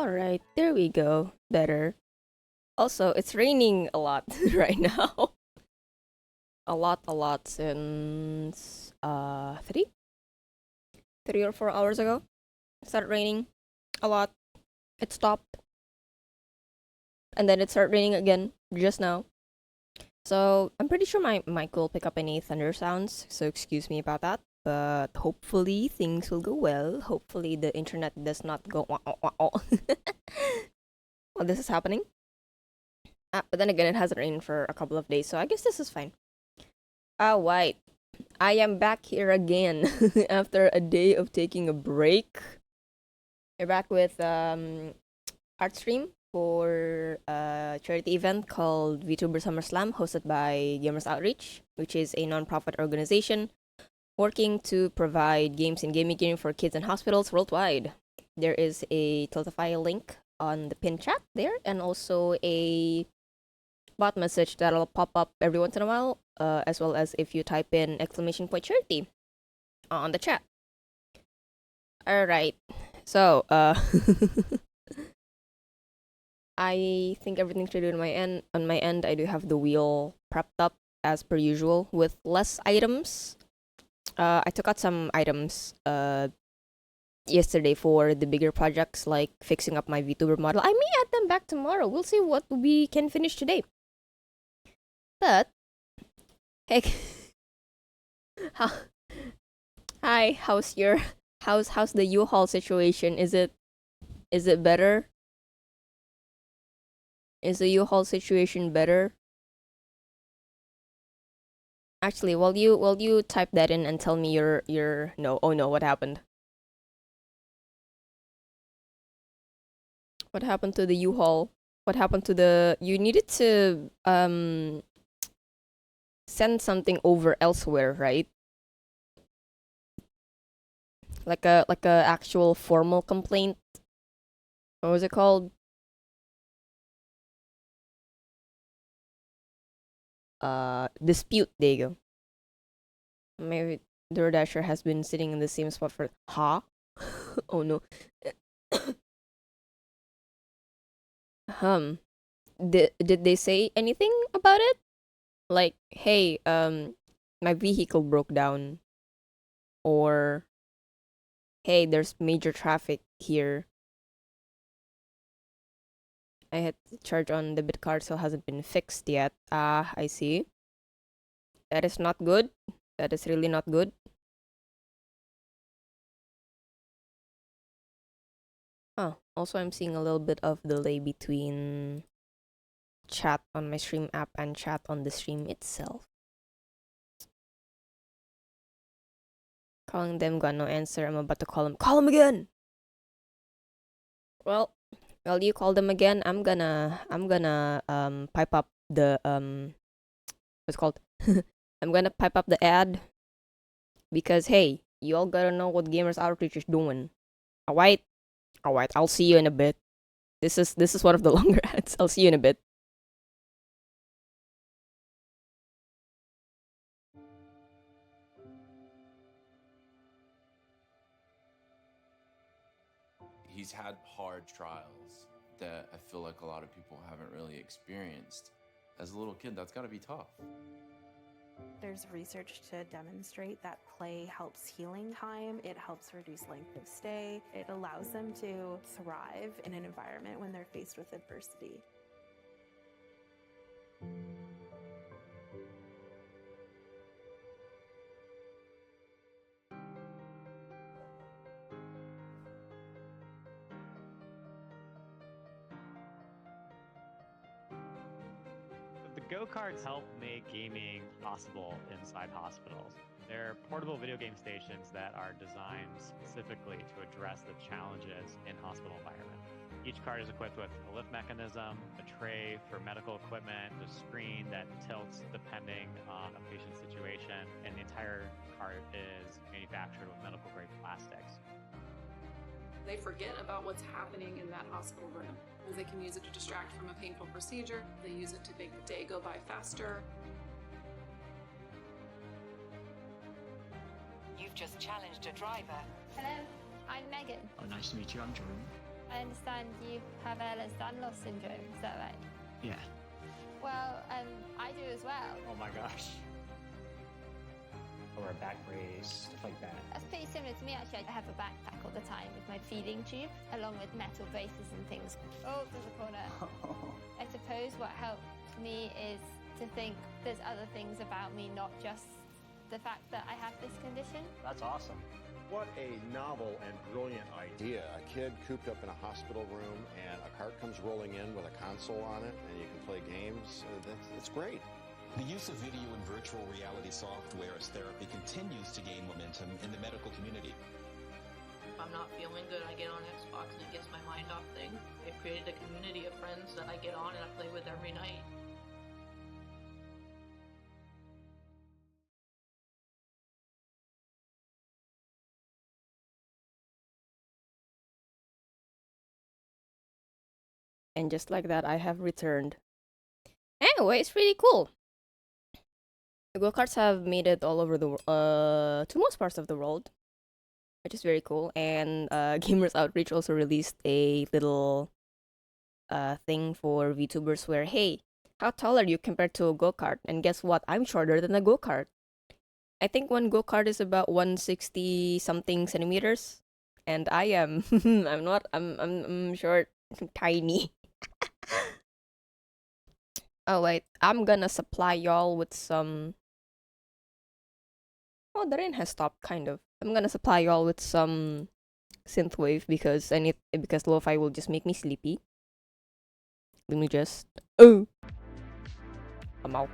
Alright, there we go. Better. Also, it's raining a lot right now. A lot since 3 or 4 hours ago. It started raining a lot. It stopped. And then it started raining again just now. So I'm pretty sure my mic will pick up any thunder sounds, so excuse me about that. But hopefully things will go well. Hopefully the internet does not go wah, wah, wah, wah. while this is happening. But then again, it hasn't rained for a couple of days, so I guess this is fine. Right. I am back here again after a day of taking a break. We're back with art stream for a charity event called VTuber SummerSlam, hosted by Gamers Outreach, which is a non-profit organization working to provide games and gaming gear for kids in hospitals worldwide. There is a Tiltify link on the pin chat there, and also a bot message that'll pop up every once in a while, as well as if you type in !charity on the chat. Alright, so, I think everything should do on my end. On my end, I do have the wheel prepped up as per usual with less items. I took out some items yesterday for the bigger projects, like fixing up my VTuber model. I may add them back tomorrow. We'll see what we can finish today. But heck, hi, how's the U-Haul situation? Is it better? Is the U-Haul situation better? Actually, while you type that in and tell me your no. Oh no, what happened? What happened to the U-Haul? What happened to the... You needed to send something over elsewhere, right? Like a actual formal complaint. What was it called? Dispute. There you go. Maybe DoorDasher has been sitting in the same spot for... Huh? Oh no. Did they say anything about it? Like, hey, my vehicle broke down. Or, hey, there's major traffic here. I had to charge on debit card, so it hasn't been fixed yet. I see. That is not good. That is really not good. Oh, also I'm seeing a little bit of delay between chat on my stream app and chat on the stream itself. Calling them, got no answer. I'm about to call them. Call them again! Well, you call them again. I'm gonna pipe up the what's it called? I'm gonna pipe up the ad, because hey, you all gotta know what Gamers Outreach is doing. Alright, I'll see you in a bit. This is one of the longer ads. I'll see you in a bit. He's had hard trials that I feel like a lot of people haven't really experienced. As a little kid, that's gotta be tough. There's research to demonstrate that play helps healing time, it helps reduce length of stay, it allows them to thrive in an environment when they're faced with adversity. The go-karts help make gaming possible inside hospitals. They're portable video game stations that are designed specifically to address the challenges in hospital environment. Each cart is equipped with a lift mechanism, a tray for medical equipment, a screen that tilts depending on a patient's situation, and the entire cart is manufactured with medical-grade plastics. They forget about what's happening in that hospital room, because they can use it to distract from a painful procedure. They use it to make the day go by faster. You've just challenged a driver. Hello, I'm Megan. Oh, nice to meet you. I'm Jordan. I understand you have Ehlers-Danlos syndrome, is that right? Yeah. Well, I do as well. Oh my gosh. Or a back brace, stuff like that. That's pretty similar to me, actually. I have a backpack all the time with my feeding tube, along with metal braces and things. Oh, there's a corner. I suppose what helps me is to think there's other things about me, not just the fact that I have this condition. That's awesome. What a novel and brilliant idea. A kid cooped up in a hospital room and a cart comes rolling in with a console on it and you can play games. That's great. The use of video and virtual reality software as therapy continues to gain momentum in the medical community. If I'm not feeling good, I get on Xbox and it gets my mind off things. I've created a community of friends that I get on and I play with every night. And just like that, I have returned. Anyway, it's pretty cool. The go-karts have made it all over the to most parts of the world, which is very cool. And Gamers Outreach also released a little thing for VTubers where, hey, how tall are you compared to a go-kart? And guess what? I'm shorter than a go-kart. I think one go-kart is about 160 something centimeters, and I am I'm not. I'm short. I'm tiny. Oh wait, I'm gonna supply y'all with some. Oh, the rain has stopped, kind of. I'm gonna supply y'all with some synthwave because lo-fi will just make me sleepy. Let me just. Oh, I'm out.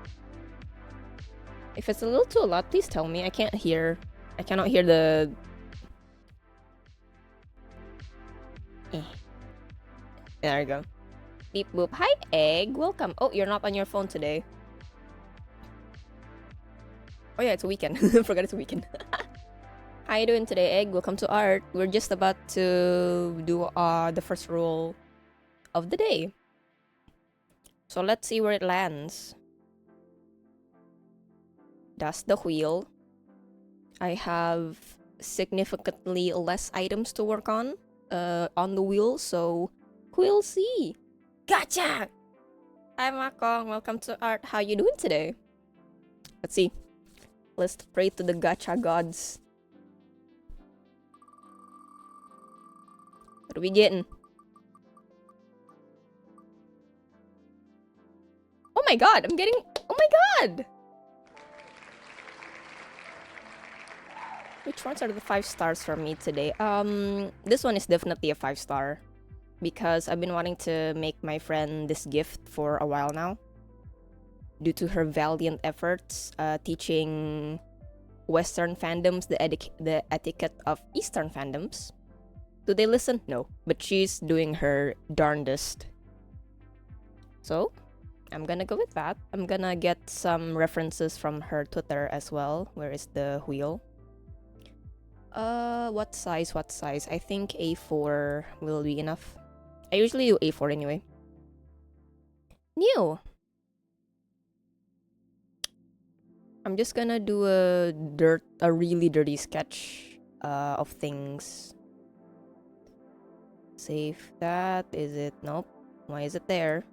If it's a little too loud, please tell me. I cannot hear the. There we go. Beep boop. Hi, Egg. Welcome. Oh, you're not on your phone today. Oh yeah, it's a weekend. Forgot it's a weekend. How you doing today, Egg? Welcome to Art. We're just about to do the first roll of the day. So let's see where it lands. That's the wheel. I have significantly less items to work on the wheel, so we'll see. Gotcha! Hi, Makong. Welcome to Art. How you doing today? Let's see. Let's pray to the gacha gods. What are we getting? Oh my god, I'm getting... Oh my god! Which ones are the 5 stars for me today? This one is definitely a 5-star. Because I've been wanting to make my friend this gift for a while now. Due to her valiant efforts teaching Western fandoms the etiquette of Eastern fandoms. Do they listen? No. But she's doing her darndest. So, I'm gonna go with that. I'm gonna get some references from her Twitter as well. Where is the wheel? What size? I think A4 will be enough. I usually do A4 anyway. New! I'm just gonna do a really dirty sketch of things. Save that. Is it? Nope. Why is it there?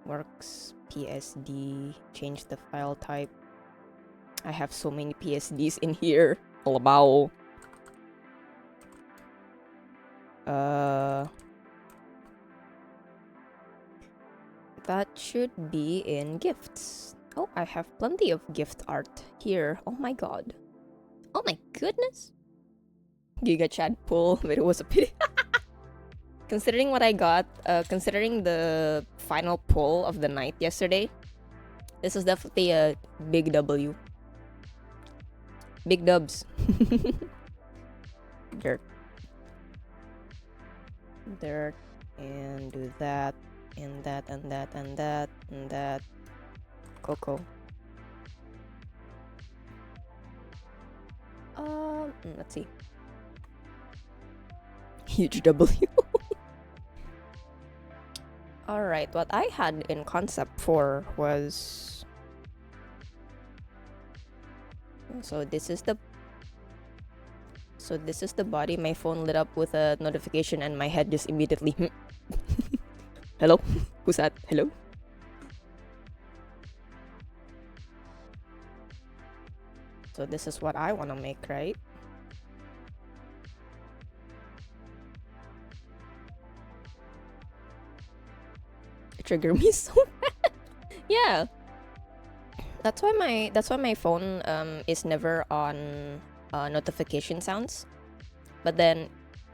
Works. PSD. Change the file type. I have so many PSDs in here. Alabao. That should be in gifts. Oh, I have plenty of gift art here. Oh my god. Oh my goodness. Giga Chad pull, but it was a pity. Considering what I got, considering the final pull of the night yesterday, this is definitely a big W. Big dubs. Dirt. Dirt. And do that. And that, and that, and that, and that. Coco. Let's see. Huge W. Alright, what I had in concept for was... So this is the... So this is the body. My phone lit up with a notification and my head just immediately hello? Who's that? Hello? So this is what I want to make, right? It triggered me so bad. Yeah. That's why my phone is never on notification sounds. But then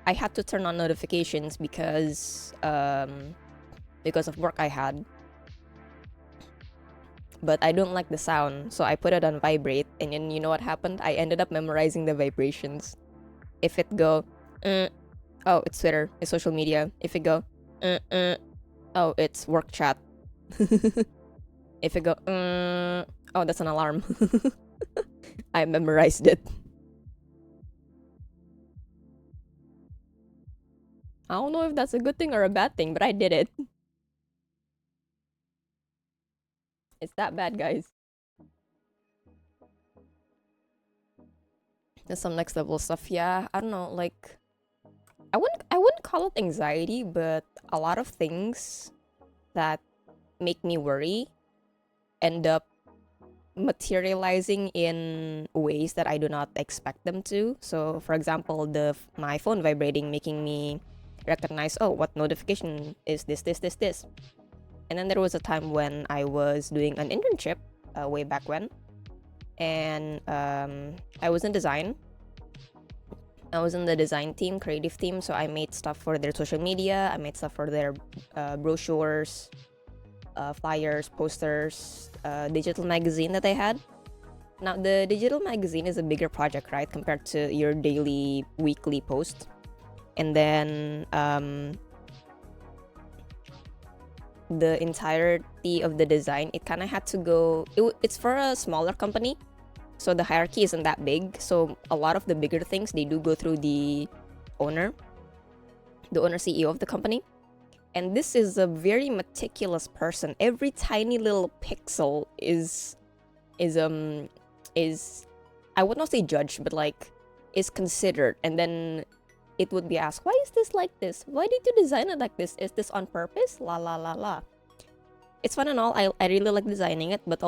I had to turn on notifications because of work I had. But I don't like the sound, so I put it on vibrate, and then you know what happened? I ended up memorizing the vibrations. If it go, oh, it's Twitter, it's social media. If it go, oh, it's work chat. If it go, oh, that's an alarm. I memorized it. I don't know if that's a good thing or a bad thing, but I did it. It's that bad, guys. There's some next level stuff. Yeah, I don't know, like I wouldn't call it anxiety, but a lot of things that make me worry end up materializing in ways that I do not expect them to. So, for example, my phone vibrating, making me recognize, oh, what notification is this? And then there was a time when I was doing an internship way back when, and I was in design. I was in the design team, creative team, so I made stuff for their social media. I made stuff for their brochures, flyers, posters, digital magazine that I had. Now, the digital magazine is a bigger project, right, compared to your daily, weekly post. And then the entirety of the design, it kind of had to go, it's for a smaller company, so the hierarchy isn't that big. So a lot of the bigger things, they do go through the owner CEO of the company. And this is a very meticulous person. Every tiny little pixel is I would not say judged, but like is considered. And then it would be asked, why is this like this? Why did you design it like this? Is this on purpose? La la la la. It's fun and all. I really like designing it, but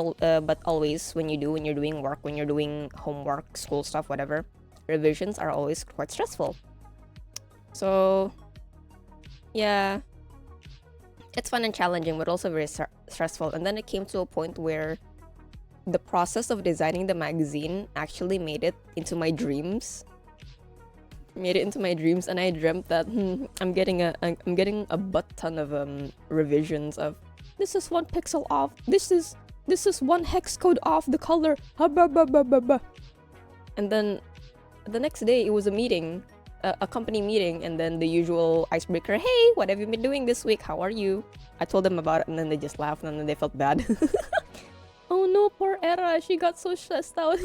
always when you're doing work, when you're doing homework, school stuff, whatever, revisions are always quite stressful. So yeah, it's fun and challenging, but also very stressful. And then it came to a point where the process of designing the magazine actually made it into my dreams. And I dreamt that I'm getting a butt ton of revisions of, this is 1 pixel off, this is 1 hex code off the color, and then the next day it was a meeting, a company meeting, and then the usual icebreaker, hey, what have you been doing this week, how are you? I told them about it, and then they just laughed, and then they felt bad. Oh no, poor Era, she got so stressed out.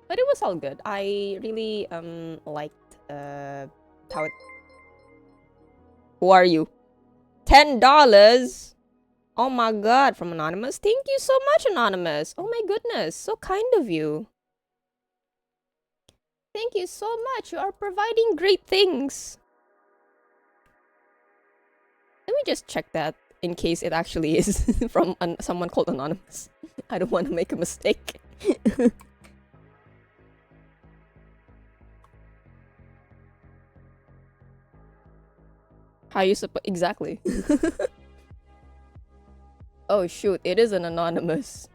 But it was all good. I really liked how it... Who are you? $10? Oh my god, from Anonymous? Thank you so much, Anonymous. Oh my goodness, so kind of you. Thank you so much. You are providing great things. Let me just check that in case it actually is from someone called Anonymous. I don't want to make a mistake. How you suppose? Exactly. Oh shoot, it is an Anonymous.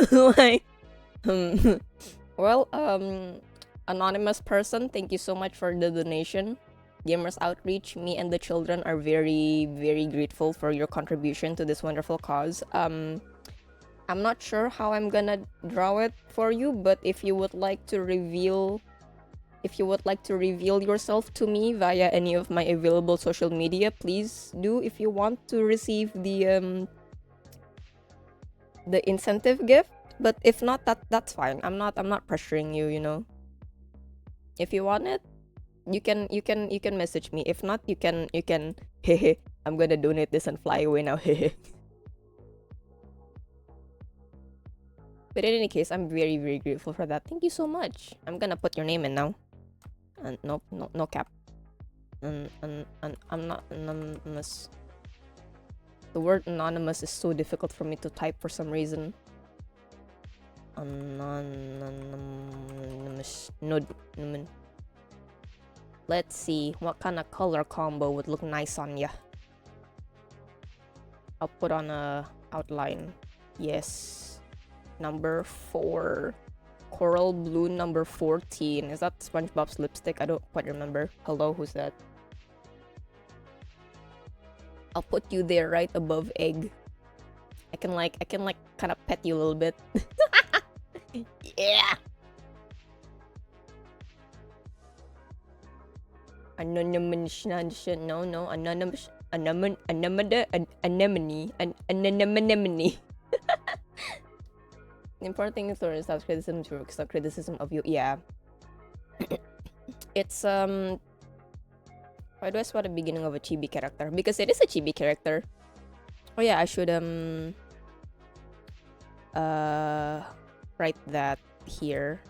Like, well, anonymous person, thank you so much for the donation. Gamers Outreach, me and the children are very, very grateful for your contribution to this wonderful cause. I'm not sure how I'm gonna draw it for you, but if you would like to reveal yourself to me via any of my available social media, please do. If you want to receive the incentive gift, but if not, that's fine. I'm not pressuring you, you know. If you want it, you can message me. If not, you can hehe, I'm gonna donate this and fly away now, hehe. But in any case, I'm very, very grateful for that. Thank you so much. I'm gonna put your name in now. And nope, no cap. And I'm not anonymous. The word anonymous is so difficult for me to type for some reason. Anonymous. No. Let's see what kind of color combo would look nice on ya. I'll put on a outline. Yes. Number 4. Coral blue number 14. Is that SpongeBob's lipstick? I don't quite remember. Hello, who's that? I'll put you there right above egg. I can like kind of pet you a little bit. Yeah. Anonymous. No. Anonymous. Anemone. The important thing is learn stop criticism to stop criticism of you. Yeah. It's why do I spot the beginning of a chibi character? Because it is a chibi character. Oh yeah, I should write that here.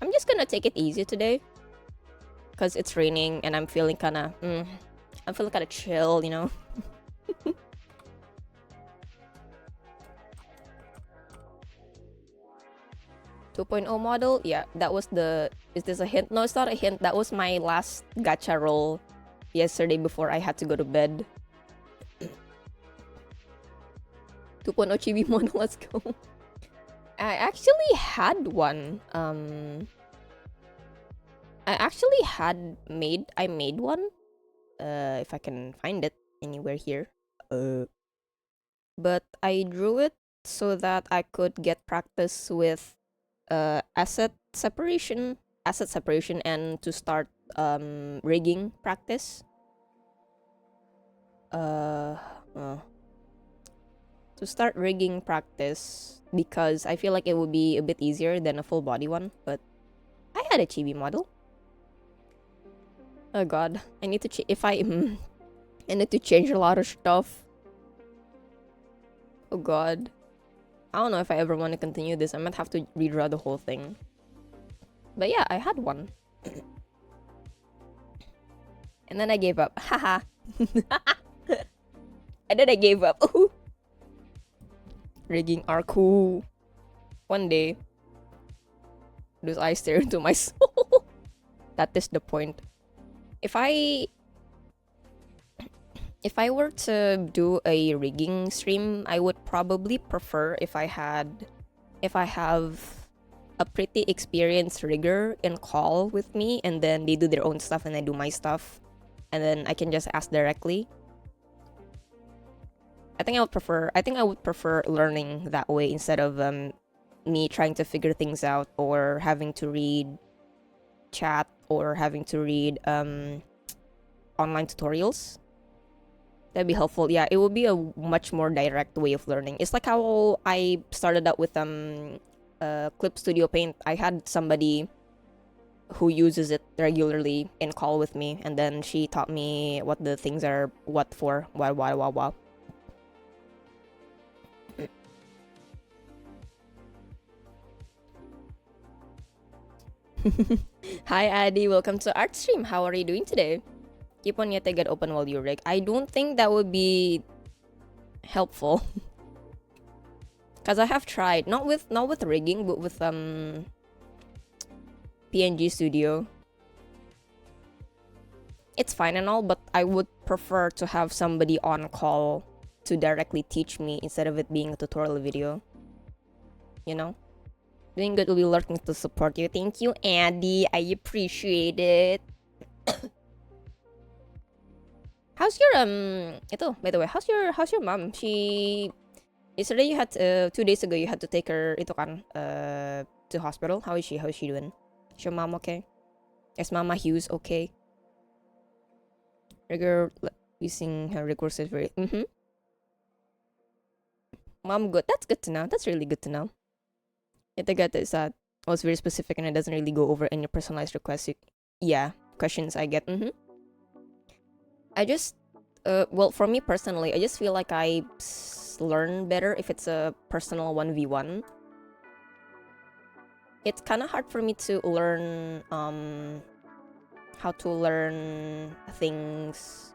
I'm just gonna take it easy today. Cause it's raining and I'm feeling kinda chill, you know. 2.0 model, yeah, that was the... Is this a hint? No, it's not a hint. That was my last gacha roll yesterday before I had to go to bed. 2.0 chibi model, let's go. I actually had one. I made one. If I can find it anywhere here. But I drew it so that I could get practice with asset separation and to start rigging practice. To start rigging practice because I feel like it would be a bit easier than a full body one, but I had a chibi model. Oh god, I need to I need to change a lot of stuff. Oh god. I don't know if I ever want to continue this. I might have to redraw the whole thing. But yeah, I had one. And then I gave up. Haha. And then I gave up. Rigging are cool. One day, those eyes stare into my soul. That is the point. If I were to do a rigging stream, I would probably prefer if I have a pretty experienced rigger in call with me, and then they do their own stuff and I do my stuff, and then I can just ask directly. I think I would prefer learning that way instead of me trying to figure things out or having to read chat or having to read online tutorials. That'd be helpful. Yeah, it would be a much more direct way of learning. It's like how I started out with Clip Studio Paint. I had somebody who uses it regularly in call with me, and then she taught me what the things are what for. Wow. Hi Addy, welcome to Art Stream. How are you doing today? Keep on yet get open while you rig. I don't think that would be helpful. Cause I have tried, not with rigging, but with PNG Studio. It's fine and all, but I would prefer to have somebody on call to directly teach me instead of it being a tutorial video. You know? Doing good will be lurking to support you. Thank you, Andy. I appreciate it. How's your by the way, how's your mom? Yesterday you had 2 days ago you had to take her to hospital. How is she doing? Is your mom okay? Is Mama Hughes okay? Using her recursive rate. Mom good. That's good to know. That's really good to know. Yet I get this was very specific and it doesn't really go over any personalized requests. Questions I get. I just well, for me personally, I just feel like I learn better if it's a personal 1v1. It's kind of hard for me to learn how to learn things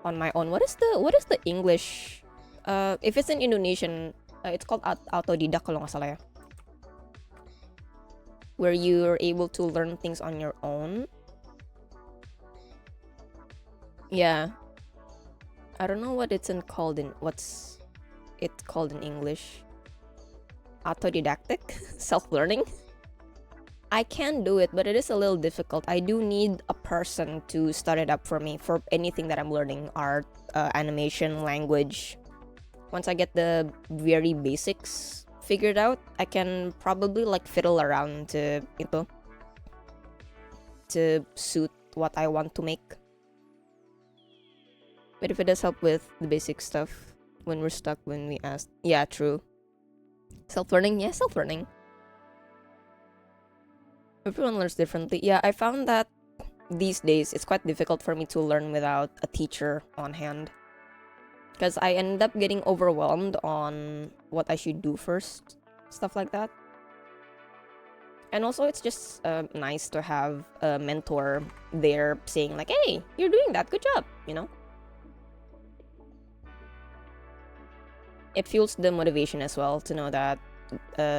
on my own. What is the English? If it's in Indonesian, it's called autodidak kalau nggak salah ya. Where you're able to learn things on your own. Yeah. I don't know what what's it called in English. Autodidactic? Self-learning? I can do it, but it is a little difficult. I do need a person to start it up for me for anything that I'm learning. Art, animation, language. Once I get the very basics figured out, I can probably like fiddle around to suit what I want to make. But if it does help with the basic stuff when we're stuck, when we ask, yeah, true. Self-learning, yeah, self-learning. Everyone learns differently. Yeah, I found that these days it's quite difficult for me to learn without a teacher on hand. Because I end up getting overwhelmed on what I should do first. Stuff like that. And also it's just nice to have a mentor there saying like, hey, you're doing that, good job, you know? It fuels the motivation as well to know that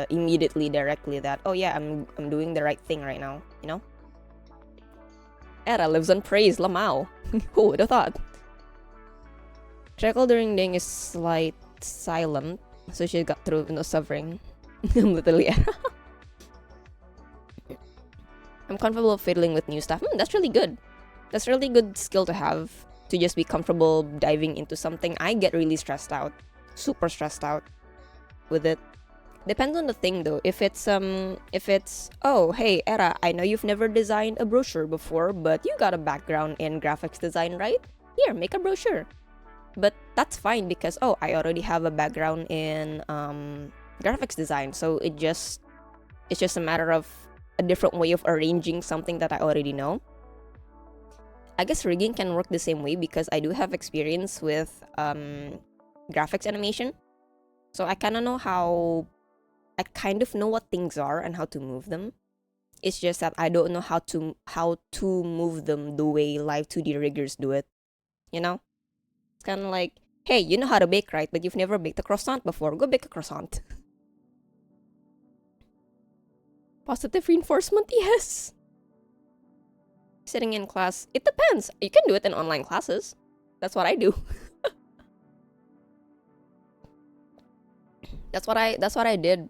immediately, directly that, oh yeah, I'm doing the right thing right now, you know? Era lives on praise, lamao. Who would have thought? Shekel during Ding is slight silent, so she got through no suffering. I'm literally Era. I'm comfortable fiddling with new stuff. That's really good. That's a really good skill to have, to just be comfortable diving into something. I get really stressed out. Super stressed out with it. Depends on the thing though. If it's oh hey Era, I know you've never designed a brochure before, but you got a background in graphics design, right? Here, make a brochure. But that's fine because oh, I already have a background in graphics design, so it's just a matter of a different way of arranging something that I already know. I guess rigging can work the same way because I do have experience with graphics animation, so I kind of know what things are and how to move them. It's just that I don't know how to move them the way live 2D riggers do it, you know? It's kind of like, hey, you know how to bake, right? But you've never baked a croissant before. Go bake a croissant. Positive reinforcement, yes. Sitting in class, it depends. You can do it in online classes. That's what I do. That's what I did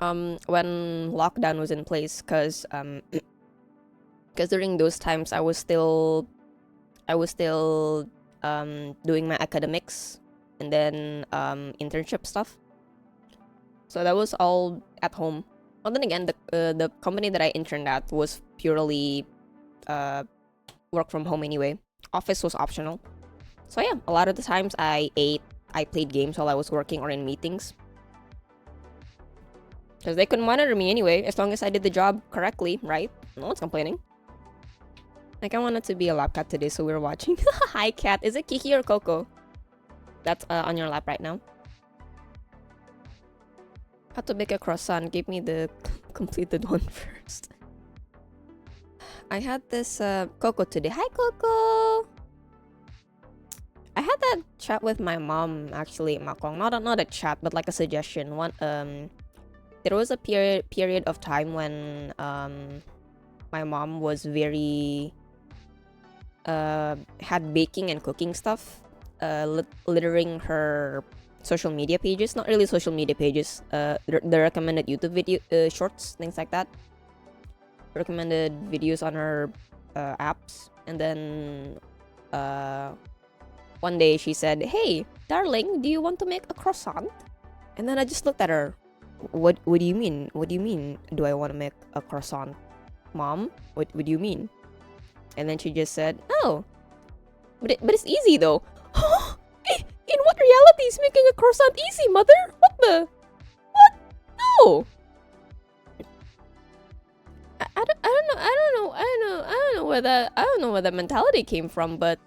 when lockdown was in place, because during those times I was still doing my academics and then internship stuff. So that was all at home. Well, then again, the company that I interned at was purely work from home anyway. Office was optional. So yeah, a lot of the times I played games while I was working or in meetings. Because they couldn't monitor me anyway, as long as I did the job correctly, right? No one's complaining. Like, I wanted to be a lap cat today, so we were watching. Hi, cat. Is it Kiki or Coco? That's on your lap right now. How to bake a croissant? Give me the completed one first. I had this Coco today. Hi, Coco! I had that chat with my mom, actually, Makong. Not a chat, but like a suggestion. There was a period of time when my mom was very had baking and cooking stuff littering her social media pages. Not really social media pages, the recommended YouTube video shorts, things like that, recommended videos on her apps. And then one day she said, hey darling, do you want to make a croissant? And then I just looked at her. What do you mean? What do you mean? Do I want to make a croissant? Mom, what do you mean? And then she just said, oh, but it's easy though. Huh? In what reality is making a croissant easy, mother? What? No. I don't know where that mentality came from, but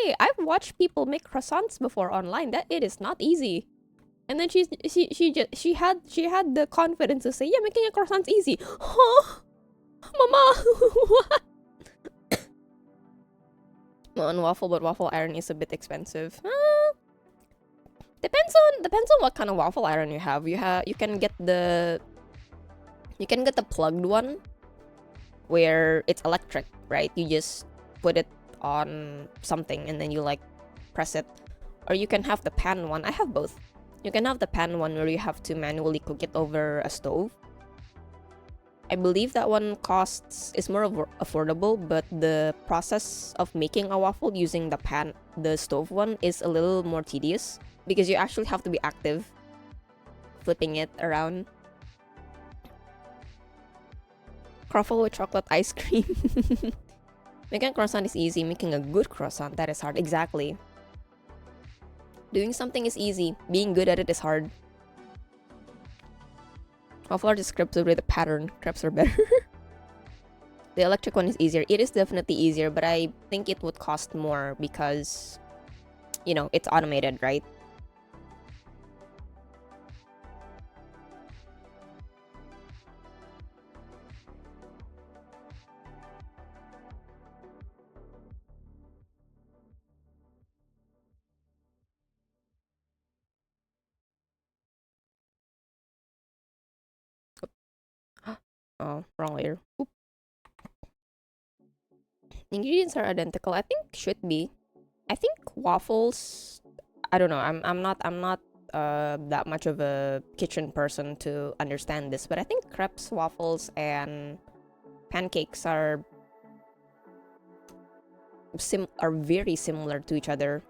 hey, I've watched people make croissants before online. That it is not easy. And then she had the confidence to say, yeah, making a croissant's easy. Huh? Mama, what? On waffle, but waffle iron is a bit expensive. Depends on what kind of waffle iron you have. You can get the plugged one where it's electric, right? You just put it on something and then you like press it. Or you can have the pan one. I have both. You can have the pan one where you have to manually cook it over a stove. I believe that one is more affordable, but the process of making a waffle using the stove one is a little more tedious because you actually have to be active flipping it around. Croffle with chocolate ice cream. Making a croissant is easy. Making a good croissant, that is hard. Exactly. Doing something is easy. Being good at it is hard. Waffle art is crepes with a pattern. Crepes are better. The electric one is easier. It is definitely easier, but I think it would cost more because, you know, it's automated, right? Oh, wrong layer. Oop. Ingredients are identical. I think should be. I think waffles. I don't know. I'm not that much of a kitchen person to understand this, but I think crepes, waffles, and pancakes are very similar to each other.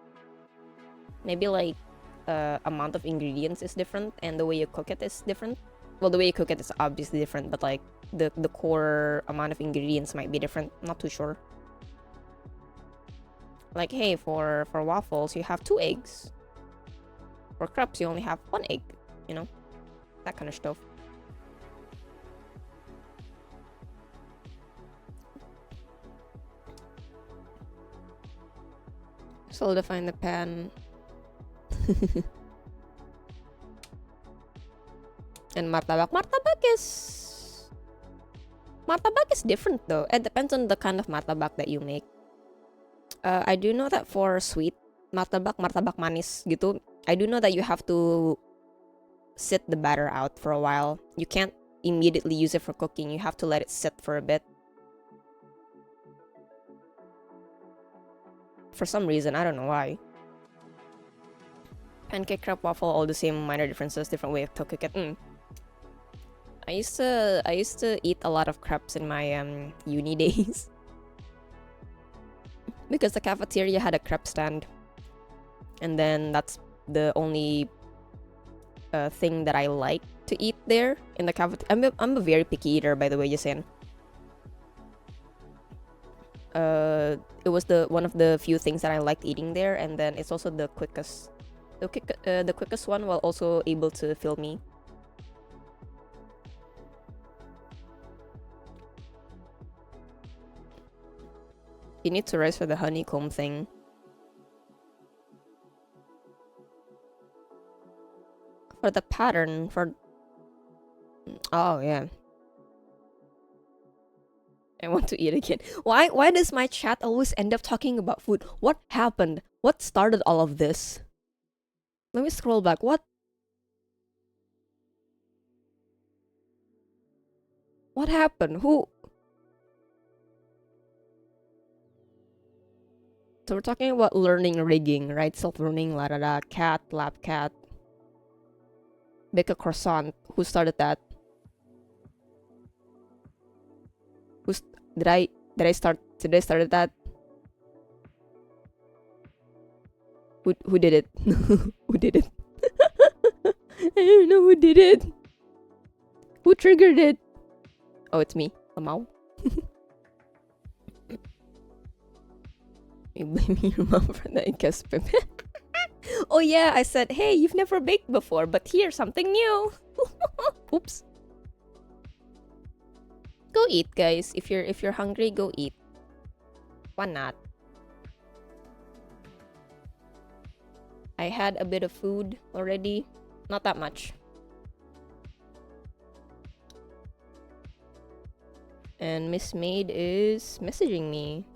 Maybe like amount of ingredients is different and the way you cook it is different. Well, the way you cook it is obviously different, but like the core amount of ingredients might be different. Not too sure. Like, hey, for waffles, you have 2 eggs. For crepes, you only have 1 egg. You know, that kind of stuff. Solidifying the pan. And martabak. Martabak is different though. It depends on the kind of martabak that you make. I do know that for sweet martabak manis gitu, I do know that you have to sit the batter out for a while. You can't immediately use it for cooking. You have to let it sit for a bit. For some reason, I don't know why. Pancake, crepe, waffle, all the same, minor differences, different way to cook it. I used to eat a lot of crepes in my uni days. Because the cafeteria had a crepe stand. And then that's the only thing that I like to eat there in the cafeteria. I'm a very picky eater, by the way, just saying. It was one of the few things that I liked eating there, and then it's also the quickest. The quickest one while also able to fill me. You need to rest for the honeycomb thing. For the pattern, oh yeah. I want to eat again. Why does my chat always end up talking about food? What happened? What started all of this? Let me scroll back. What happened? Who? So we're talking about learning rigging, right? Self-learning, la da da, cat, lab cat. Bake a croissant. Who started that? Did I start that? Who did it? Who did it? I don't know who did it. Who triggered it? Oh, it's me, Lamau. You blaming your mom for that, guess. Oh yeah, I said, hey, you've never baked before, but here's something new. Oops. Go eat, guys. If you're hungry, go eat. Why not? I had a bit of food already. Not that much. And Miss Maid is messaging me.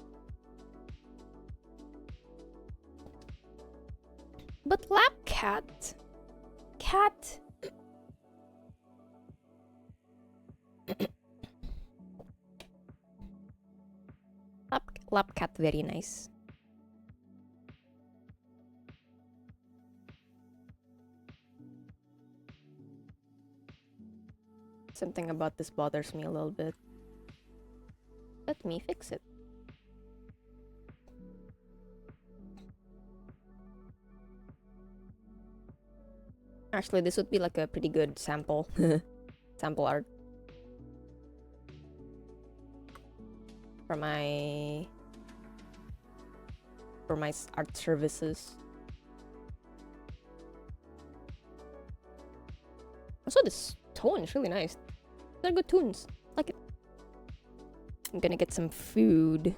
But lap cat. Cat. Lap cat very nice. Something about this bothers me a little bit. Let me fix it. Actually, this would be like a pretty good sample. Sample art. For my art services. Also, this tone is really nice. They're good tunes. Like it. I'm gonna get some food.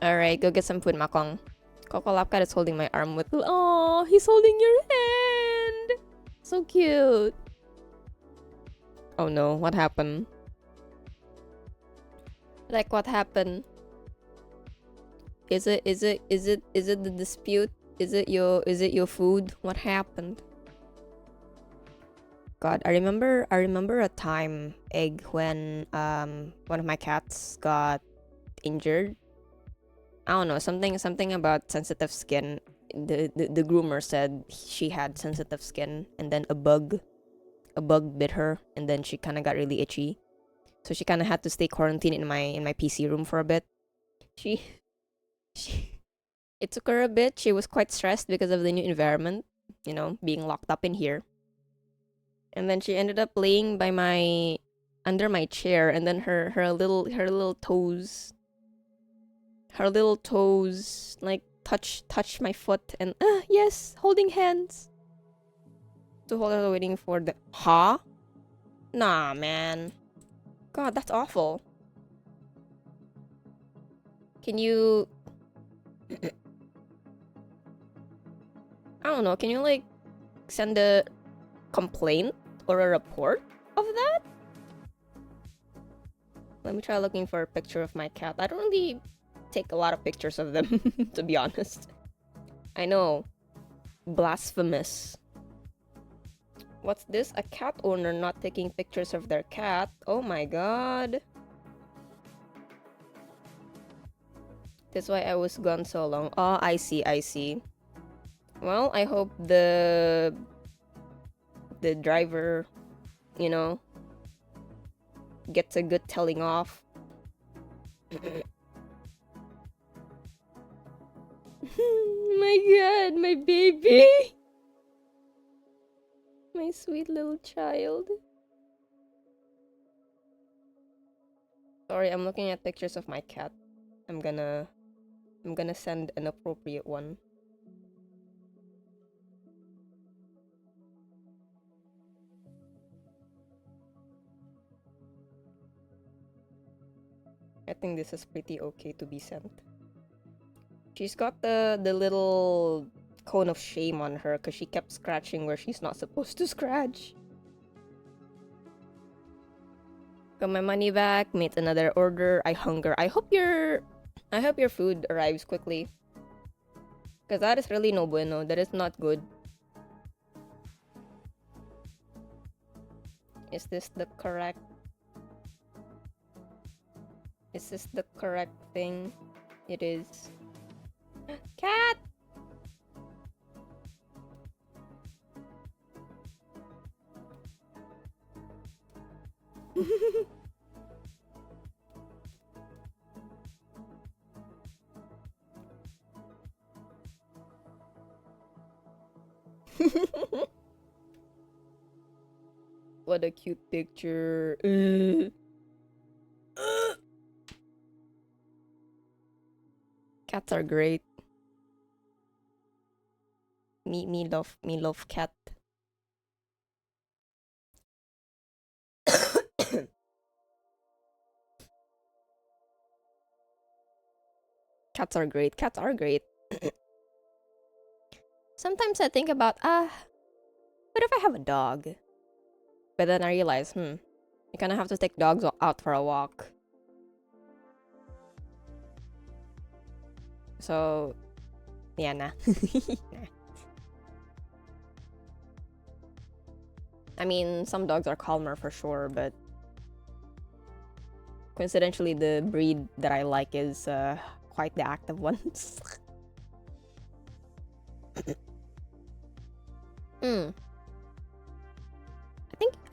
Alright, go get some food, Makong. Coco Lapcat is holding my arm with... Oh, he's holding your hand! So cute. Oh no, what happened? Like, what happened? Is it the dispute? Is it your food? What happened? God, I remember a time, Egg, when one of my cats got injured. I don't know, something about sensitive skin. The groomer said she had sensitive skin, and then a bug bit her, and then she kind of got really itchy. So she kind of had to stay quarantined in my PC room for a bit. It took her a bit. She was quite stressed because of the new environment, you know, being locked up in here. And then she ended up laying by under my chair, and then her little toes like touch my foot, and yes, holding hands. To hold her waiting for the Nah, man. God, that's awful. Can you I don't know, can you like send a complaint or a report of that? Let me try looking for a picture of my cat. I don't really take a lot of pictures of them, to be honest. I know. Blasphemous. What's this? A cat owner not taking pictures of their cat? Oh my god. That's why I was gone so long. Oh, I see. Well, I hope the driver, you know, gets a good telling off. My god, my baby! My sweet little child. Sorry, I'm looking at pictures of my cat. I'm gonna send an appropriate one. I think this is pretty okay to be sent. She's got the little cone of shame on her because she kept scratching where she's not supposed to scratch. Got my money back, made another order. I hunger. I hope your food arrives quickly. Because that is really no bueno. That is not good. Is this the correct thing? It is. Cat! What a cute picture. Cats are great. Me love cat. Cats are great. Sometimes I think about, what if I have a dog? But then I realize, you kind of have to take dogs out for a walk. So, yeah, nah. Nah. I mean, some dogs are calmer for sure, but coincidentally, the breed that I like is quite the active ones.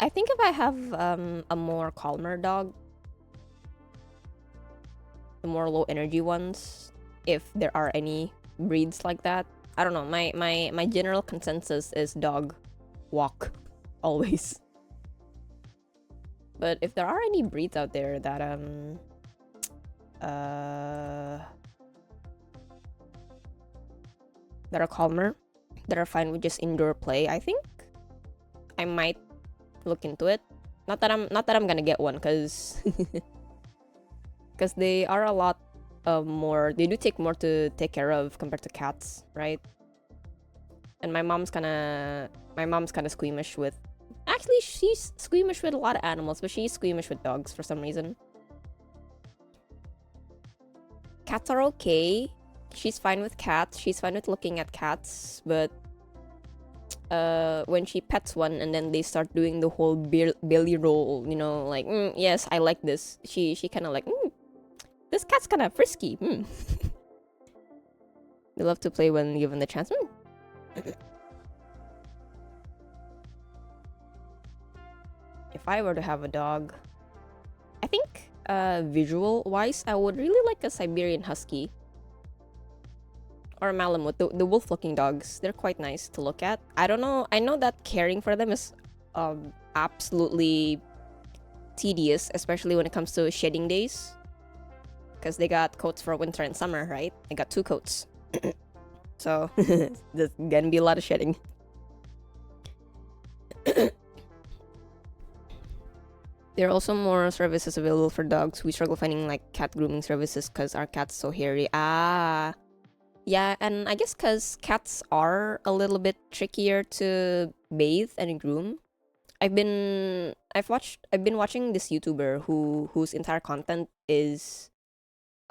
I think if I have a more calmer dog, the more low energy ones, if there are any breeds like that, I don't know. My general consensus is dog walk always. But if there are any breeds out there that that are calmer, that are fine with just indoor play, I think I might look into it. Not that I'm gonna get one, cause they are a lot more. They do take more to take care of compared to cats, right? And my mom's kind of squeamish with. Actually, she's squeamish with a lot of animals, but she's squeamish with dogs for some reason. Cats are okay. She's fine with cats. She's fine with looking at cats, but when she pets one and then they start doing the whole belly roll, you know, like, yes, I like this. She kind of like, this cat's kind of frisky. They love to play when given the chance. If I were to have a dog, I think visual-wise, I would really like a Siberian Husky. Or a Malamute, the wolf-looking dogs. They're quite nice to look at. I don't know, I know that caring for them is absolutely tedious, especially when it comes to shedding days. Because they got coats for winter and summer, right? They got 2 coats. So, there's gonna be a lot of shedding. There are also more services available for dogs. We struggle finding like cat grooming services because our cat's so hairy. Yeah, and I guess because cats are a little bit trickier to bathe and groom. I've been watching this YouTuber whose entire content is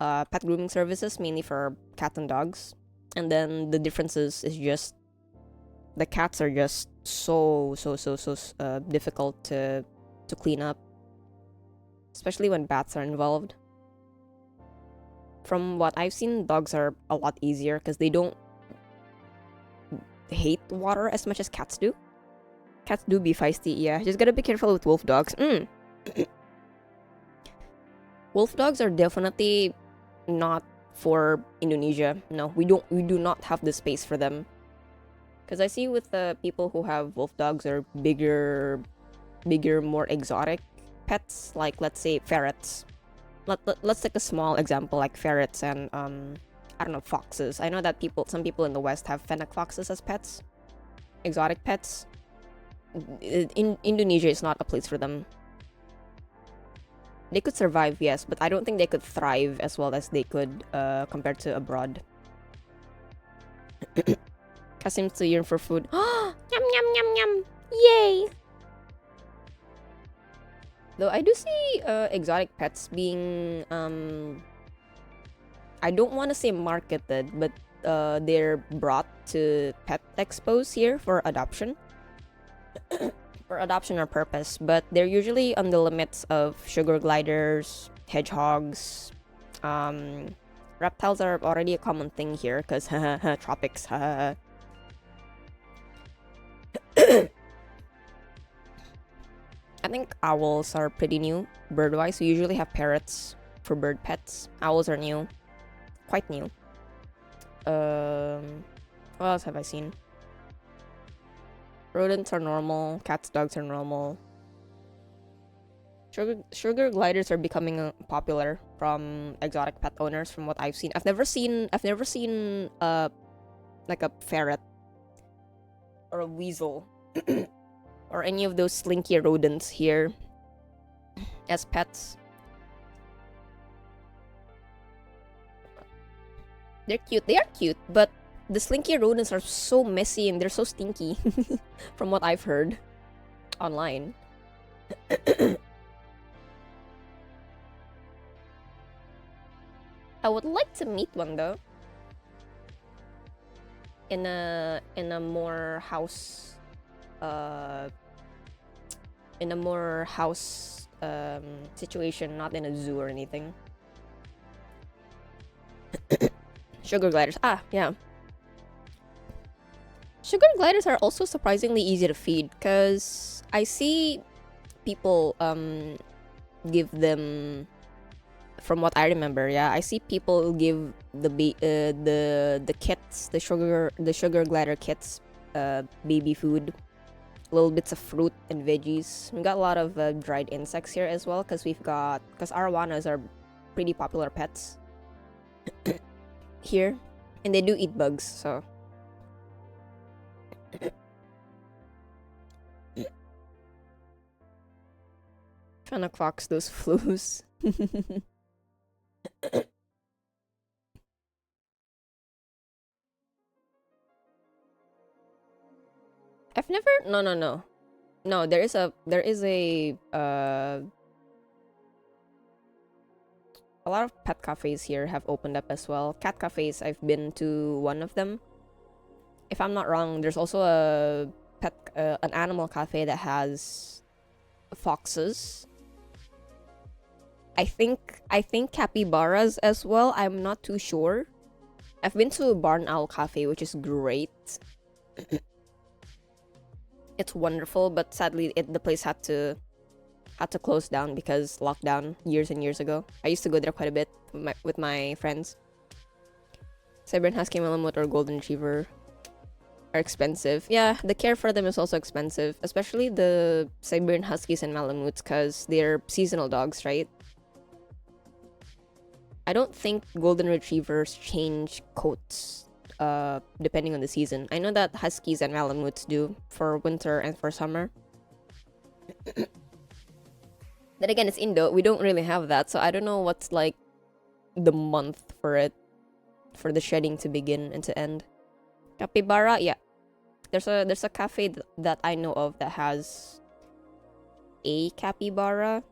pet grooming services, mainly for cats and dogs. And then the differences is just the cats are just so difficult to clean up, especially when bats are involved. From what I've seen, dogs are a lot easier because they don't hate water as much as cats do. Cats do be feisty, yeah. Just gotta be careful with wolf dogs. Wolf dogs are definitely not for Indonesia. No, we do not have the space for them. Because I see with the people who have wolf dogs or bigger, more exotic pets, like let's say ferrets. Let's take a small example like ferrets and I don't know, foxes. I know that some people in the West have fennec foxes as pets, exotic pets. In Indonesia is not a place for them. They could survive, yes, but I don't think they could thrive as well as they could compared to abroad. Cat seems to yearn for food. Yum yum yum yum! Yay! Though I do see exotic pets being I don't want to say marketed, but they're brought to pet expos here for adoption. For adoption or purpose, but they're usually on the limits of sugar gliders, hedgehogs. Reptiles are already a common thing here because tropics. I think owls are pretty new, bird-wise. We usually have parrots for bird pets. Owls are new. Quite new. What else have I seen? Rodents are normal. Cats, dogs are normal. Sugar gliders are becoming popular from exotic pet owners from what I've seen. I've never seen like a ferret or a weasel or any of those slinky rodents here as pets. They're cute. They are cute, but the slinky rodents are so messy and they're so stinky, from what I've heard online. I would like to meet one though. In a more house, situation, not in a zoo or anything. Sugar gliders. Ah, yeah. Sugar gliders are also surprisingly easy to feed, because I see people give them, from what I remember, yeah, I see people give the kits, the sugar glider kits, baby food, little bits of fruit and veggies. We got a lot of dried insects here as well, because arowanas are pretty popular pets here, and they do eat bugs, so. Trying to clock those flues. I've never. No. There is a lot of pet cafes here have opened up as well. Cat cafes, I've been to one of them. If I'm not wrong, there's also an animal cafe that has foxes. I think capybaras as well. I'm not too sure. I've been to a barn owl cafe, which is great. It's wonderful, but sadly, the place had to close down because lockdown years and years ago. I used to go there quite a bit with my friends. Siberian Husky, Malamute, or Golden Retriever are expensive. Yeah, the care for them is also expensive, especially the Siberian Huskies and Malamutes, because they're seasonal dogs, right? I don't think Golden Retrievers change coats depending on the season. I know that Huskies and Malamutes do for winter and for summer. Then again, it's Indo. We don't really have that, so I don't know what's like the month for the shedding to begin and to end. Capybara, yeah. There's a cafe that I know of that has a capybara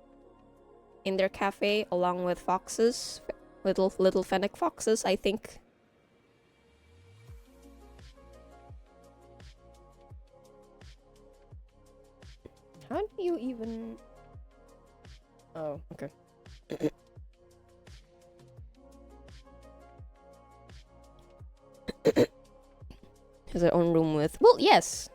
in their cafe, along with foxes, little fennec foxes, I think. How do you even? Oh, okay. Has their own room with. Well, yes.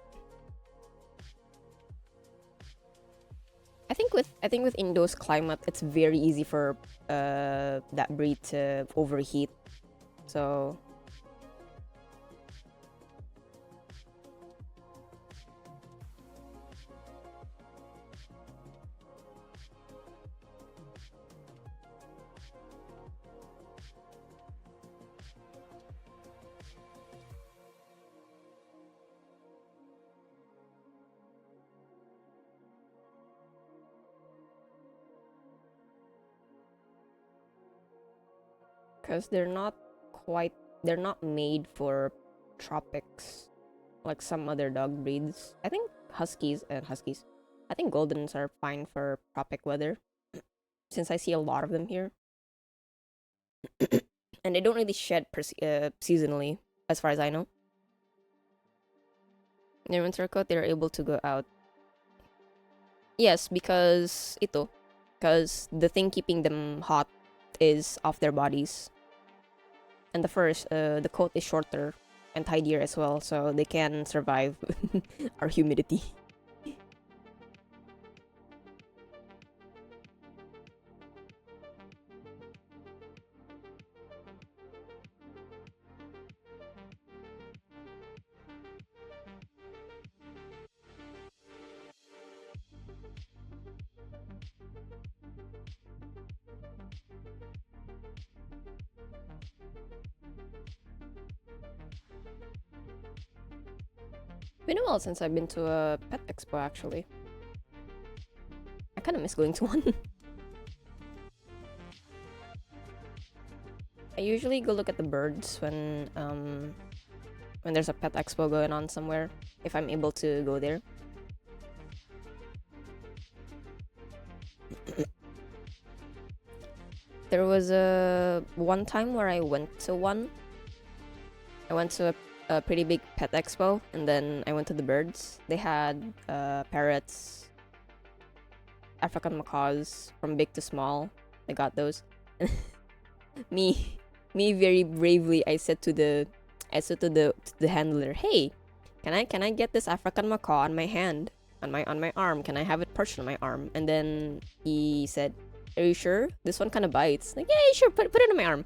I think with Indo's climate, it's very easy for that breed to overheat. So. Because they're not made for tropics like some other dog breeds. I think I think Goldens are fine for tropic weather, since I see a lot of them here. And they don't really shed seasonally, as far as I know. In their winter coat, they're able to go out. Yes, because the thing keeping them hot is off their bodies. And the coat is shorter and tidier as well, so they can survive our humidity. Been a while since I've been to a pet expo, actually. I kind of miss going to one. I usually go look at the birds when when there's a pet expo going on somewhere, if I'm able to go there. There was a one time where I went to one. I went to a pretty big pet expo, and then I went to the birds. They had parrots, African macaws, from big to small. I got those. me very bravely, I said to the handler, "Hey, can I get this African macaw on my hand, on my arm? Can I have it perched on my arm?" And then he said, "Are you sure? This one kind of bites." Like, "Yeah, sure. Put it on my arm."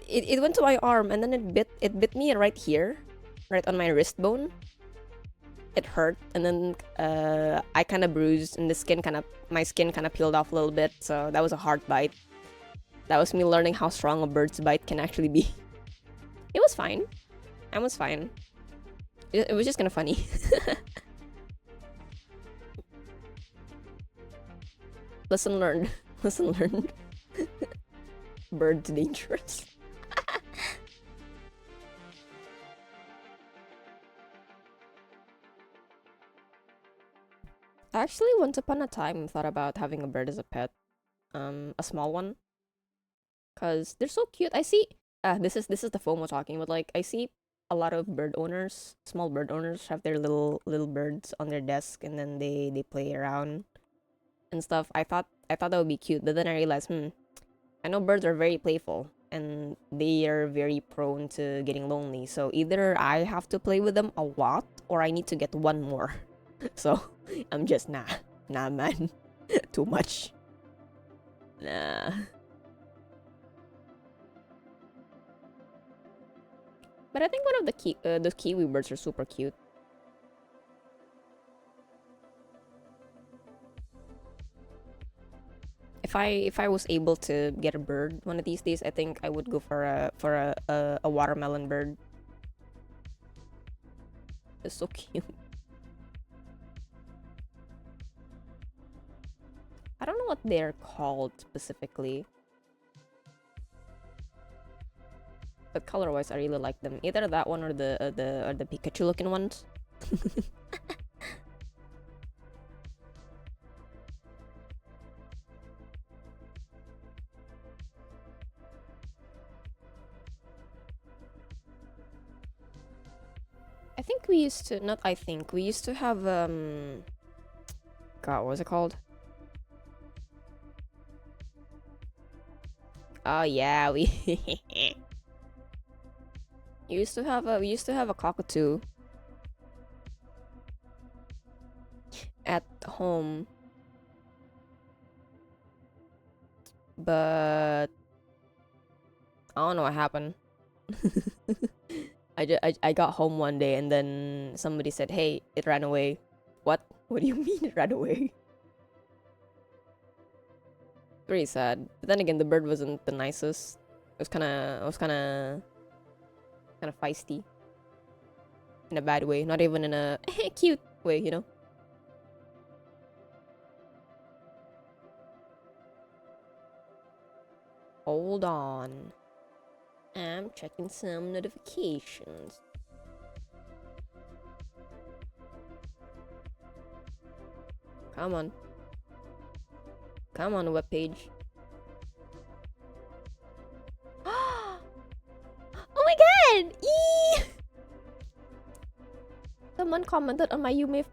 It went to my arm, and then it bit me right here, right on my wrist bone. It hurt, and then I kind of bruised, and my skin kind of peeled off a little bit. So that was a hard bite. That was me learning how strong a bird's bite can actually be. It was fine. I was fine. It was just kind of funny. Lesson learned. Lesson learned. Birds dangerous. I actually once upon a time thought about having a bird as a pet. A small one. Cause they're so cute. I see this is the FOMO talking, but like I see a lot of bird owners, small bird owners have their little birds on their desk, and then they play around and stuff. I thought that would be cute, but then I realized, I know birds are very playful and they are very prone to getting lonely. So either I have to play with them a lot or I need to get one more. So I'm just nah man. Too much. Nah. But I think one of the kiwi birds are super cute. If I was able to get a bird one of these days, I think I would go for a watermelon bird. It's so cute. I don't know what they're called specifically, but color-wise, I really like them. Either that one or the Pikachu-looking ones. I think we used to, not I think, we used to have, God, what was it called? Oh yeah, we we used to have a cockatoo at home, but I don't know what happened. I got home one day and then somebody said, "Hey, it ran away." What? What do you mean it ran away? Pretty sad. But then again, the bird wasn't the nicest. It was kind of feisty in a bad way, not even in a cute way, you know. Hold on. I'm checking some notifications. Come on. Come on, webpage. Oh my god! Eee! Someone commented on my Yume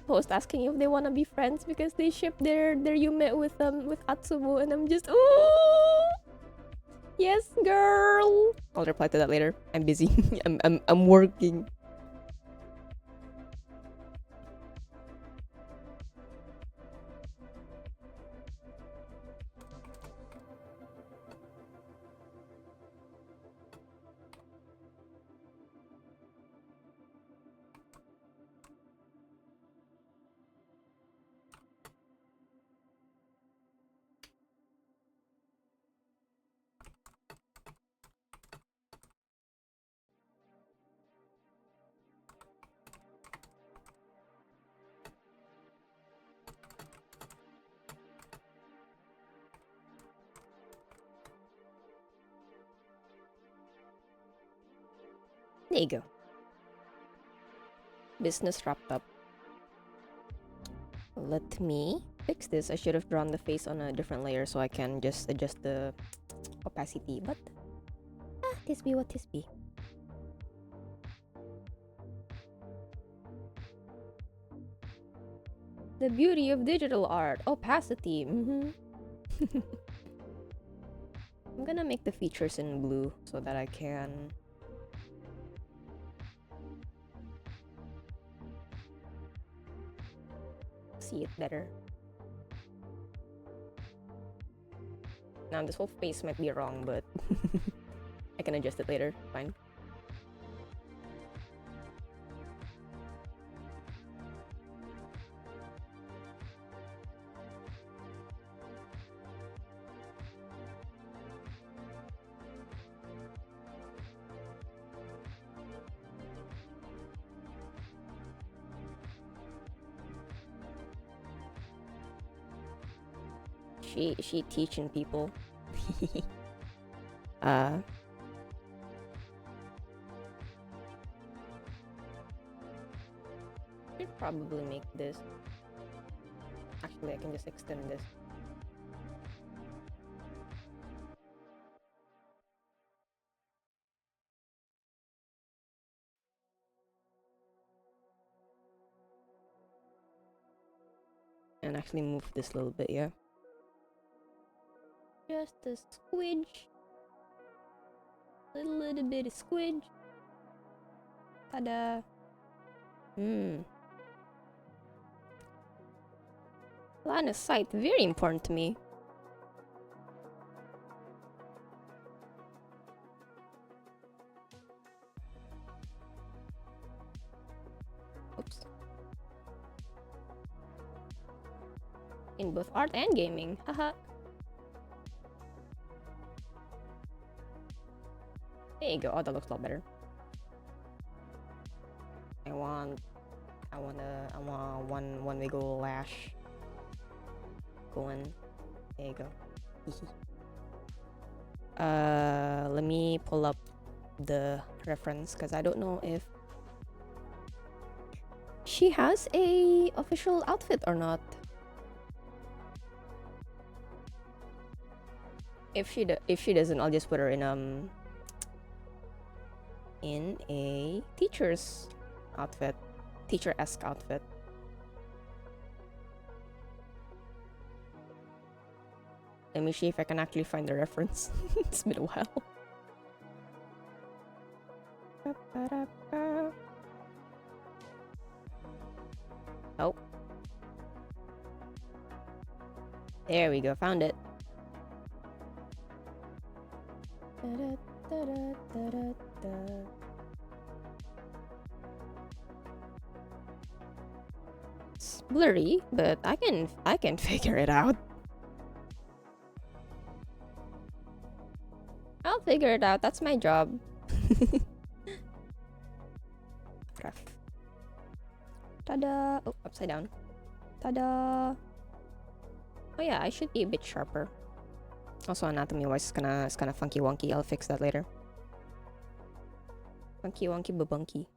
post asking if they wanna be friends because they ship their Yume with Atsumo, and I'm just ooh! Yes, girl. I'll reply to that later. I'm busy. I'm working. There you go. Business wrapped up. Let me fix this. I should have drawn the face on a different layer so I can just adjust the opacity, but this be what this be. The beauty of digital art, opacity. I'm gonna make the features in blue so that I can see it better. Now this whole face might be wrong, but I can adjust it later. Fine. She teaching people. Should probably make this. Actually, I can just extend this. And actually move this a little bit, yeah. Just a squidge. Little bit of squidge. Ta-da. Line of sight, very important to me. Oops. In both art and gaming, haha. There you go. Oh, that looks a lot better. I want one wiggle lash going. There you go. Let me pull up the reference because I don't know if she has a official outfit or not. If she doesn't, I'll just put her in a teacher's outfit, teacher-esque outfit. Let me see if I can actually find the reference. It's been a while. Oh. There we go, found it. It's blurry, but I can figure it out. I'll figure it out. That's my job. Rough. Ta-da! Oh, upside down. Ta-da! Oh yeah, I should be a bit sharper. Also, anatomy-wise, it's kinda funky wonky. I'll fix that later. Funky wonky babunky.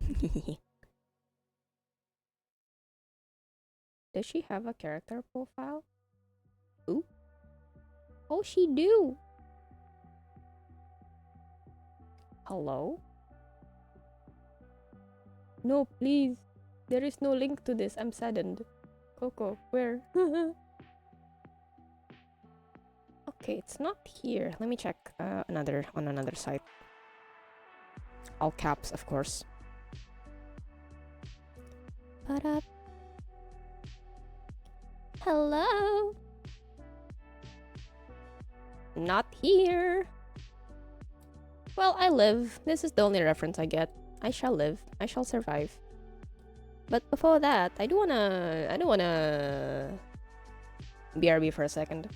Does she have a character profile? Ooh. Oh, she do. Hello? No, please. There is no link to this. I'm saddened. Coco, where? Okay, it's not here. Let me check on another site. All caps, of course. Ba-da. Hello? Not here. Well, I live. This is the only reference I get. I shall live. I shall survive. But before that, I do wanna BRB for a second.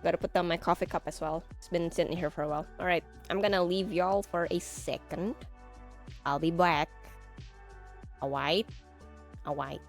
Gotta put down my coffee cup as well. It's been sitting here for a while. Alright, I'm gonna leave y'all for a second. I'll be back. Alright? Alright.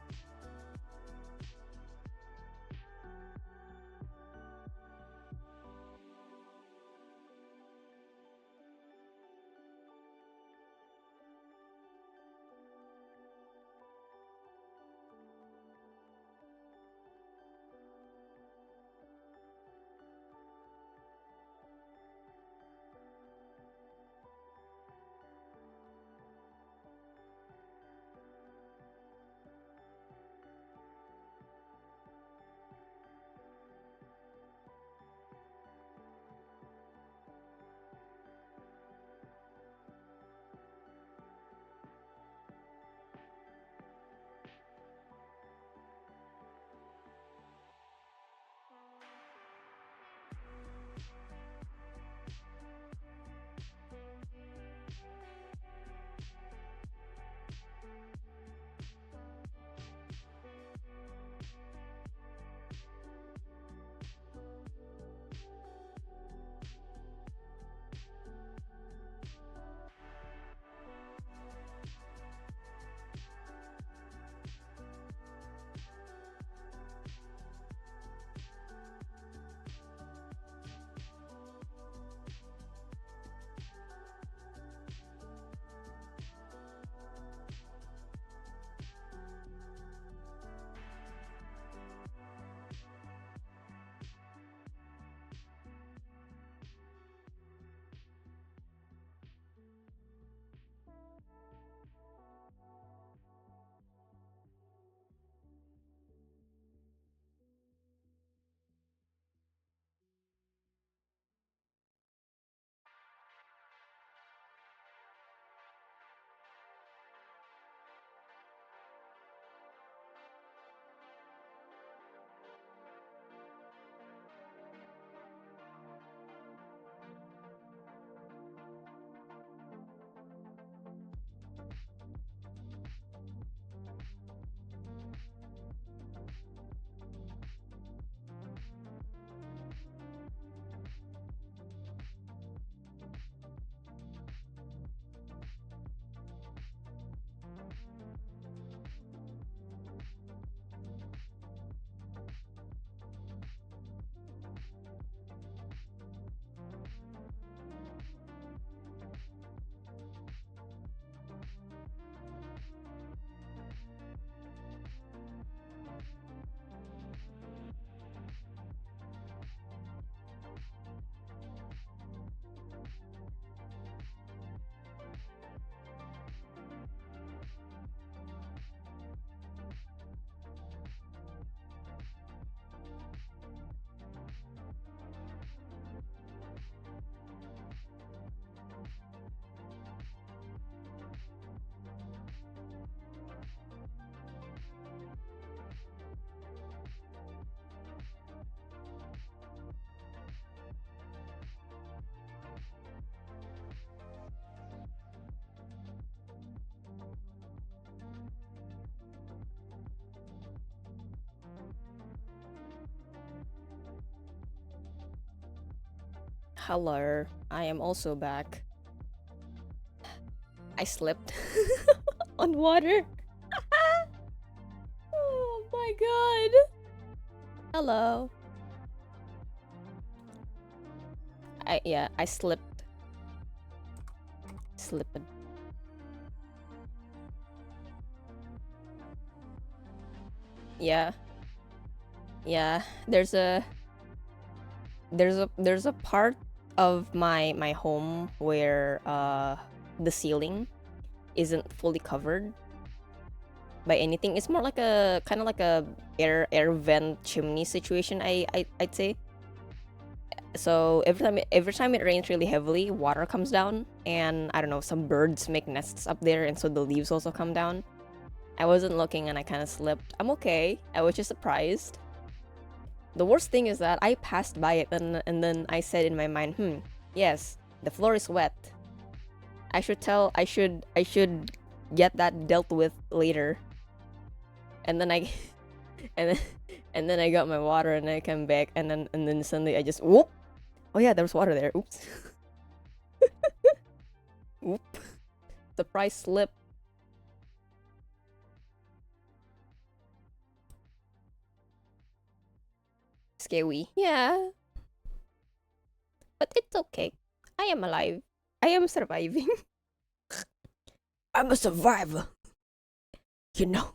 Hello, I am also back. I slipped on water. Oh my god. Hello. I slipped. Slipping. Yeah. Yeah, there's a part of my home where the ceiling isn't fully covered by anything. It's more like a kind of like a air vent chimney situation, I'd say. So every time it rains really heavily, water comes down, and I don't know, some birds make nests up there, and so the leaves also come down. I wasn't looking and I kind of slipped. I'm okay. I was just surprised. The worst thing is that I passed by it and then I said in my mind, yes, the floor is wet. I should get that dealt with later. And then I and then I got my water and I come back and then suddenly I just whoop. Oh yeah, there was water there. Oops. Whoop. Surprise slip. Scary. Yeah. But it's okay. I am alive. I am surviving. I'm a survivor. You know.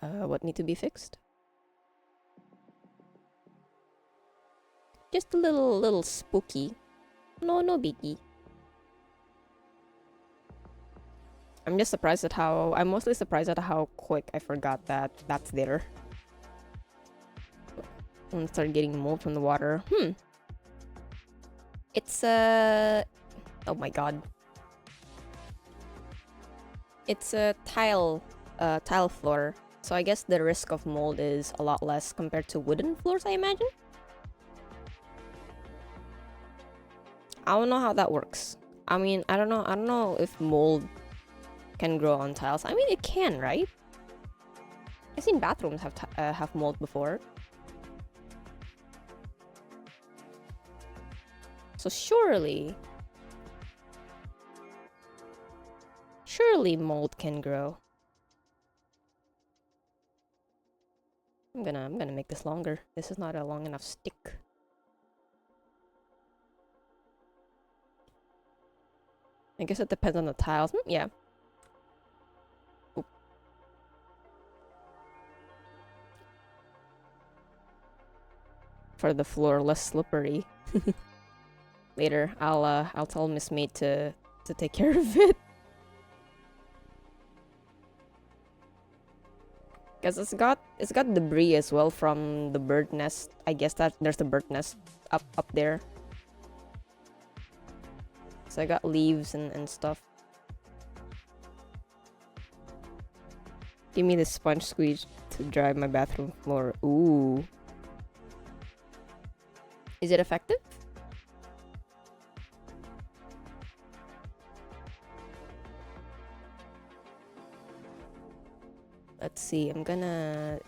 What need to be fixed? Just a little spooky. No biggie. I'm mostly surprised at how quick I forgot that that's there. And start getting mold from the water. It's oh my god. It's a tile floor. So I guess the risk of mold is a lot less compared to wooden floors, I imagine. I don't know how that works. I mean, I don't know if mold can grow on tiles. I mean, it can, right? I've seen bathrooms have mold before. So surely mold can grow. I'm gonna make this longer. This is not a long enough stick. I guess it depends on the tiles. Yeah. Oop. For the floor less slippery. Later, I'll tell Miss Mate to take care of it. Cause it's got debris as well from the bird nest. I guess that there's the bird nest up there. So I got leaves and stuff. Give me the sponge squeeze to dry my bathroom floor. Ooh. Is it effective? Let's see, I'm gonna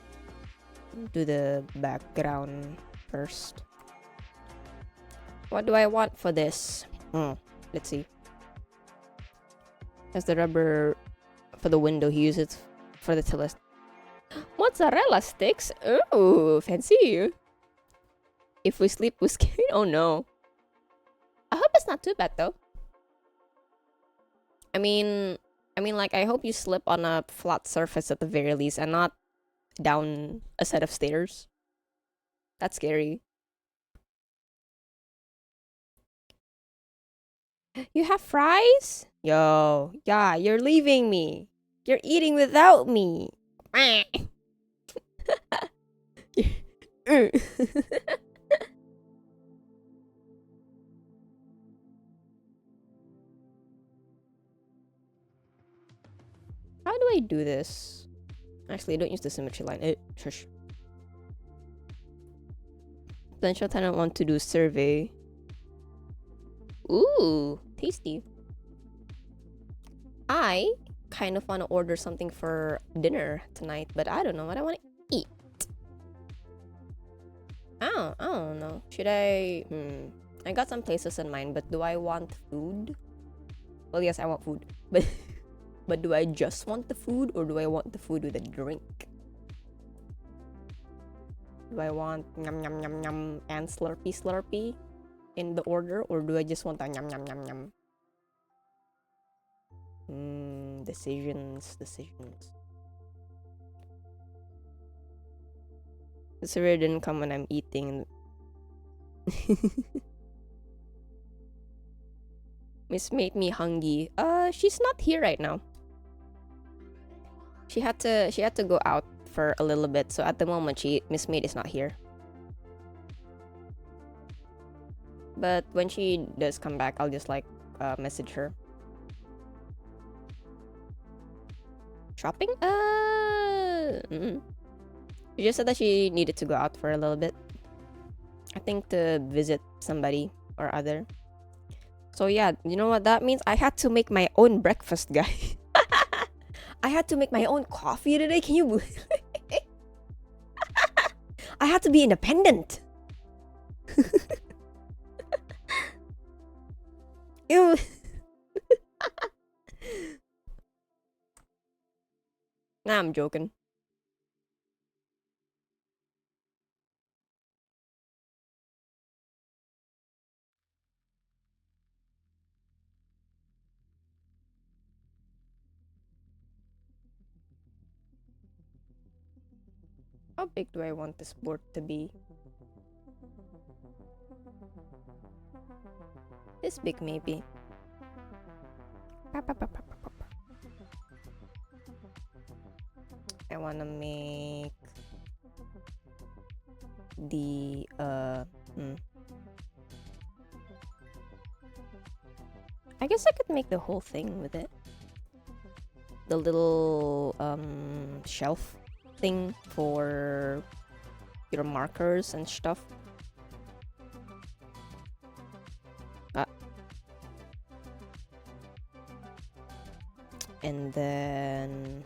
do the background first. What do I want for this? Let's see. As the rubber for the window, he uses it for the tillers. Mozzarella sticks? Oh, fancy. If we sleep with skin, oh no. I hope it's not too bad though. I mean, like, I hope you slip on a flat surface at the very least and not down a set of stairs. That's scary. You have fries? Yo, yeah, you're leaving me. You're eating without me. How do I do this? Actually, don't use the symmetry line. Shush. Potential tenant want to do survey. Ooh, tasty. I kind of want to order something for dinner tonight, but I don't know what I want to eat? I don't know. Should I? I got some places in mind, but do I want food? Well, yes, I want food, but but do I just want the food, or do I want the food with a drink? Do I want yum yum yum yum and slurpy slurpy in the order, or do I just want a yum yum yum yum? Decisions. The cereal didn't come when I'm eating. Miss made me hungry. She's not here right now. She had to go out for a little bit, so at the moment Miss Maid is not here. But when she does come back, I'll just like message her. Shopping? She just said that she needed to go out for a little bit. I think to visit somebody or other. So yeah, you know what that means? I had to make my own breakfast, guys. I had to make my own coffee today. Can you believe it? I had to be independent. Ew. Nah, I'm joking. How big do I want this board to be? This big, maybe. I wanna make the I guess I could make the whole thing with it. The little shelf thing for your markers and stuff. And then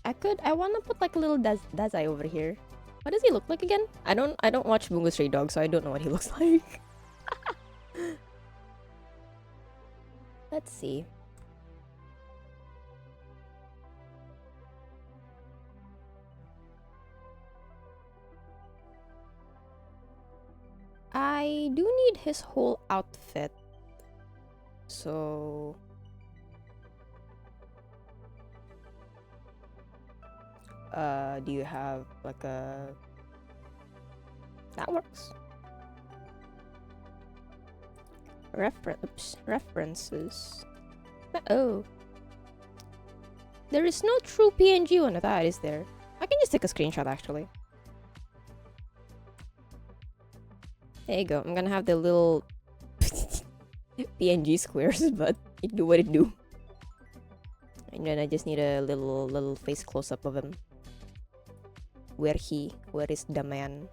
I want to put like a little Dazai over here. What does he look like again? I don't watch Bungo Stray Dog, so I don't know what he looks like. Let's see. I do need his whole outfit. So do you have like a that works? References. Oh, there is no true PNG one of that, is there? I can just take a screenshot actually. There you go. I'm gonna have the little PNG squares, but it do what it do. And then I just need a little face close up of him. Where is the man?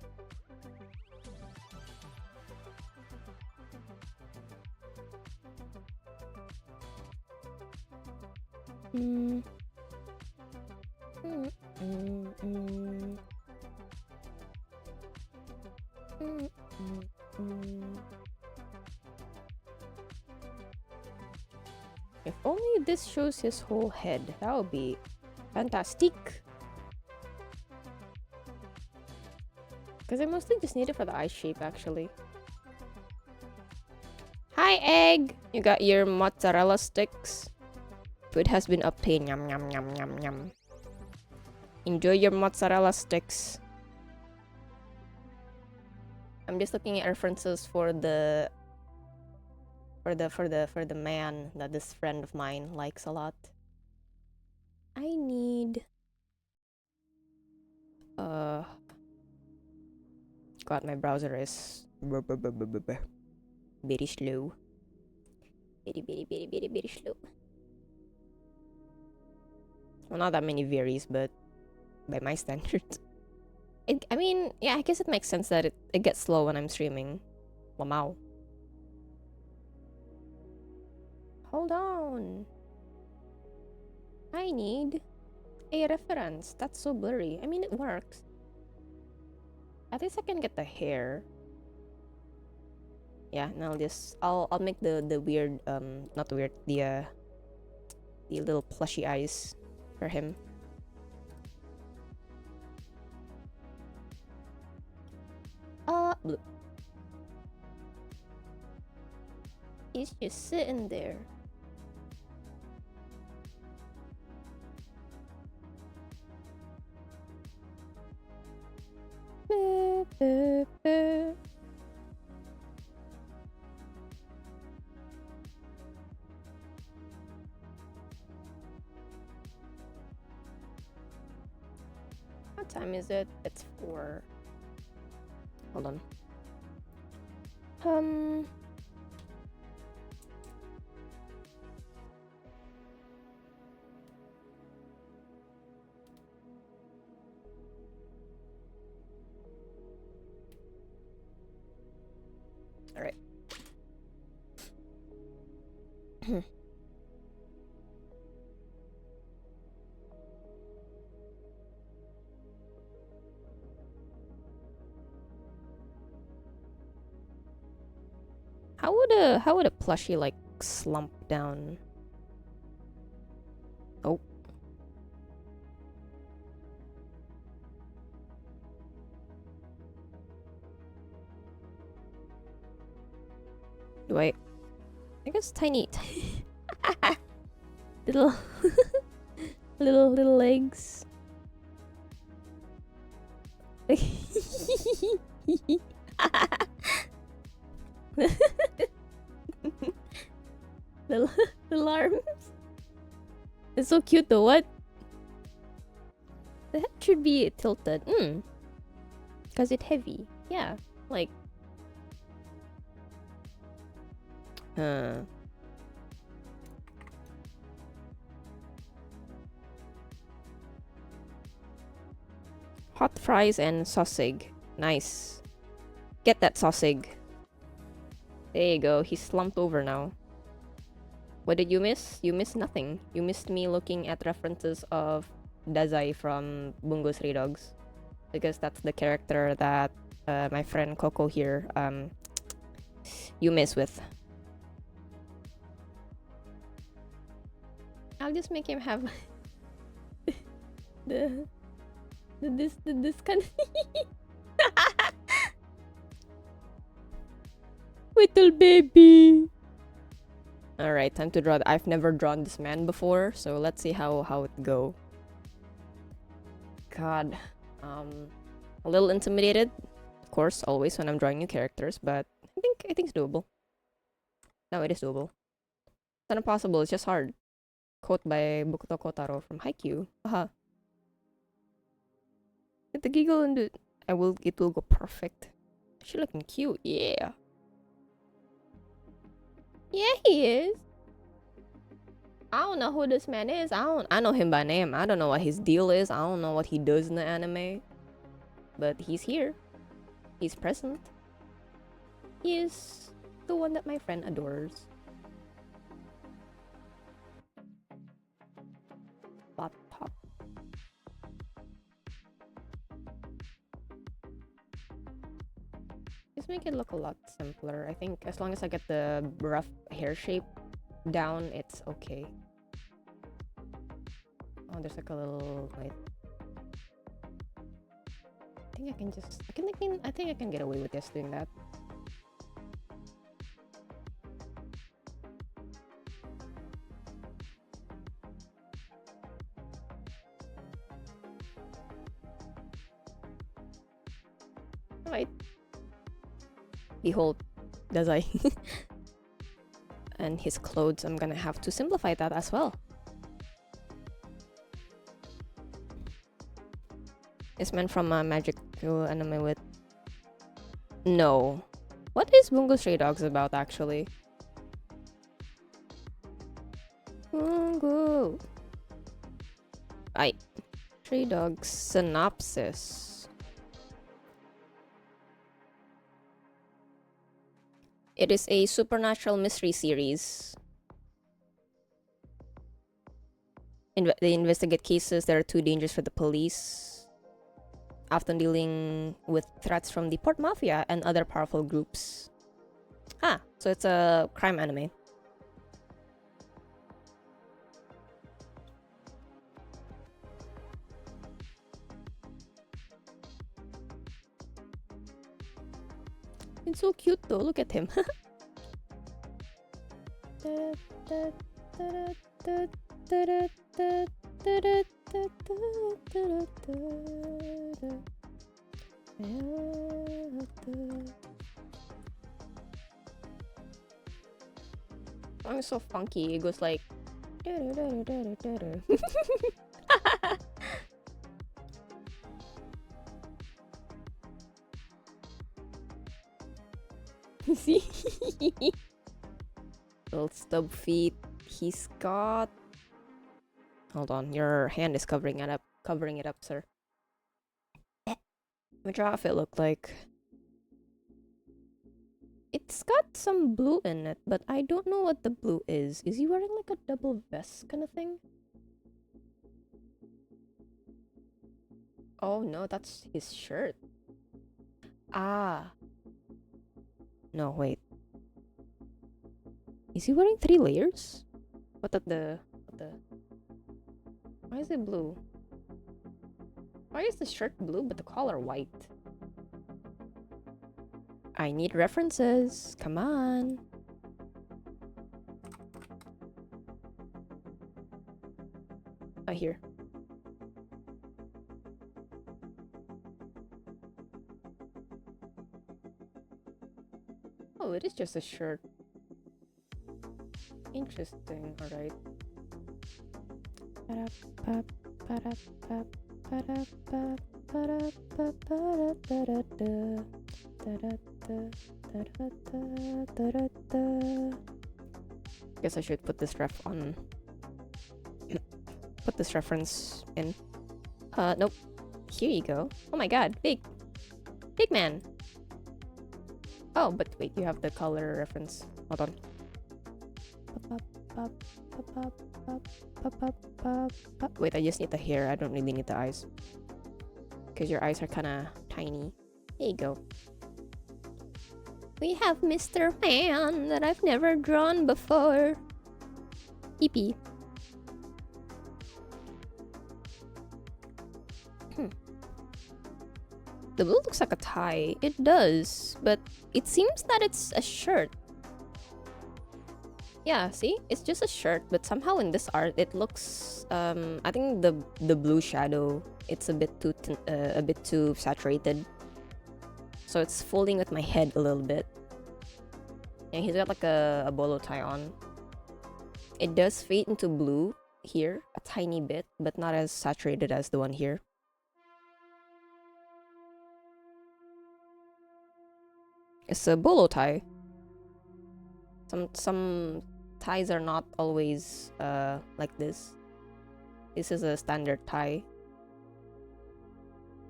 If only this shows his whole head, that would be fantastic. Because I mostly just need it for the eye shape, actually. Hi, Egg! You got your mozzarella sticks. Food has been obtained. Yum, yum, yum, yum, yum. Enjoy your mozzarella sticks. I'm just looking at references for the man that this friend of mine likes a lot. I need God, my browser is very slow. Very slow. Well, not that many varies, but by my standards. I mean, yeah, I guess it makes sense that it gets slow when I'm streaming. Wow. Hold on. I need a reference. That's so blurry. I mean, it works. At least I can get the hair. Yeah, and I'll make the weird not weird, the little plushy eyes for him. Blue. He's just sitting there. What time is it? It's 4. Hold on. All right. How would a plushie like slump down? Oh. Do I guess tiny little little legs. little arms. It's so cute though. What? The head should be tilted. Cause it's heavy. Yeah, like. Hot fries and sausage. Nice. Get that sausage. There you go. He's slumped over now. What did you miss? You missed nothing. You missed me looking at references of Dazai from Bungo Stray Dogs. Because that's the character that my friend Coco here you miss with. I'll just make him have this kind of little baby. All right, time to draw. I've never drawn this man before, so let's see how it go. God, a little intimidated, of course, always when I'm drawing new characters, but I think it's doable. No, it is doable. It's not impossible. It's just hard. Quote by Bokuto Kotaro from Haikyuu. Haha. Get the giggle and it will go perfect. She looking cute, yeah. Yeah, he is. I don't know who this man is. I know him by name. I don't know what his deal is. I don't know what he does in the anime. But he's here. He's present. He is the one that my friend adores. Laptop. Just make it look a lot simpler. I think as long as I get the rough hair shape down, it's okay. Oh, there's like a little wait. I think I can get away with just doing that. Alright. Behold, does I? And his clothes, I'm gonna have to simplify that as well. It's meant from a magical anime with... No. What is Bungo Stray Dogs about, actually? Bungo. Stray Dogs synopsis. It is a supernatural mystery series. They investigate cases that are too dangerous for the police, often dealing with threats from the port mafia and other powerful groups. Ah, so it's a crime anime. It's so cute though, look at him. Song is so funky, it goes like see? Little stub feet. He's got... Hold on, your hand is covering it up. Covering it up, sir. What's your outfit look like? It's got some blue in it, but I don't know what the blue is. Is he wearing like a double vest kind of thing? Oh no, that's his shirt. Ah. No, wait. Is he wearing 3 layers? What the... Why is it blue? Why is the shirt blue but the collar white? I need references. Come on. Oh, here. Oh, it is just a shirt. Interesting, alright. Guess I should put this ref on. Put this reference in. Nope. Here you go. Oh my god, big man. Oh, but wait, you have the color reference. Hold on. Wait, I just need the hair. I don't really need the eyes. Because your eyes are kind of tiny. There you go. We have Mr. Man that I've never drawn before. Eepee. The blue looks like a tie. It does, but it seems that it's a shirt. Yeah, see? It's just a shirt, but somehow in this art it looks I think the blue shadow, it's a bit too saturated. So it's folding with my head a little bit. And he's got like a bolo tie on. It does fade into blue here a tiny bit, but not as saturated as the one here. It's a bolo tie. Some ties are not always like this. This is a standard tie.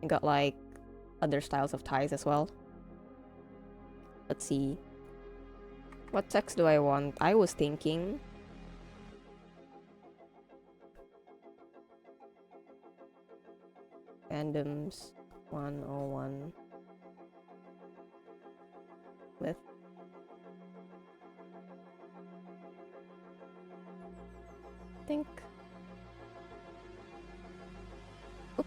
I got like other styles of ties as well. Let's see. What text do I want? I was thinking Fandoms 101 with think. Oop.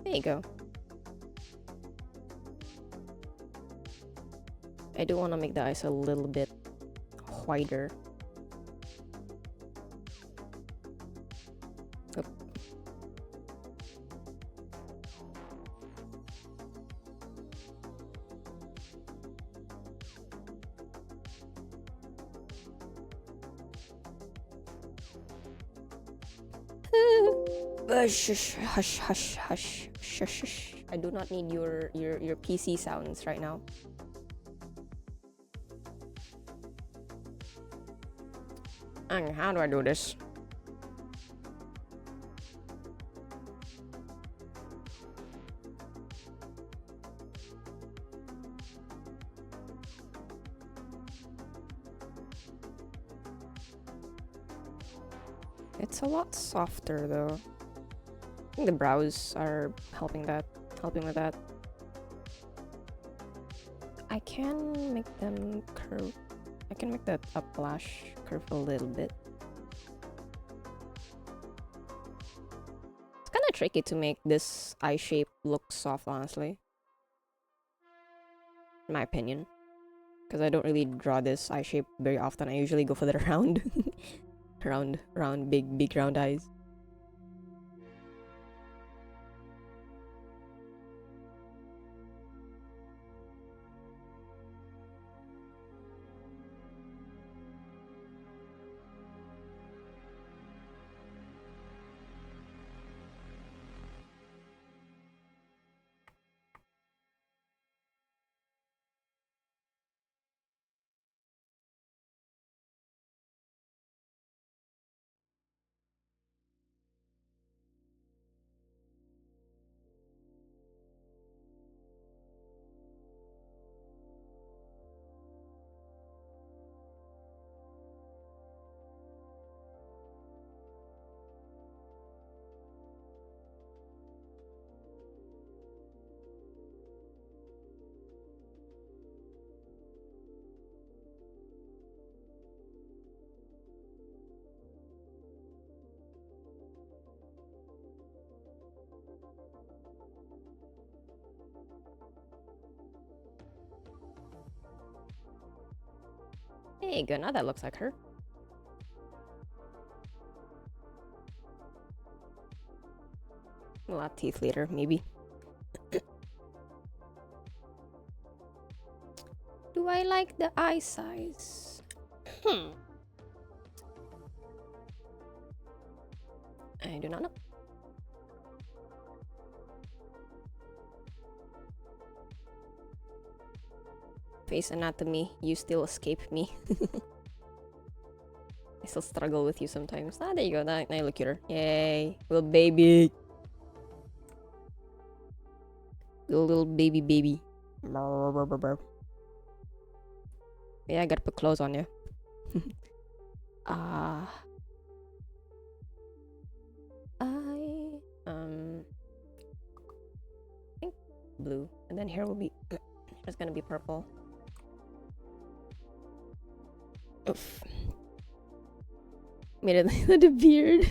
There you go. I do want to make the eyes a little bit wider. Oop. Hush, hush, hush, hush, shush, shush. I do not need your PC sounds right now. And how do I do this? It's a lot softer though. I think the brows are helping with that. I can make them curve. I can make that up lash curve a little bit. It's kind of tricky to make this eye shape look soft, honestly. In my opinion. Because I don't really draw this eye shape very often. I usually go for the round. round, big round eyes. Hey, good. Now that looks like her. We'll add teeth later, maybe. Do I like the eye size? I do not know. Face anatomy, you still escape me. I still struggle with you sometimes. Ah, there you go. Now you look cuter. Yay. Little baby. Little baby. Yeah, I gotta put clothes on you. I think blue, and then here will be it's gonna be purple. Oof. Made it with a beard.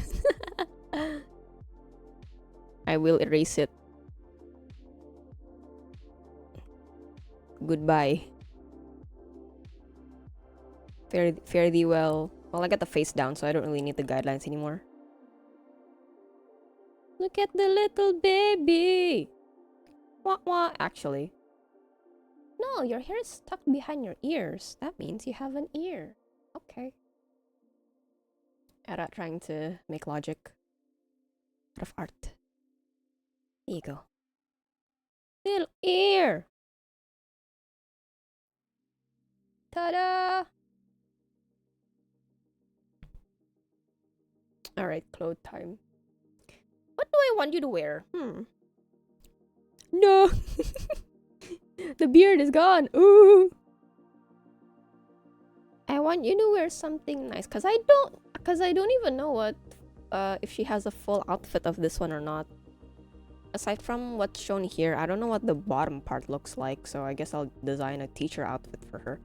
I will erase it. Goodbye. Fare thee well. Well, I got the face down, so I don't really need the guidelines anymore. Look at the little baby. Wah wah. Actually, no, your hair is tucked behind your ears. That means you have an ear. Okay. I'm not trying to make logic out of art. There you go. Little ear. Ta-da! Alright, clothes time. What do I want you to wear? No! The beard is gone! Ooh! I want you to wear something nice, cause I don't even know what if she has a full outfit of this one or not. Aside from what's shown here, I don't know what the bottom part looks like, so I guess I'll design a teacher outfit for her.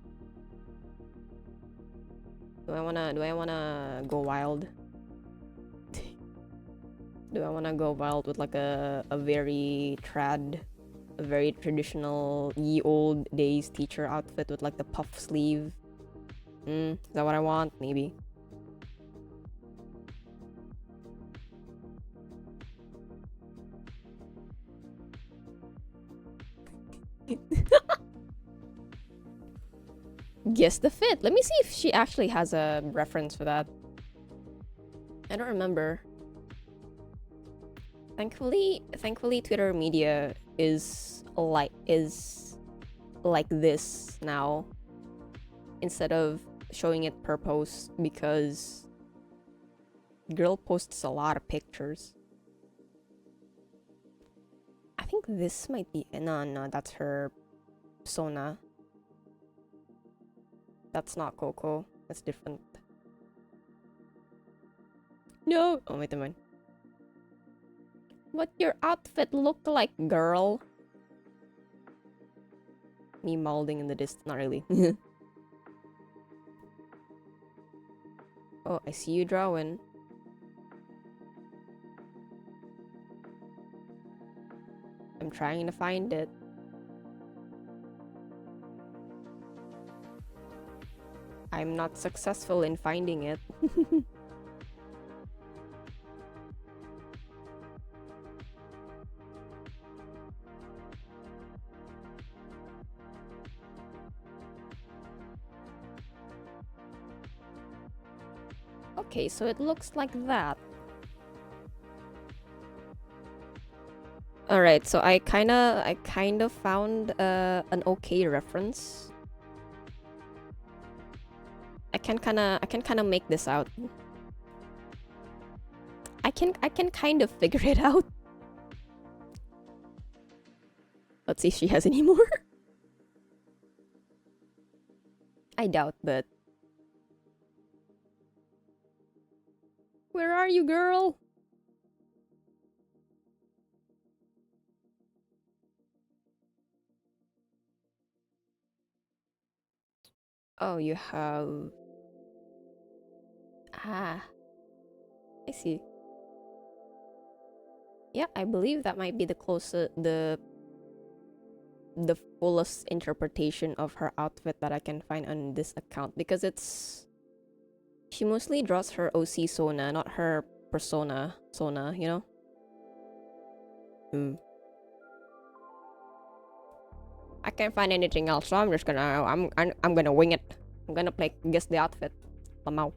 Do I wanna go wild? Do I wanna go wild with like a very traditional ye old days teacher outfit with like the puff sleeve? Is that what I want? Maybe. Guess the fit. Let me see if she actually has a reference for that. I don't remember. Thankfully Twitter media is like this now instead of showing it per post, because girl posts a lot of pictures. I think this might be no, that's her Sona. That's not Coco. That's different. No. Oh, wait a minute. What your outfit look like, girl? Me molding in the distance. Not really. Oh, I see you drawing. I'm trying to find it. I'm not successful in finding it. Okay, so it looks like that. Alright, so I kinda found an okay reference. I can kinda make this out. I can kind of figure it out. Let's see if she has any more. I doubt, but where are you, girl? Oh, you have... Ah. I see. Yeah, I believe that might be the closest, the fullest interpretation of her outfit that I can find on this account, because it's... She mostly draws her OC Sona, not her persona Sona, you know? I can't find anything else, so I'm just gonna I'm gonna wing it. I'm gonna play guess the outfit. Lamau.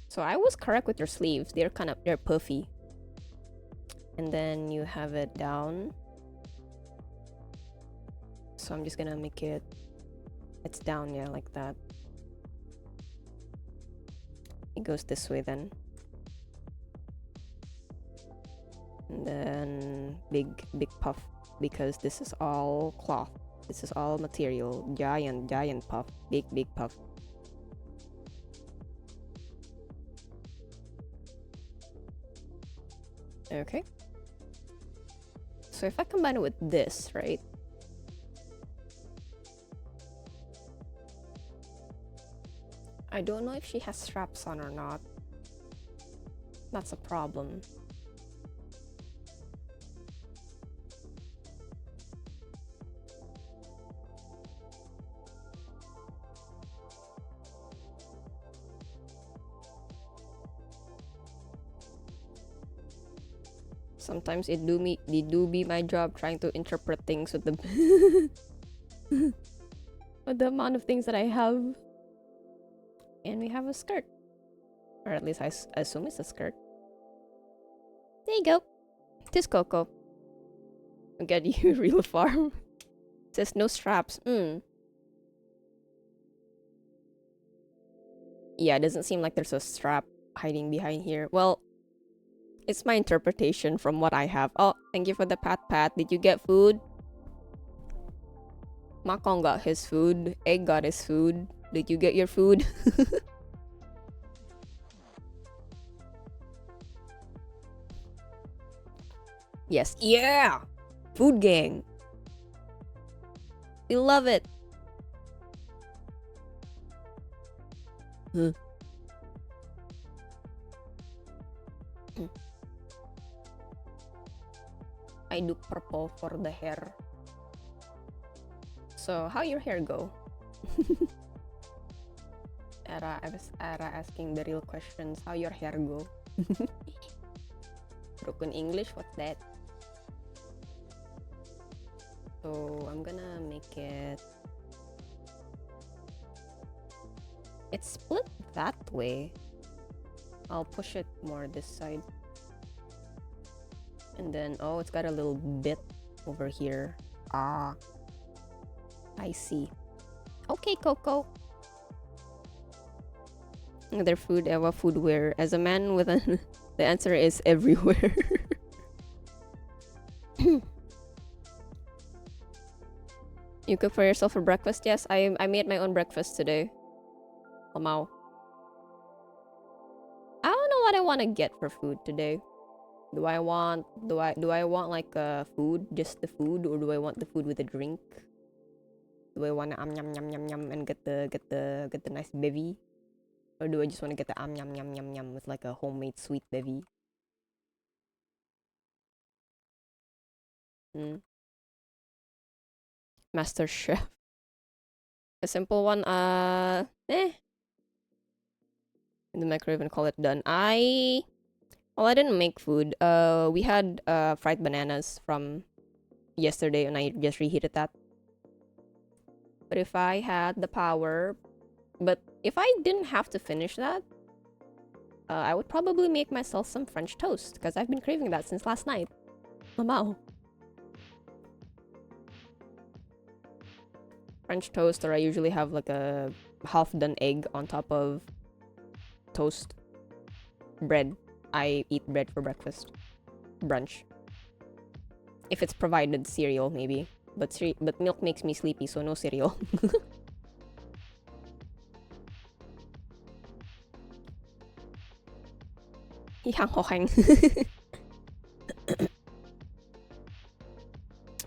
So I was correct with your sleeves. They're puffy. And then you have it down. So I'm just gonna make it's down, yeah, like that. It goes this way then. And then big puff, because this is all cloth. This is all material. Giant puff. Big puff. Okay. So if I combine it with this, right? I don't know if she has straps on or not. That's a problem. Sometimes it do be my job trying to interpret things with the with the amount of things that I have. And we have a skirt, or at least I assume it's a skirt. There you go. This Coco. I'll get you real farm. It says no straps. Yeah, it doesn't seem like there's a strap hiding behind here. Well, it's my interpretation from what I have. Oh, thank you for the pat. Did you get food? Makong got his food. Egg got his food. Did you get your food? Yes. Yeah! Food gang. We love it. I do purple for the hair. So, how your hair go? I was asking the real questions. How your hair go? Broken English, what's that? So, I'm gonna make it... It's split that way. I'll push it more this side. And then, oh, it's got a little bit over here. Ah. I see. Okay, Coco. Other food, Eva foodwear. As a man with an... The answer is everywhere. You cook for yourself for breakfast? Yes, I made my own breakfast today. Lamau. what I want to get for food today. Do I want like food, just the food, or do I want the food with a drink? Do I want to yum yum yum yum and get the nice bevy, or do I just want to get the yum yum yum yum with like a homemade sweet bevy? Master Chef. A simple one, in the microwave and call it done. Well, I didn't make food. We had fried bananas from yesterday, and I just reheated that. But if I had the power, but if I didn't have to finish that, I would probably make myself some French toast, because I've been craving that since last night. Mamao. French toast, or I usually have like a half-done egg on top of toast. Bread. I eat bread for breakfast. Brunch. If it's provided, cereal maybe. But milk makes me sleepy, so no cereal.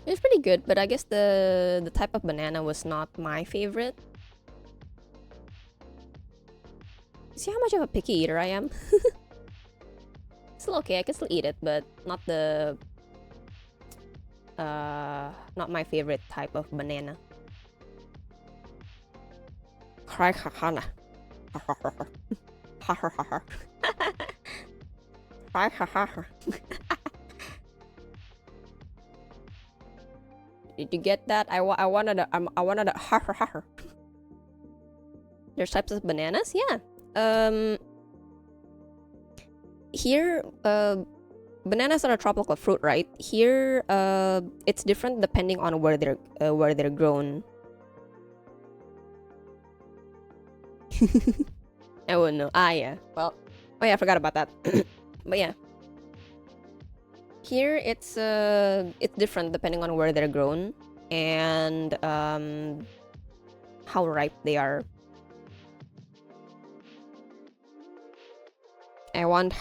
It's pretty good, but I guess the type of banana was not my favorite. See how much of a picky eater I am? Still okay, I can still eat it, but not the not my favorite type of banana. Did you get that? I wanted a There's types of bananas? Yeah. Here, bananas are a tropical fruit, right? Here, it's different depending on where they're grown. I wouldn't know. Yeah. Well, oh yeah, I forgot about that. But yeah. Here, it's different depending on where they're grown and how ripe they are. I want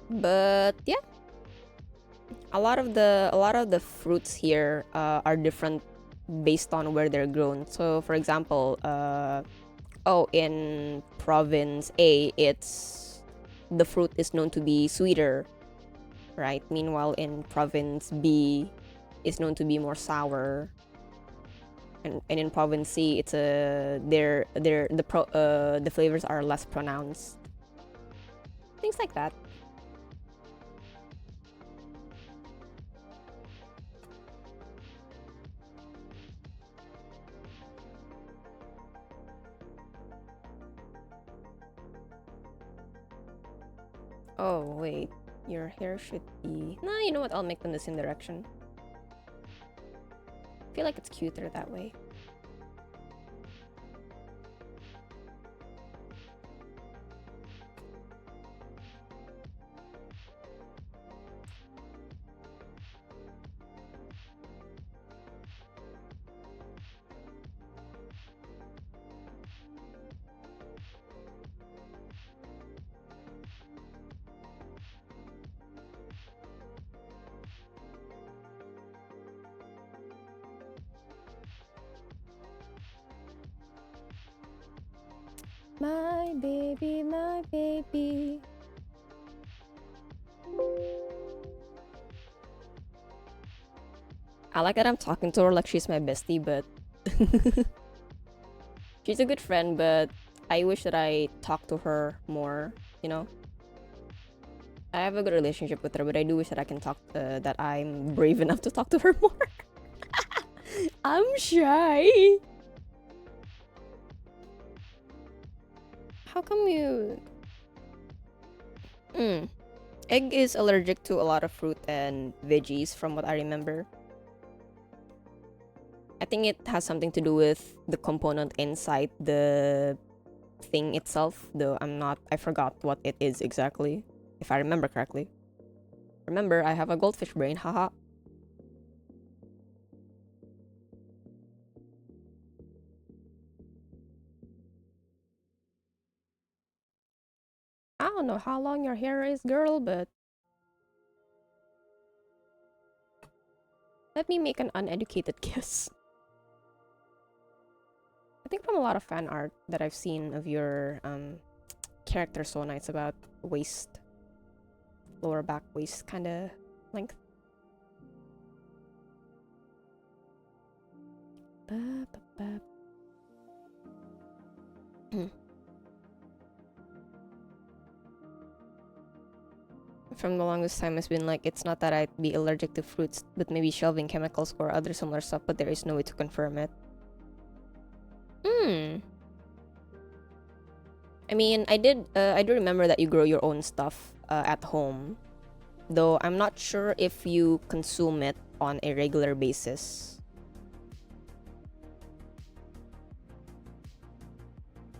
but yeah, a lot of the fruits here are different based on where they're grown. So for example, in province A, the fruit is known to be sweeter, right? Meanwhile, in province B, it's known to be more sour. And in province C, it's the flavors are less pronounced. Things like that. Oh wait, your hair should be. Nah, you know what? I'll make them the same direction. I feel like it's cuter that way. My baby, my baby. I like that I'm talking to her like she's my bestie, but she's a good friend, but I wish that I talked to her more, you know? I have a good relationship with her, but I do wish that I can talk, that I'm brave enough to talk to her more. I'm shy. How come you... Egg is allergic to a lot of fruit and veggies, from what I remember. I think it has something to do with the component inside the thing itself, though I forgot what it is exactly, if I remember correctly. Remember, I have a goldfish brain, haha. don't know how long your hair is, girl, but let me make an uneducated guess. I think from a lot of fan art that I've seen of your character Sona, it's about waist, lower back waist kind of length. From the longest time, it's been like, it's not that I'd be allergic to fruits, but maybe shelving chemicals or other similar stuff, but there is no way to confirm it. I mean, I do remember that you grow your own stuff at home, though I'm not sure if you consume it on a regular basis.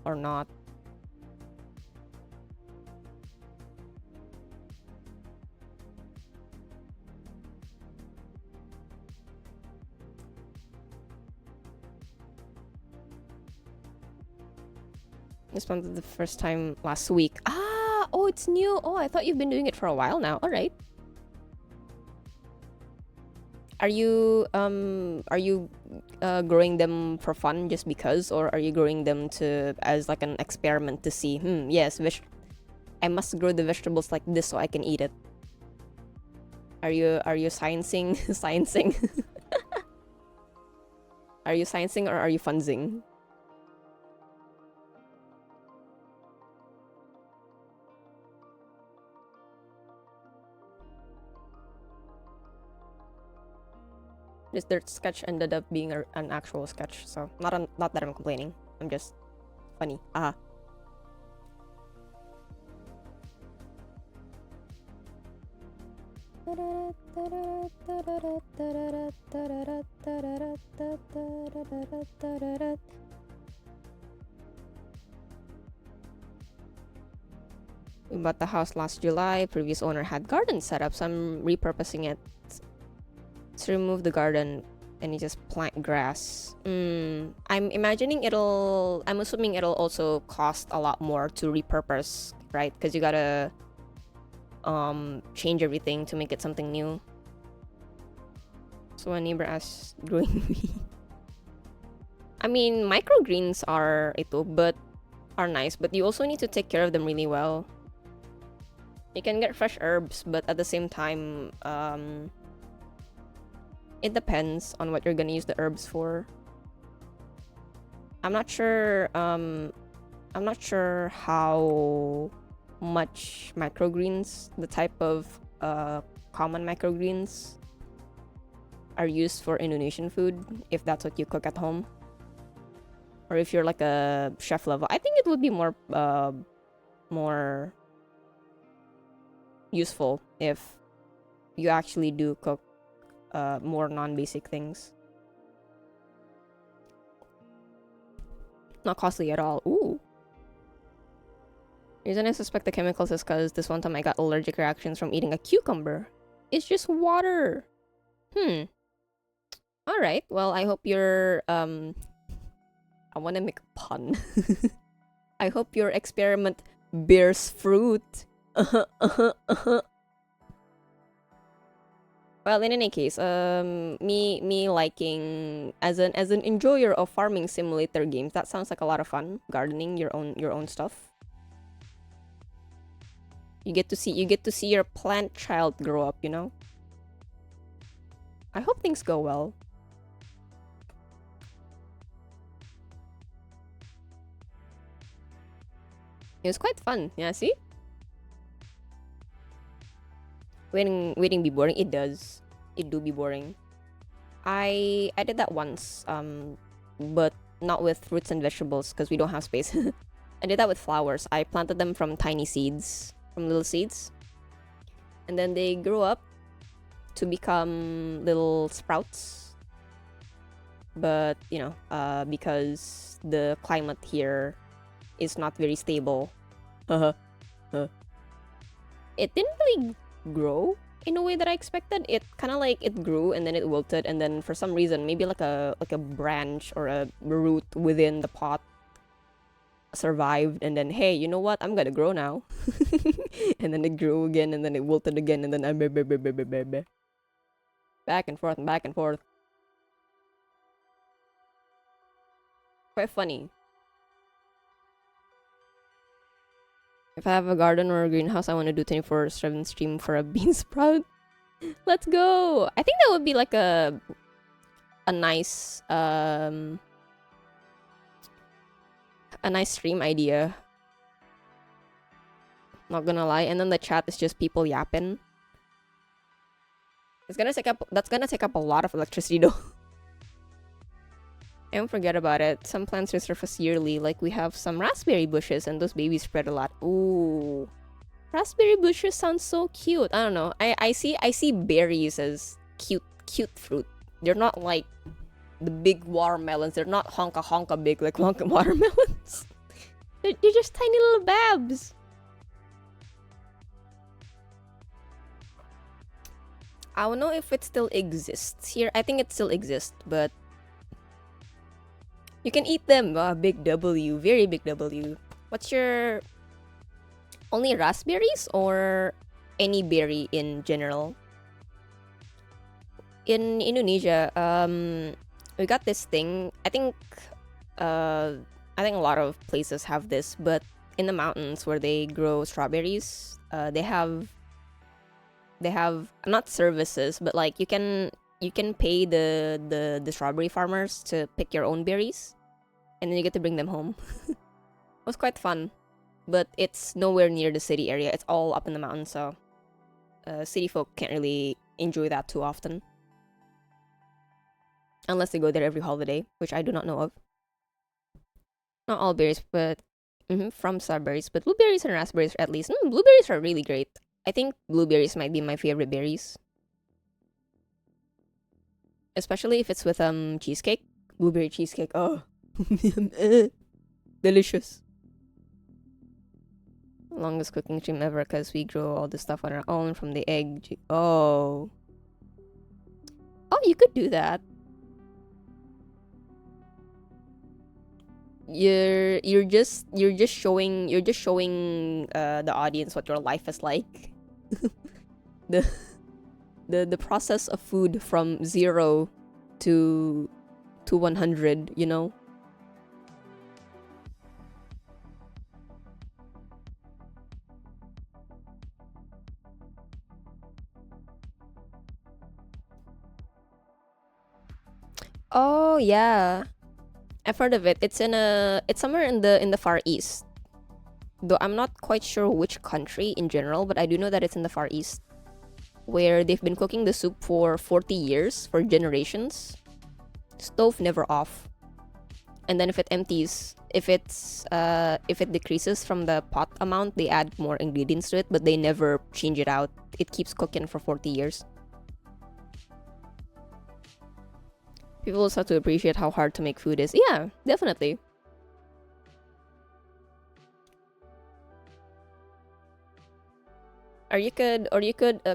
Or not. This month the first time last week. Ah, oh, it's new. Oh, I thought you've been doing it for a while now. All right. Are you growing them for fun just because, or are you growing them to as like an experiment to see? Yes, I must grow the vegetables like this so I can eat it. Are you sciencing sciencing? Are you sciencing or are you funzing? This dirt sketch ended up being an actual sketch, so not that I'm complaining. I'm just funny. Aha. We bought the house last July. Previous owner had garden set up, so I'm repurposing it to remove the garden and you just plant grass. I'm assuming it'll also cost a lot more to repurpose, right? Because you gotta change everything to make it something new. So a neighbor asked growing me. I mean, microgreens are nice, but you also need to take care of them really well. You can get fresh herbs, but at the same time, it depends on what you're gonna use the herbs for. I'm not sure how much microgreens, the type of common microgreens are used for Indonesian food, if that's what you cook at home. Or if you're like a chef level. I think it would be more useful if you actually do cook more non-basic things. Not costly at all. Ooh. The reason I suspect the chemicals is because this one time I got allergic reactions from eating a cucumber. It's just water. Alright, well, I hope you're, I want to make a pun. I hope your experiment bears fruit. Well, in any case, me liking as an enjoyer of farming simulator games, that sounds like a lot of fun. Gardening your own stuff. You get to see your plant child grow up, you know? I hope things go well. It was quite fun. Yeah, see? Waiting be boring. It does. It do be boring. I did that once, but not with fruits and vegetables because we don't have space. I did that with flowers. I planted them from tiny seeds, from little seeds, and then they grew up to become little sprouts. But you know, because the climate here is not very stable, it didn't really grow in a way that I expected. It kind of like it grew and then it wilted, and then for some reason, maybe like a branch or a root within the pot survived, and then hey, you know what? I'm gonna grow now. And then it grew again, and then it wilted again, and then back and forth and back and forth. Quite funny. If I have a garden or a greenhouse, I want to do 24/7 stream for a bean sprout. Let's go. I think that would be like a nice stream idea. Not gonna lie. And then the chat is just people yapping. That's gonna take up a lot of electricity though. And forget about it. Some plants resurface yearly, like we have some raspberry bushes, and those babies spread a lot. Ooh. Raspberry bushes sound so cute. I don't know. I see berries as cute fruit. They're not like the big watermelons. They're not honka big like honka watermelons. They're just tiny little babs. I don't know if it still exists here. I think it still exists, but you can eat them. Big W, very big W. What's your... Only raspberries or any berry in general? In Indonesia, we got this thing. I think a lot of places have this, but in the mountains where they grow strawberries, they have not services, but like you can pay the strawberry farmers to pick your own berries, and then you get to bring them home. It was quite fun, but it's nowhere near the city area. It's all up in the mountains, so city folk can't really enjoy that too often, unless they go there every holiday, which I do not know of. Not all berries, but from strawberries, but blueberries and raspberries at least. Blueberries are really great. I think blueberries might be my favorite berries. Especially if it's with cheesecake. Blueberry cheesecake. Oh. Delicious. Longest cooking stream ever because we grow all this stuff on our own from the egg. Oh. Oh, you could do that. You're just showing the audience what your life is like. the process of food from 0 to 100, you know. Oh yeah, I've heard of it. It's somewhere in the Far East. Though I'm not quite sure which country in general, but I do know that it's in the Far East, where they've been cooking the soup for 40 years, for generations. Stove never off. And then if it empties, if it decreases from the pot amount, they add more ingredients to it, but they never change it out. It keeps cooking for 40 years. People also have to appreciate how hard to make food is. Yeah, definitely. Or you could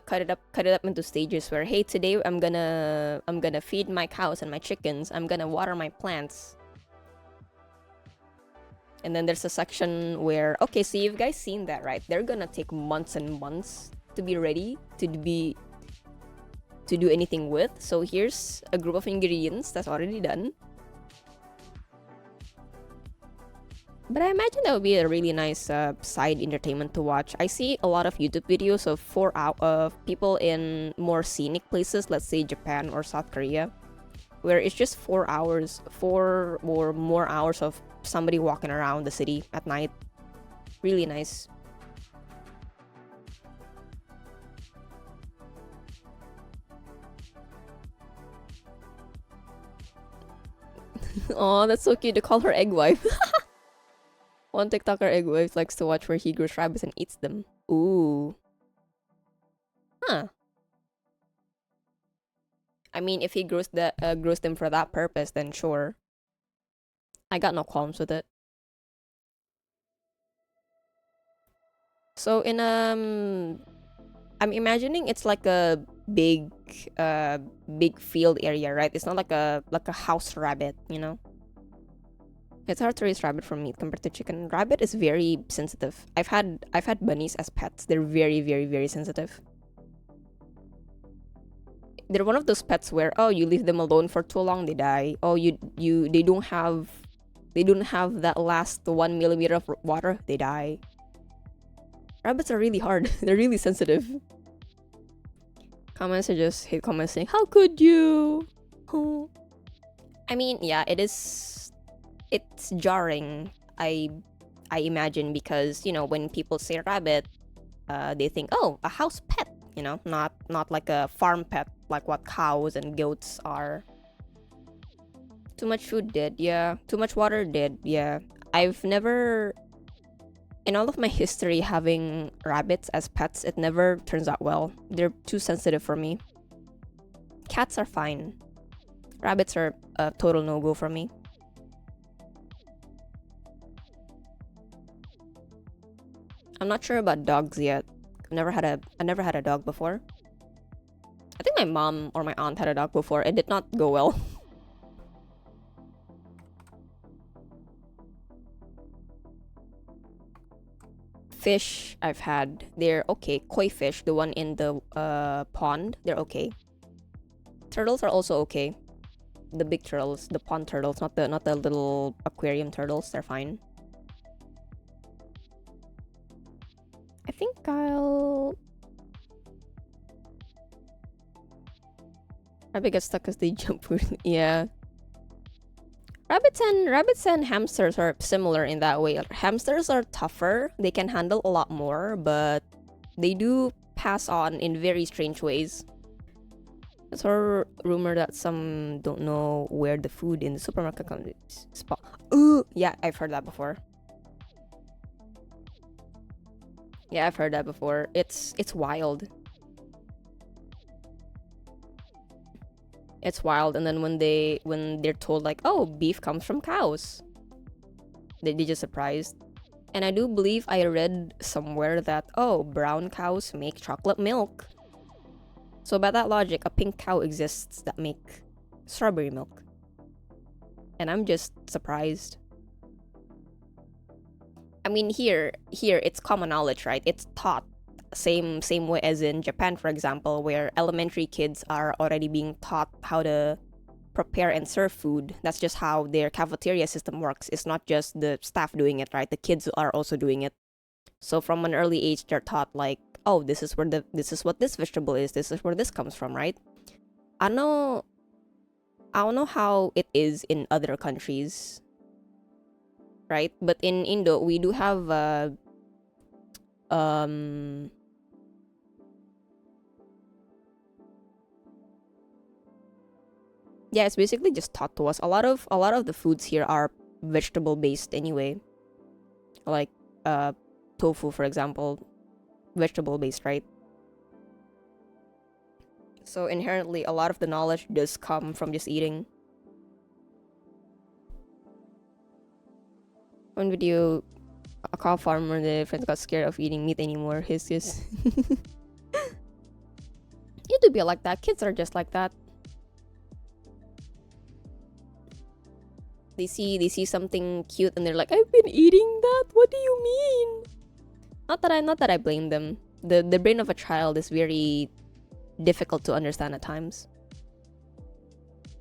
cut it up into stages where, hey, today I'm gonna feed my cows and my chickens. I'm gonna water my plants. And then there's a section where, okay, so you've guys seen that, right? They're gonna take months and months to be ready to do anything with. So here's a group of ingredients that's already done. But I imagine that would be a really nice side entertainment to watch. I see a lot of YouTube videos of people in more scenic places, let's say Japan or South Korea, where it's just 4 or more hours of somebody walking around the city at night. Really nice. Oh, that's so cute to call her egg wife. One TikToker egg wife likes to watch where he grows rabbits and eats them. Ooh. Huh. I mean, if he grows them for that purpose, then sure. I got no qualms with it. So in I'm imagining it's like a big field area, right? It's not like a house rabbit, you know? It's hard to raise rabbit from meat compared to chicken. Rabbit is very sensitive. I've had bunnies as pets. They're very, very, very sensitive. They're one of those pets where, oh, you leave them alone for too long, they die. Oh, they don't have that last 1 millimeter of water, they die. Rabbits are really hard. They're really sensitive. Comments are just hate comments saying, how could you? Oh. I mean, yeah, it's jarring. I imagine, because, you know, when people say rabbit, they think, oh, a house pet, you know, not like a farm pet, like what cows and goats are. Too much food did, yeah. Too much water did, yeah. I've never, in all of my history having rabbits as pets, it never turns out well. They're too sensitive for me. Cats are fine. Rabbits are a total no-go for me. I'm not sure about dogs yet. I never had a dog before. I think my mom or my aunt had a dog before. It did not go well. Fish I've had. They're okay. Koi fish, the one in the pond, they're okay. Turtles are also okay. The big turtles, the pond turtles, not the little aquarium turtles, they're fine. I think Rabbit gets stuck because they jump really. Yeah. Rabbits and hamsters are similar in that way. Hamsters are tougher. They can handle a lot more, but they do pass on in very strange ways. There's a rumor that some don't know where the food in the supermarket comes spot. Ooh, yeah, I've heard that before. Yeah, I've heard that before. It's wild. It's wild. And then when they're told like, oh, beef comes from cows, they just surprised. And I do believe I read somewhere that, oh, brown cows make chocolate milk. So by that logic, a pink cow exists that make strawberry milk. And I'm just surprised. I mean, here it's common knowledge, right? It's taught same way as in Japan, for example, where elementary kids are already being taught how to prepare and serve food. That's just how their cafeteria system works. It's not just the staff doing it, right? The kids are also doing it. So from an early age, they're taught like, oh, this is what this vegetable is. This is where this comes from, right? I don't know how it is in other countries, right? But in Indo, we do have yeah, it's basically just taught to us. A lot of the foods here are vegetable based anyway. Like tofu, for example, vegetable based, right? So inherently, a lot of the knowledge does come from just eating. One video, a cow farmer, the friends got scared of eating meat anymore. His it do be like that. Kids are just like that. They see something cute and they're like, I've been eating that. What do you mean? Not that I blame them. The brain of a child is very difficult to understand at times.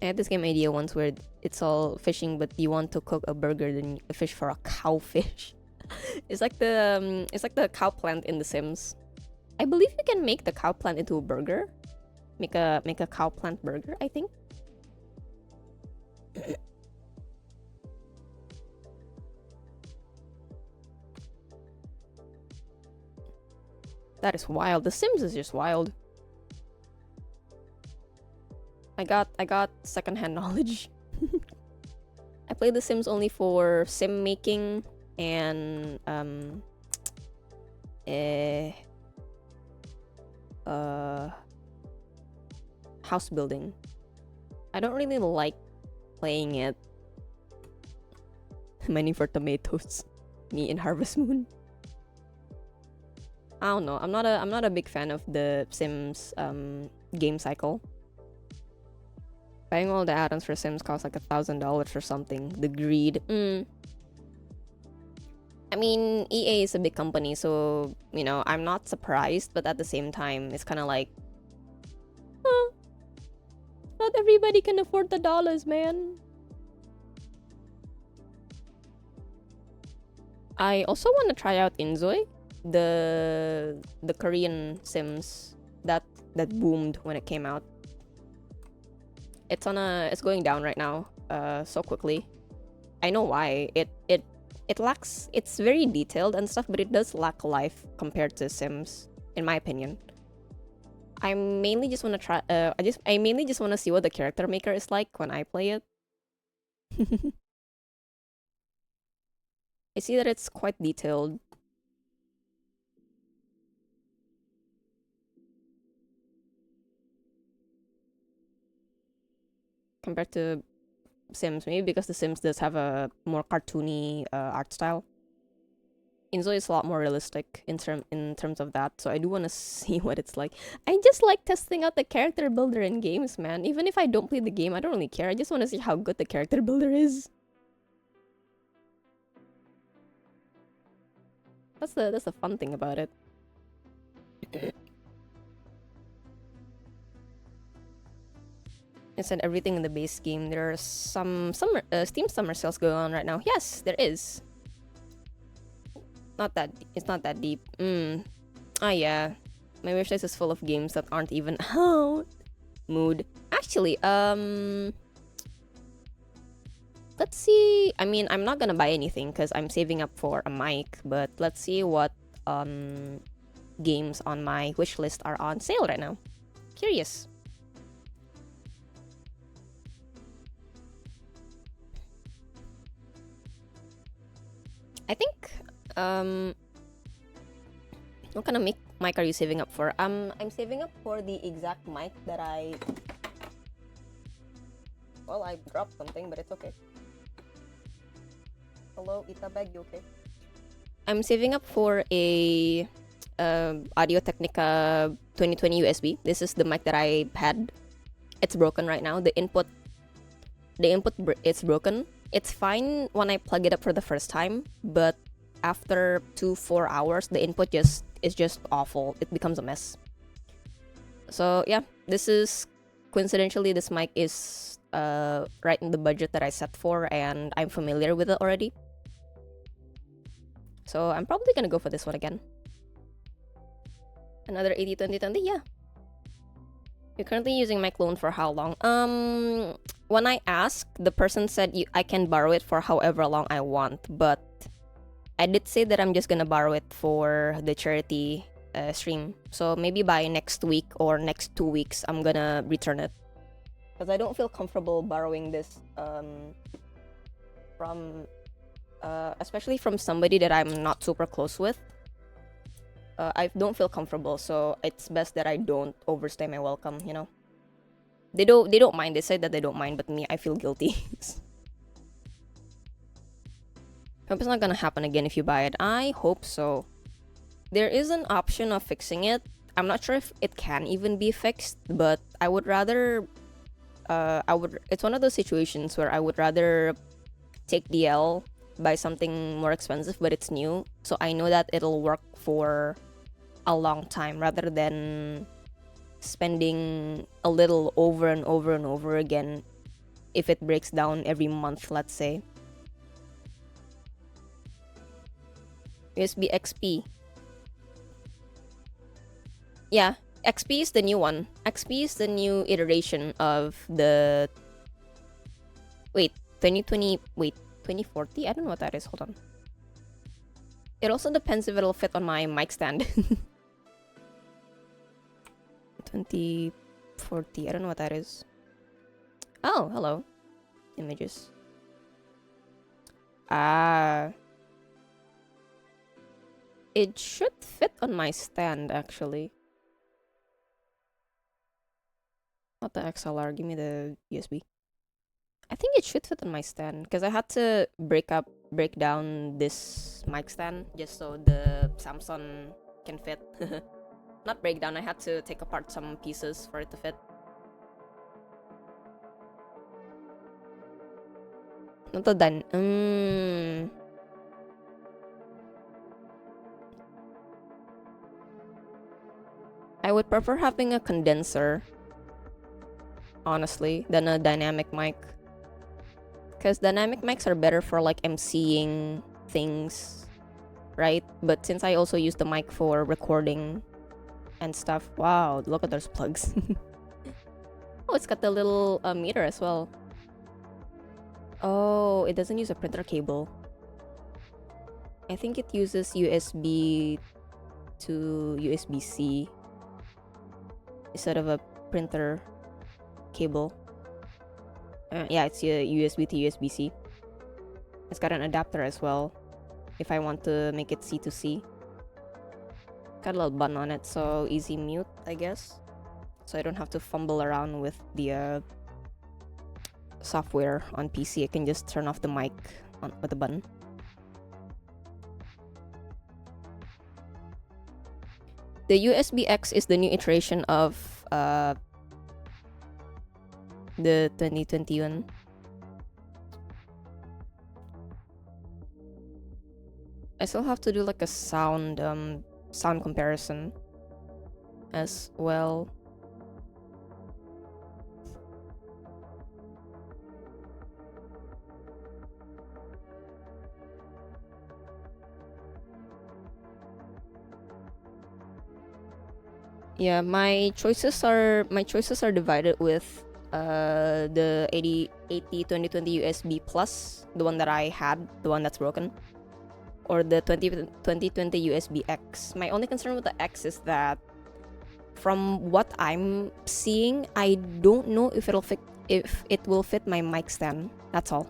I had this game idea once where it's all fishing, but you want to cook a burger, then you fish for a cowfish. It's like the cow plant in The Sims. I believe you can make the cow plant into a burger. Make a cow plant burger, I think. That is wild. The Sims is just wild. I got secondhand knowledge. I play The Sims only for sim making and house building. I don't really like playing it. Mining for tomatoes. Me in Harvest Moon. I don't know. I'm not a big fan of the Sims game cycle. Buying all the add-ons for Sims costs like $1,000 or something. The greed. I mean, EA is a big company, so, you know, I'm not surprised, but at the same time, it's kind of like, not everybody can afford the dollars, man. I also want to try out Inzoi, the Korean Sims that boomed when it came out. It's going down right now, so quickly. I know why. It lacks. It's very detailed and stuff, but it does lack life compared to Sims, in my opinion. I mainly just want to try. I mainly just want to see what the character maker is like when I play it. I see that it's quite detailed. Compared to Sims, maybe because the Sims does have a more cartoony art style. Inzo is a lot more realistic in terms of that, so I do want to see what it's like. I just like testing out the character builder in games, man. Even if I don't play the game, I don't really care. I just want to see how good the character builder is. That's the fun thing about it. It's everything in the base game. There are some Steam summer sales going on right now. Yes, there is. It's not that deep. Oh yeah. My wish list is full of games that aren't even out. Mood. Actually, let's see. I mean, I'm not gonna buy anything because I'm saving up for a mic, but let's see what games on my wish list are on sale right now. Curious. I think what kind of mic are you saving up for? I'm saving up for the exact mic that I dropped something, but it's okay. Hello, Itabag, you okay? I'm saving up for a Audio Technica 2020 USB. This is the mic that I had. It's broken right now. The input is broken. It's fine when I plug it up for the first time, but after 2-4 hours, the input is just awful. It becomes a mess. So yeah, this is coincidentally this mic is right in the budget that I set for, and I'm familiar with it already. So I'm probably gonna go for this one again. Another 80-20-20, yeah. You're currently using my clone for how long? When I asked, the person said I can borrow it for however long I want, but I did say that I'm just gonna borrow it for the charity stream. So maybe by next week or next 2 weeks, I'm gonna return it. Because I don't feel comfortable borrowing this from, especially from somebody that I'm not super close with. I don't feel comfortable, so it's best that I don't overstay my welcome, you know? They don't mind. They say that they don't mind, but me, I feel guilty. Hope it's not gonna happen again if you buy it. I hope so. There is an option of fixing it. I'm not sure if it can even be fixed, but I would rather it's one of those situations where I would rather take the L, buy something more expensive but it's new, so I know that it'll work for a long time rather than spending a little over and over and over again if it breaks down every month, let's say. USB XP. Yeah, XP is the new one. XP is the new iteration of the 2040? I don't know what that is. Hold on. It also depends if it'll fit on my mic stand. 2040. I don't know what that is. Oh, hello. Images. It should fit on my stand, actually. Not the XLR. Give me the USB. I think it should fit on my stand because I had to break down this mic stand just so the Samsung can fit. Not break down, I had to take apart some pieces for it to fit. Not the I would prefer having a condenser, honestly, than a dynamic mic. Because dynamic mics are better for like emceeing things, right? But since I also use the mic for recording and stuff, wow, look at those plugs. Oh, it's got the little meter as well. Oh, it doesn't use a printer cable. I think it uses USB to USB-C instead of a printer cable. Yeah, it's a USB to USB-C. It's got an adapter as well if I want to make it C2C. Got a little button on it, so easy mute, I guess. So I don't have to fumble around with the software on PC. I can just turn off the mic with the button. The USB-X is the new iteration of the 2021. I still have to do like a sound comparison as well. Yeah, my choices are divided with the 802020 USB Plus, the one that I had, the one that's broken, or the 2020 USB X. My only concern with the X is that from what I'm seeing, I don't know if it will fit my mic stand. That's all.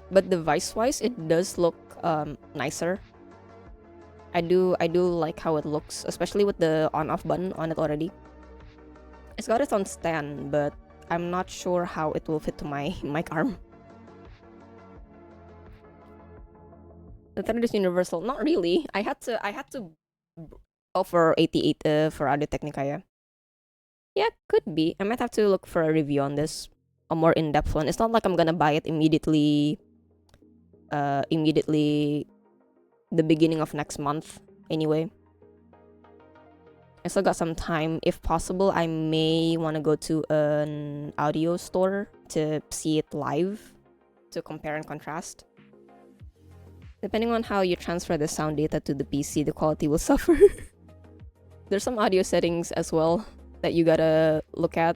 But device-wise, it does look nicer. I do like how it looks, especially with the on-off button on it already. It's got its own stand, but I'm not sure how it will fit to my mic arm. The thread is universal. Not really. I had to offer 88 for Audio Technica, yeah. Yeah, could be. I might have to look for a review on this, a more in-depth one. It's not like I'm gonna buy it immediately the beginning of next month anyway. I still got some time. If possible, I may want to go to an audio store to see it live, to compare and contrast. Depending on how you transfer the sound data to the PC, the quality will suffer. There's some audio settings as well that you gotta look at.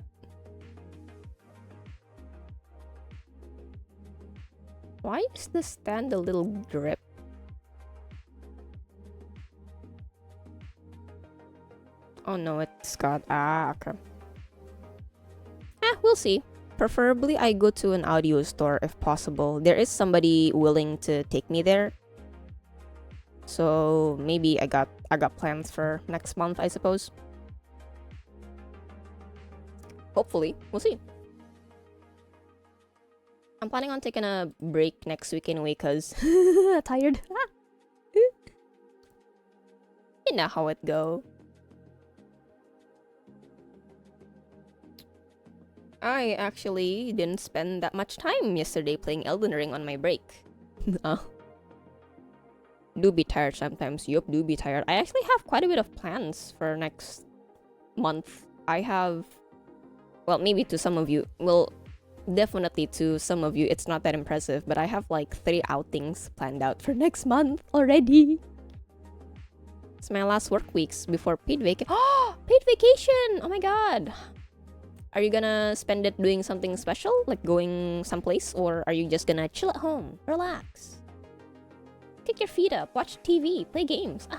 Why is the stand a little grip? Oh no, it's got... okay. We'll see. Preferably, I go to an audio store if possible. There is somebody willing to take me there. So maybe I got plans for next month, I suppose. Hopefully, we'll see. I'm planning on taking a break next week anyway, cause tired. You know how it go. I actually didn't spend that much time yesterday playing Elden Ring on my break. Do be tired sometimes. Yup, do be tired. I actually have quite a bit of plans for next month. I have... Well, maybe to some of you... Well, definitely to some of you, it's not that impressive. But I have like 3 outings planned out for next month already. It's my last work weeks before paid vacation. Oh! Paid vacation! Oh my god! Are you gonna spend it doing something special? Like going someplace? Or are you just gonna chill at home? Relax? Kick your feet up, watch TV, play games.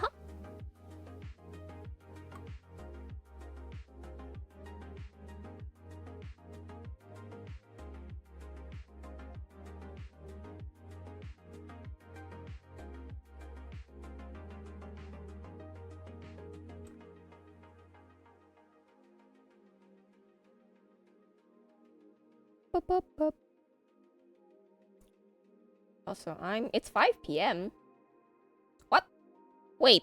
Also, it's 5 p.m. What? Wait.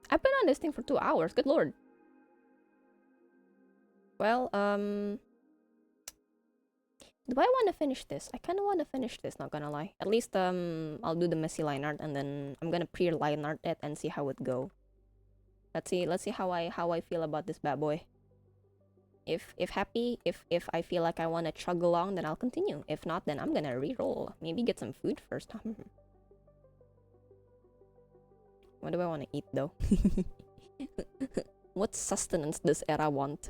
I've been on this thing for 2 hours. Good lord. Well, do I want to finish this? I kind of want to finish this, not gonna lie. At least, I'll do the messy line art, and then I'm gonna pre-line art it and see how it go. Let's see how I feel about this bad boy. If I feel like I want to chug along, then I'll continue. If not, then I'm gonna re-roll. Maybe get some food first. What do I want to eat though? What sustenance does Era want?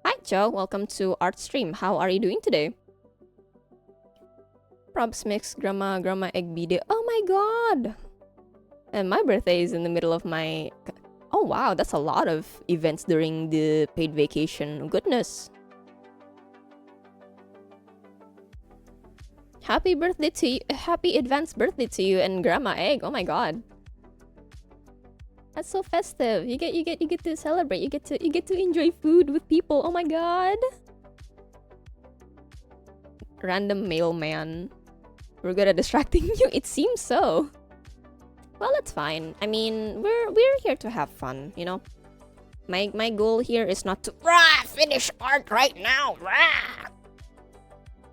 Hi Joe, welcome to Art Stream. How are you doing today? Probs mix grandma egg bide. Oh my god! And my birthday is in the middle of my... Oh wow, that's a lot of events during the paid vacation. Goodness. Happy birthday to you. Happy advanced birthday to you and Grandma Egg. Oh my god. That's so festive. You get to celebrate. You get to enjoy food with people. Oh my god. Random mailman. We're good at distracting you. It seems so. Well, it's fine. I mean, we're here to have fun, you know. My goal here is not to finish art right now.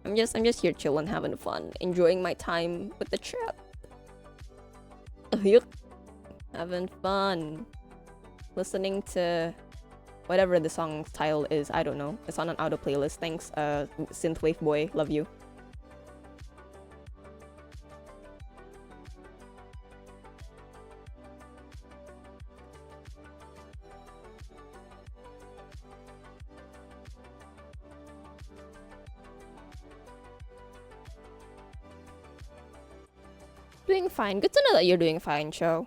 I'm just here chilling, having fun, enjoying my time with the chat. Having fun, listening to whatever the song's title is. I don't know. It's on an auto playlist. Thanks, Synthwave boy. Love you. Doing fine. Good to know that you're doing fine, Cho.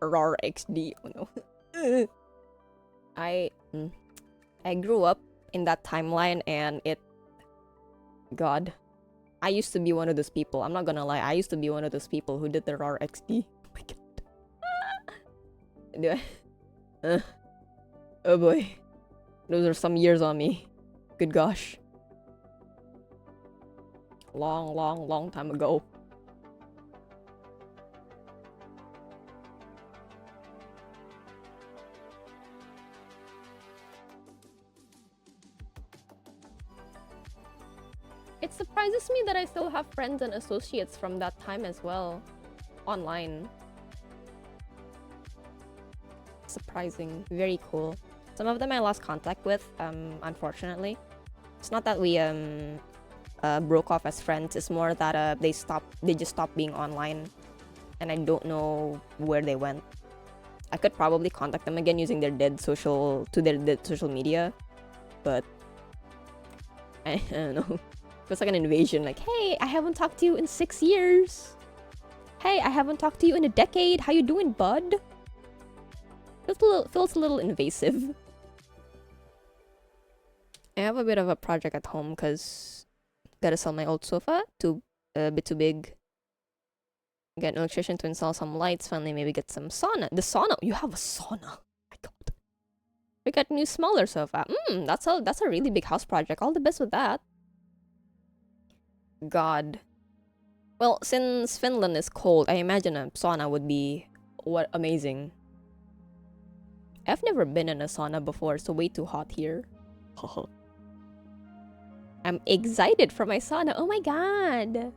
RAR XD. Oh no. I grew up in that timeline and it... God. I used to be one of those people. I'm not gonna lie. I used to be one of those people who did the RAR XD. Oh my god. Do I... oh boy. Those are some years on me. Good gosh. Long time ago. It surprises me that I still have friends and associates from that time as well. Online. Surprising. Very cool. Some of them I lost contact with, unfortunately. It's not that we, broke off as friends. It's more that they just stopped being online, and I don't know where they went. I could probably contact them again using their dead social media, but I don't know. It was like an invasion. Like, hey, I haven't talked to you in 6 years. Hey, I haven't talked to you in a decade. How you doing, bud? Feels a little invasive. I have a bit of a project at home because gotta sell my old sofa, a bit too big. Get an electrician to install some lights, finally maybe get some sauna. The sauna! You have a sauna! My god. We got a new smaller sofa. That's a really big house project. All the best with that. God. Well, since Finland is cold, I imagine a sauna would be amazing. I've never been in a sauna before, so way too hot here. I'm excited for my sauna. Oh my god.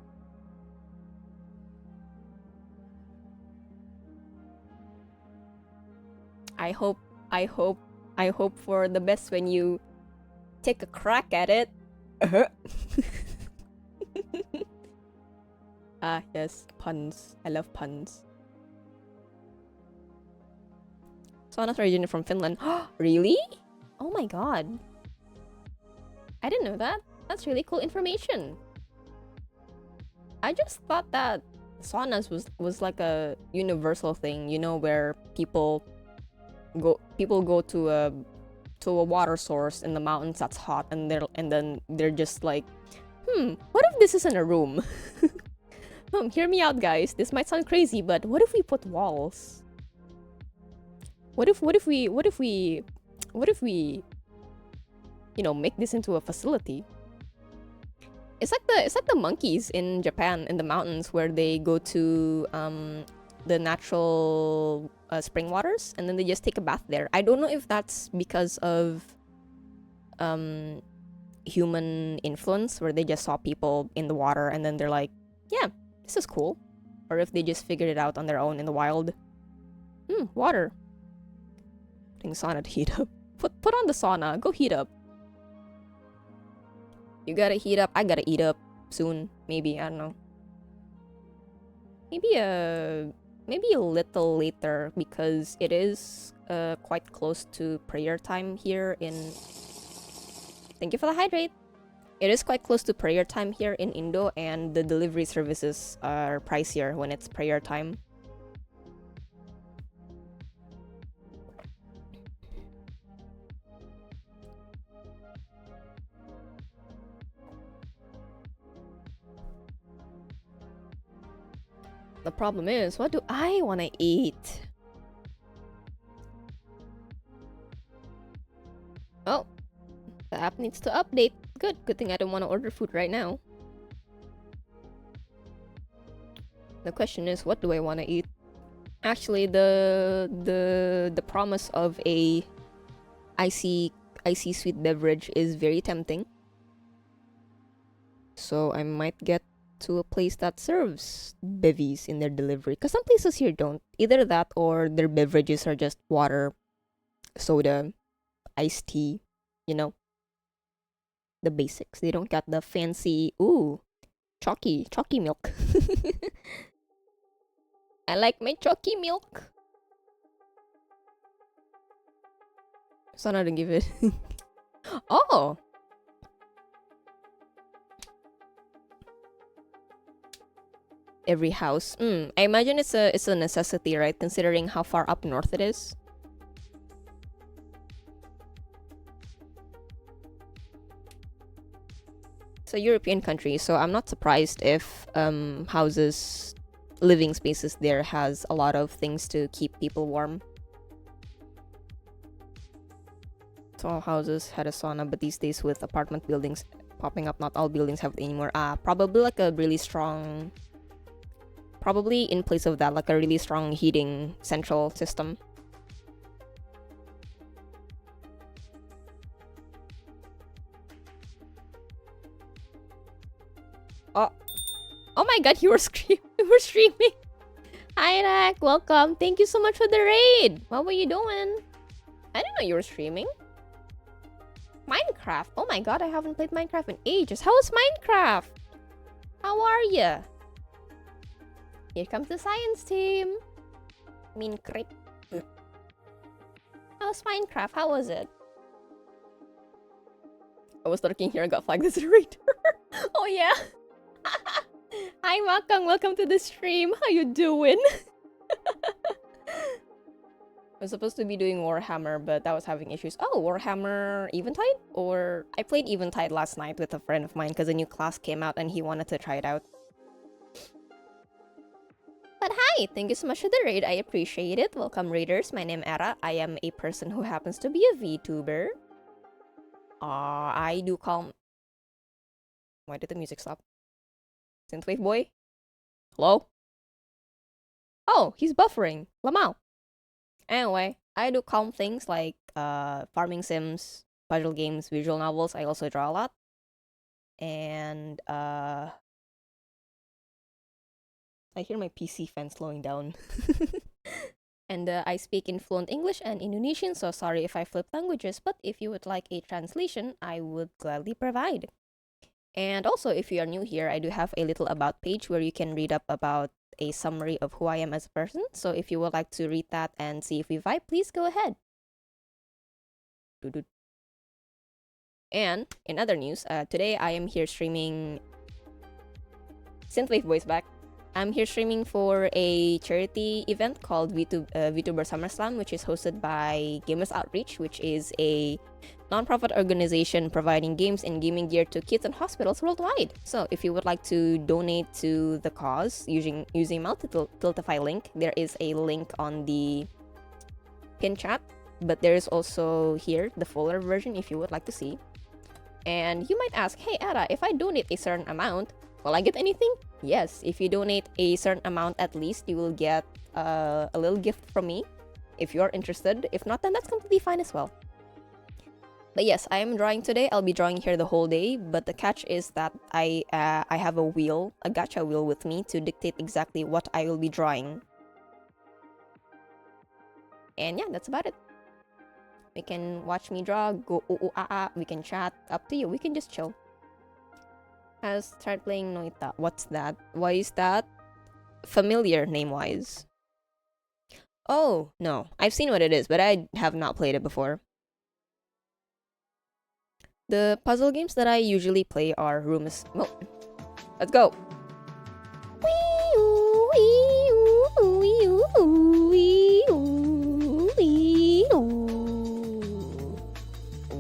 I hope for the best when you take a crack at it. Ah, yes, puns. I love puns. Sauna's originally from Finland. Really? Oh my god. I didn't know that. That's really cool information. I just thought that saunas was like a universal thing, you know, where people go to a water source in the mountains that's hot, and then they're just like, what if this isn't a room? Hear me out, guys. This might sound crazy, but what if we put walls? What if we you know, make this into a facility? It's like the monkeys in Japan in the mountains where they go to the natural spring waters, and then they just take a bath there. I don't know if that's because of human influence, where they just saw people in the water and then they're like, yeah, this is cool, or if they just figured it out on their own in the wild. Water. Putting sauna to heat up. Put on the sauna. Go heat up. You gotta heat up. I gotta eat up soon. Maybe, I don't know. Maybe a little later, because it is quite close to prayer time here in... Thank you for the hydrate. It is quite close to prayer time here in Indo, and the delivery services are pricier when it's prayer time. The problem is, what do I want to eat? Oh, the app needs to update. Good thing I don't want to order food right now. The question is, what do I want to eat? Actually, the promise of a icy sweet beverage is very tempting. So I might get to a place that serves bevies in their delivery, because some places here don't. Either that, or their beverages are just water, soda, iced tea, you know, the basics. They don't got the fancy, chalky milk. I like my chalky milk. So I don't give it. Oh, every house. I imagine it's a necessity, right? Considering how far up north it is. It's a European country, so I'm not surprised if houses, living spaces there has a lot of things to keep people warm. So all houses had a sauna, but these days with apartment buildings popping up, not all buildings have it anymore. Probably like a really strong... Probably in place of that, like a really strong heating central system. Oh my god, you were streaming. Hi, Rak, welcome. Thank you so much for the raid. What were you doing? I didn't know you were streaming. Minecraft. Oh my god, I haven't played Minecraft in ages. How is Minecraft? How are you? Here comes the science team. Minecraft. How's Minecraft? How was it? I was lurking here and got flagged as a raider. Oh yeah. Hi, welcome. Welcome to the stream. How you doing? I was supposed to be doing Warhammer, but that was having issues. Oh, Warhammer Eventide? Or I played Eventide last night with a friend of mine because a new class came out and he wanted to try it out. But hi, thank you so much for the raid. I appreciate it. Welcome, raiders. My name is Era. I am a person who happens to be a VTuber. I do call... Why did the music stop? Synthwave boy? Hello? Oh, he's buffering. Lamau. Anyway, I do calm things like farming sims, puzzle games, visual novels. I also draw a lot. And I hear my PC fan slowing down. And I speak in fluent English and Indonesian, so sorry if I flip languages, but if you would like a translation, I would gladly provide. And also, if you are new here, I do have a little about page where you can read up about a summary of who I am as a person. So if you would like to read that and see if we vibe, please go ahead. And in other news, today I am here streaming... Synthwave voice back. I'm here streaming for a charity event called VTuber SummerSlam, which is hosted by Gamers Outreach, which is a non-profit organization providing games and gaming gear to kids and hospitals worldwide. So if you would like to donate to the cause using Tiltify link, there is a link on the pin chat, but there is also here the fuller version if you would like to see. And you might ask, hey Ada, if I donate a certain amount, will I get anything? Yes, if you donate a certain amount at least, you will get a little gift from me if you're interested. If not, then that's completely fine as well. But yes, I am drawing today. I'll be drawing here the whole day, but the catch is that I have a gacha wheel with me to dictate exactly what I will be drawing. And yeah, that's about it. We can watch me draw, go ooh ooh ah ah, we can chat, up to you, we can just chill. Has tried playing Noita. What's that? Why is that? Familiar name-wise. Oh, no. I've seen what it is, but I have not played it before. The puzzle games that I usually play are rooms. Oh, let's go.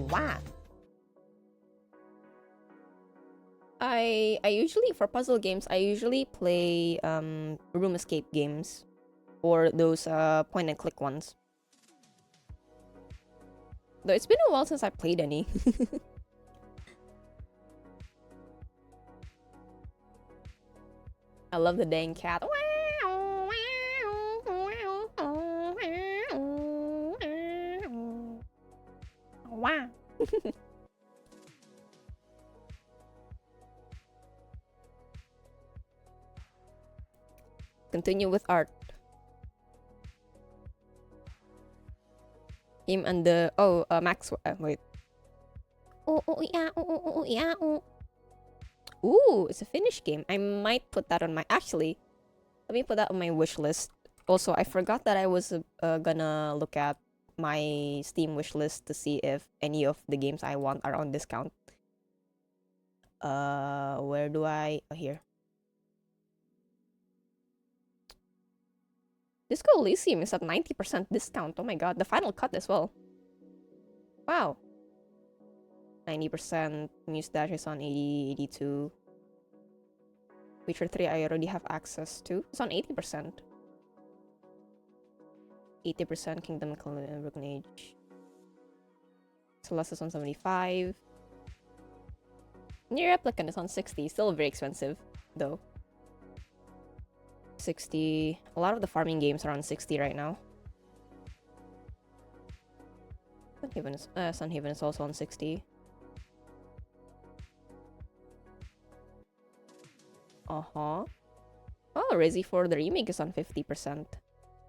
Wow. I usually, for puzzle games, I usually play room escape games or those point and click ones. Though it's been a while since I played any. I love the dang cat. Wow. Continue with art. Him and the Max. Wait. Ooh, it's a Finnish game. I might put that on my... Actually, let me put that on my wish list. Also, I forgot that I was gonna look at my Steam wish list to see if any of the games I want are on discount. Where do I... Oh, here. Disco Elysium is at 90% discount. Oh my god, the final cut as well. Wow. 90%. Muse Dash is on 80, 82. Witcher 3 I already have access to. It's on 80%. 80% Kingdom Come Broken Age. Celeste is on 75. Near Replicant is on 60. Still very expensive, though. 60. A lot of the farming games are on 60 right now. Sunhaven is also on 60. Uh-huh. Oh, Resi 4 the remake is on 50%.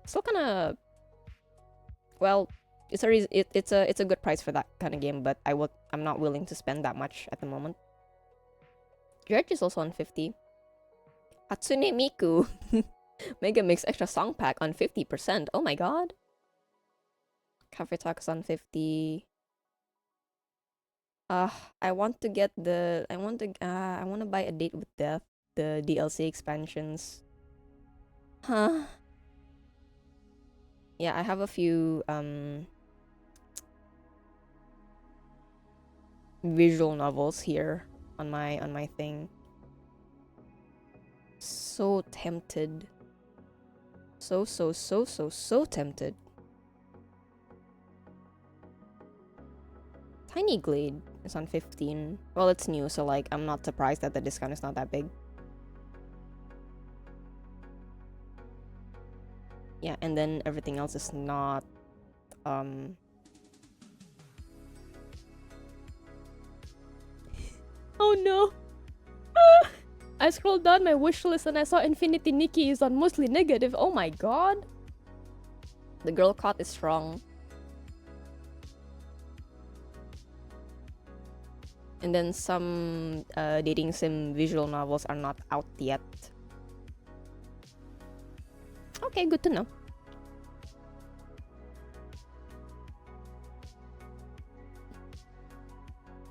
Still kinda... Well, it's a good price for that kind of game, but I'm not willing to spend that much at the moment. Dredge is also on 50. Hatsune Miku Mega Mix Extra Song Pack on 50%. Oh my god. Cafe Talk is on 50. I want to get the... I want to buy A Date with Death, the DLC expansions. Huh? Yeah, I have a few visual novels here on my thing. So tempted. So tempted. Tiny Glade is on 15. Well, it's new, so like I'm not surprised that the discount is not that big. Yeah, and then everything else is not Oh no. I scrolled down my wish list and I saw Infinity Nikki is on mostly negative. Oh my god. The girl caught is strong. And then some dating sim visual novels are not out yet. Okay, good to know.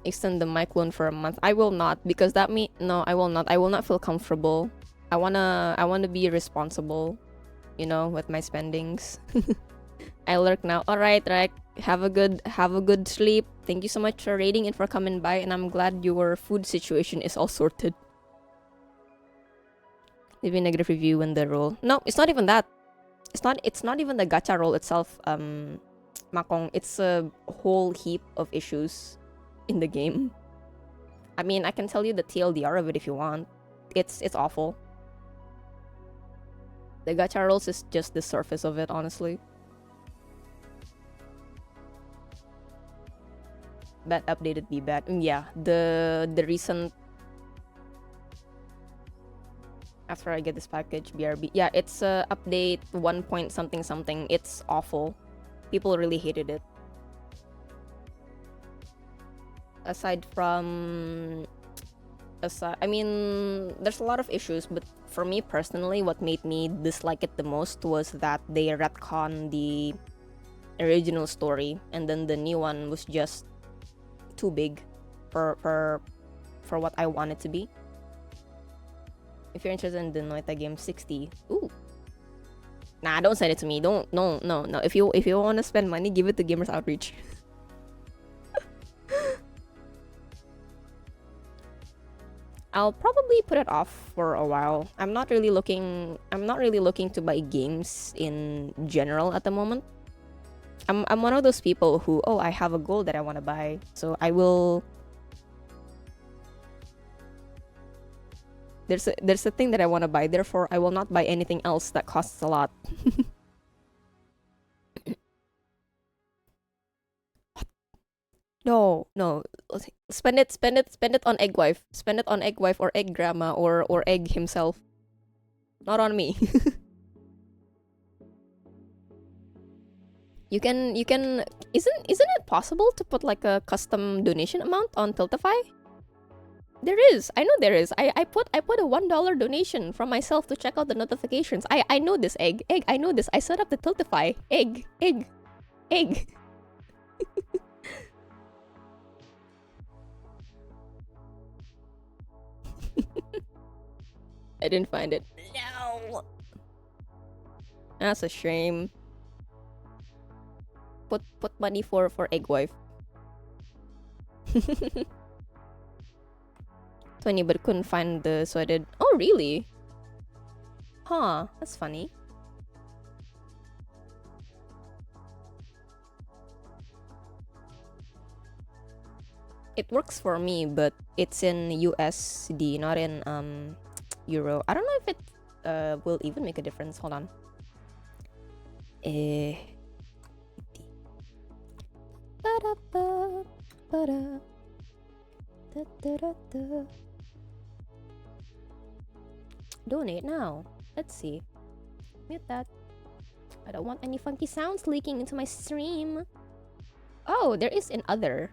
Extend the mic loan for a month. I will not, because that no, I will not. I will not feel comfortable. I wanna be responsible, you know, with my spendings. I lurk now. Alright, right. Have a good sleep. Thank you so much for rating and for coming by, and I'm glad your food situation is all sorted. Leave a negative review when the roll. No, it's not even that. It's not even the gacha roll itself, Makong. It's a whole heap of issues in the game. I mean, I can tell you the TLDR of it if you want. It's awful. The gacha rolls is just the surface of it, honestly. Bad updated be bad. Yeah, the recent, after I get this package, BRB. Yeah, it's update 1 point something something. It's awful. People really hated it. Aside from, I mean, there's a lot of issues, but for me personally, what made me dislike it the most was that they retcon the original story, and then the new one was just too big for what I want it to be. If you're interested in the Noita game, 60. Ooh. Nah, don't send it to me. Don't. No. If you want to spend money, give it to Gamers Outreach. I'll probably put it off for a while. I'm not really looking to buy games in general at the moment. I'm one of those people who, oh, I have a goal that I want to buy, so I will. There's a thing that I want to buy, therefore I will not buy anything else that costs a lot. No. Spend it on Egg Wife. Spend it on Egg Wife or Egg Grandma or Egg himself. Not on me. You can isn't it possible to put like a custom donation amount on Tiltify? There is. I know there is. I put a $1 donation from myself to check out the notifications. I know this, Egg. I know this. I set up the Tiltify. Egg. I didn't find it. No. That's a shame. Put money for Egg Wife. 20, but couldn't find the, so I did. Oh, really? Huh, that's funny. It works for me, but it's in USD, not in Euro. I don't know if it will even make a difference. Hold on. Donate now. Let's see. Mute that. I don't want any funky sounds leaking into my stream. Oh, there is an other.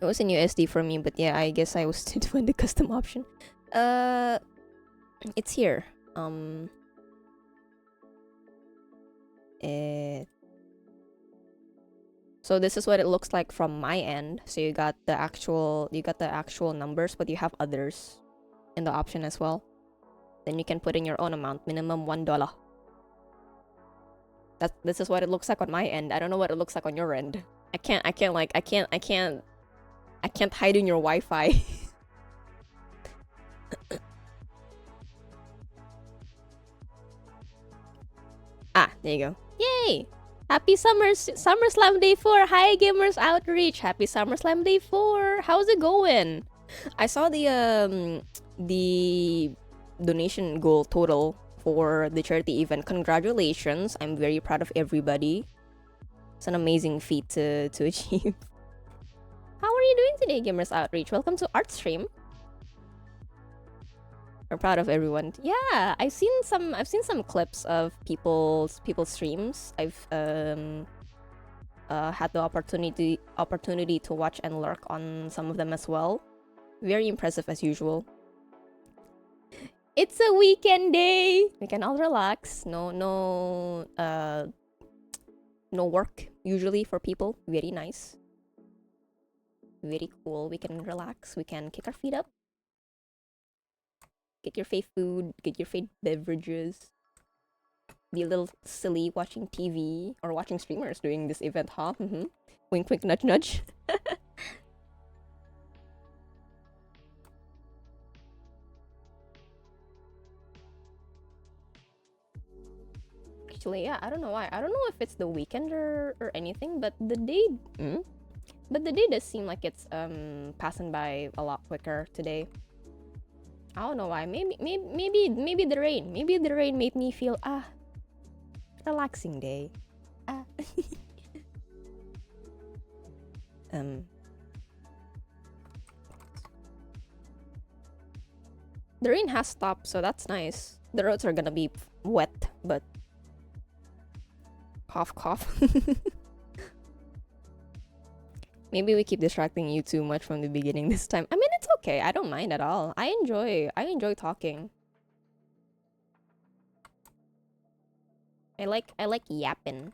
It was in USD for me, but yeah, I guess I was to find the custom option. It's here. So this is what it looks like from my end. So you got the actual numbers, but you have others in the option as well. Then you can put in your own amount, minimum $1. This is what it looks like on my end. I don't know what it looks like on your end. I can't hide in your Wi-Fi. There you go. Yay! Happy SummerSlam Day 4. Hi, Gamers Outreach. Happy SummerSlam Day 4. How's it going? I saw the donation goal total for the charity event. Congratulations. I'm very proud of everybody. It's an amazing feat to achieve. How are you doing today, Gamers Outreach? Welcome to Art Stream. We're proud of everyone. Yeah, I've seen some clips of people's streams. I've had the opportunity to watch and lurk on some of them as well. Very impressive as usual. It's a weekend day. We can all relax. No work usually for people. Very nice. Very cool. We can relax. We can kick our feet up. Get your favorite food. Get your favorite beverages. Be a little silly watching TV or watching streamers doing this event, huh? Wink, wink, nudge, nudge. Actually, yeah, I don't know why. I don't know if it's the weekend or anything, but the day does seem like it's passing by a lot quicker today. I don't know why. Maybe the rain. Maybe the rain made me feel relaxing day. The rain has stopped, so that's nice. The roads are gonna be wet, but cough cough. Maybe we keep distracting you too much from the beginning this time. I mean, it's okay. I don't mind at all. I enjoy talking. I like yapping.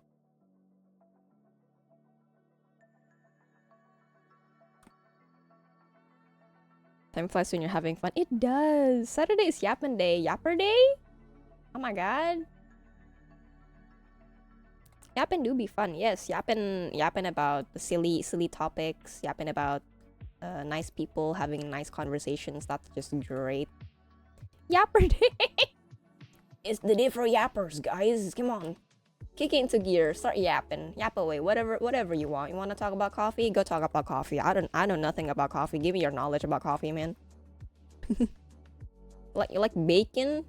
Time flies when you're having fun. It does. Saturday is yapping day. Yapper day? Oh my god. Yapping do be fun. Yes, yapping about silly topics. Yapping about nice people having nice conversations. That's just great. Yapper day. It's the day for yappers, guys. Come on. Kick it into gear. Start yapping. Yap away. Whatever you want. You want to talk about coffee? Go talk about coffee. I know nothing about coffee. Give me your knowledge about coffee, man. You like bacon?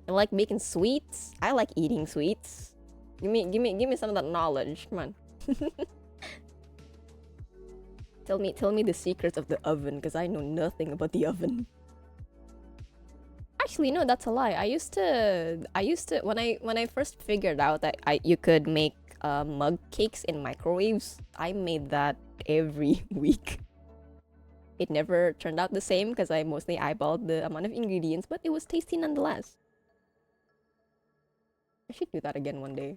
You like baking sweets? I like eating sweets. Give me some of that knowledge. Come on. Tell me the secrets of the oven, because I know nothing about the oven. Actually, no, that's a lie. I used to when I first figured out that you could make mug cakes in microwaves, I made that every week. It never turned out the same because I mostly eyeballed the amount of ingredients, but it was tasty nonetheless. I should do that again one day.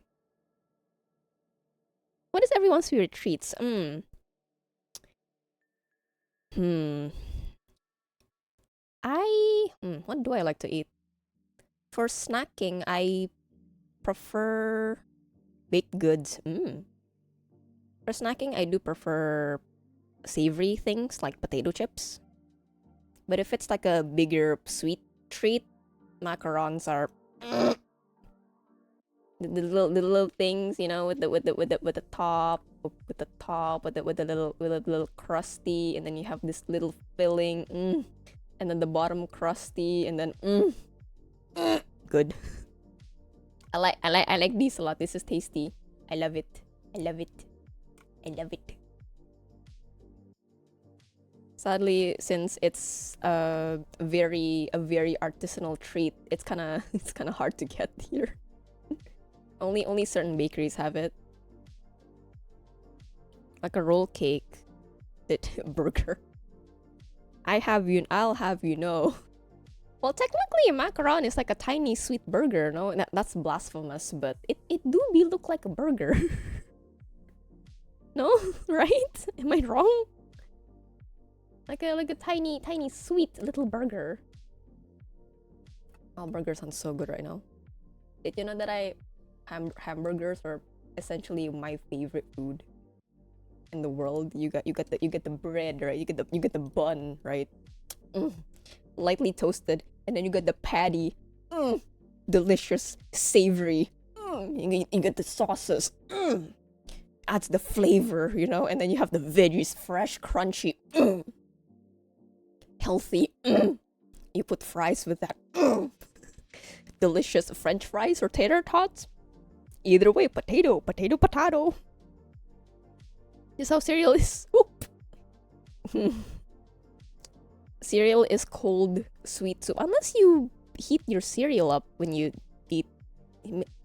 What is everyone's favorite treats? What do I like to eat? For snacking, I prefer baked goods. For snacking, I do prefer savory things like potato chips. But if it's like a bigger sweet treat, macarons are the little things, you know, with the top, with the little crusty, and then you have this little filling, and then the bottom crusty, and then good. I like these a lot. This is tasty. I love it. I love it. I love it. Sadly, since it's a very artisanal treat, it's kind of hard to get here. Only certain bakeries have it. Like a roll cake, burger. I'll have you know. Well, technically, a macaron is like a tiny sweet burger. No, that's blasphemous, but it do be look like a burger. No, right? Am I wrong? Like a tiny sweet little burger. Oh, burgers sound so good right now. Did you know that hamburgers are essentially my favorite food in the world? You get the bread, right? You get the bun, right? Lightly toasted, and then you get the patty. Delicious, savory. You get the sauces. Adds the flavor, you know, and then you have the veggies, fresh, crunchy. Healthy. You put fries with that. Delicious French fries or tater tots. Either way, potato. This is how cereal is. Cereal is cold, sweet soup. Unless you heat your cereal up when you eat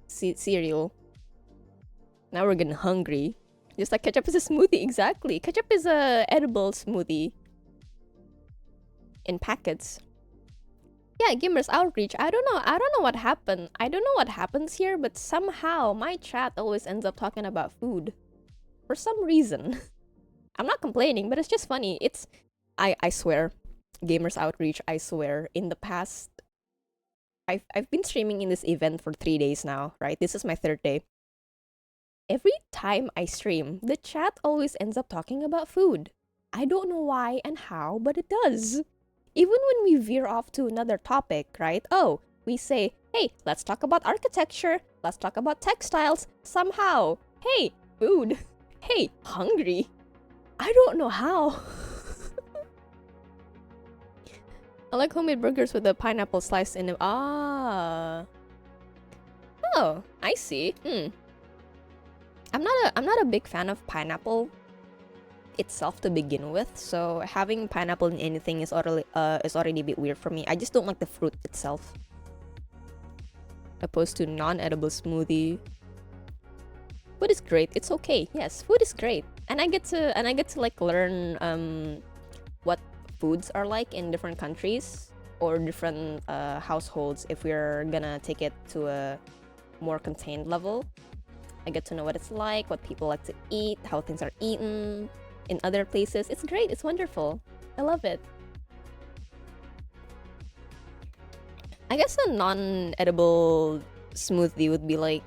cereal. Now we're getting hungry. Just like ketchup is a smoothie, exactly. Ketchup is a edible smoothie. In packets. Yeah, Gamers Outreach. I don't know what happened. I don't know what happens here, but somehow my chat always ends up talking about food. For some reason. I'm not complaining, but it's just funny. I swear. Gamers Outreach, I swear. In the past, I've been streaming in this event for 3 days now, right? This is my 3rd day. Every time I stream, the chat always ends up talking about food. I don't know why and how, but it does. Even when we veer off to another topic, right? Oh, we say, hey, let's talk about architecture. Let's talk about textiles. Somehow, hey, food. Hey, hungry. I don't know how. I like homemade burgers with the pineapple sliced in them. Ah. Oh, I see. I'm not a big fan of pineapple itself to begin with, so having pineapple in anything is already a bit weird for me. I just don't like the fruit itself. Opposed to non-edible smoothie. Food is great. It's okay. Yes, food is great. And I get to like learn what foods are like in different countries or different households if we're gonna take it to a more contained level. I get to know what it's like, what people like to eat, how things are eaten in other places. It's great. It's wonderful. I love it. I guess a non-edible smoothie would be like,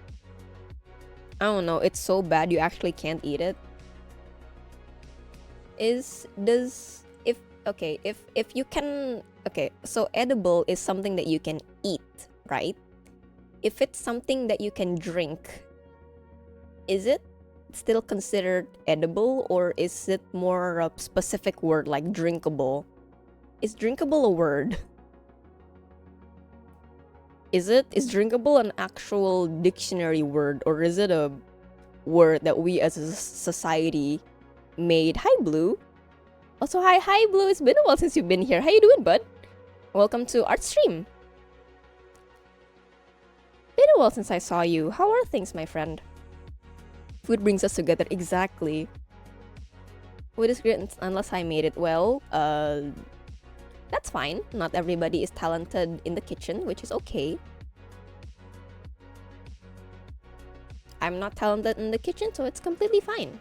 I don't know, it's so bad you actually can't eat it. If you can, okay, so edible is something that you can eat, right? If it's something that you can drink, is it still considered edible, or is it more a specific word like drinkable? Is drinkable a word? Is drinkable an actual dictionary word, or is it a word that we as a society made? Hi, Blue. Also, hi, Blue. It's been a while since you've been here. How you doing, bud? Welcome to Art Stream. Been a while since I saw you. How are things, my friend? Food brings us together. Exactly. Food is great unless I made it well. That's fine. Not everybody is talented in the kitchen, which is okay. I'm not talented in the kitchen, so it's completely fine.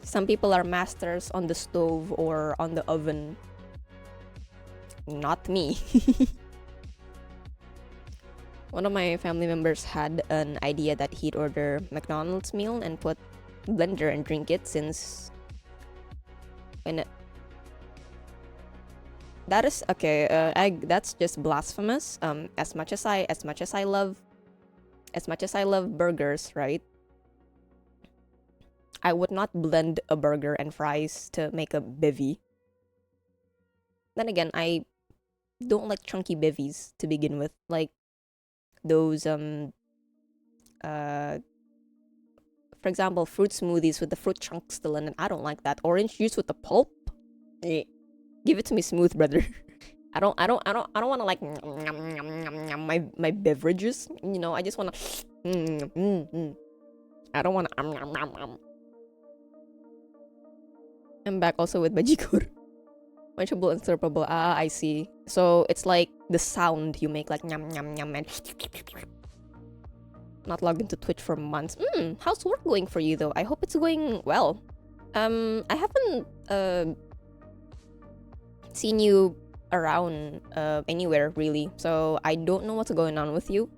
Some people are masters on the stove or on the oven. Not me. One of my family members had an idea that he'd order McDonald's meal and put blender and drink it, since that is okay. That's just blasphemous. As much as I love burgers, right? I would not blend a burger and fries to make a bevy. Then again, I don't like chunky bevies to begin with, like those for example, fruit smoothies with the fruit chunks still in it. I don't like that. Orange juice with the pulp. Give it to me smooth, brother. I don't want to like my beverages. You know, I just want to. I don't want to. I'm back also with Bajikur. Munchable and slurpable. Ah, I see. So it's like the sound you make, like nyam nyam nyam, and not logged into Twitch for months. How's work going for you though? I hope it's going well. I haven't seen you around anywhere really, so I don't know what's going on with you.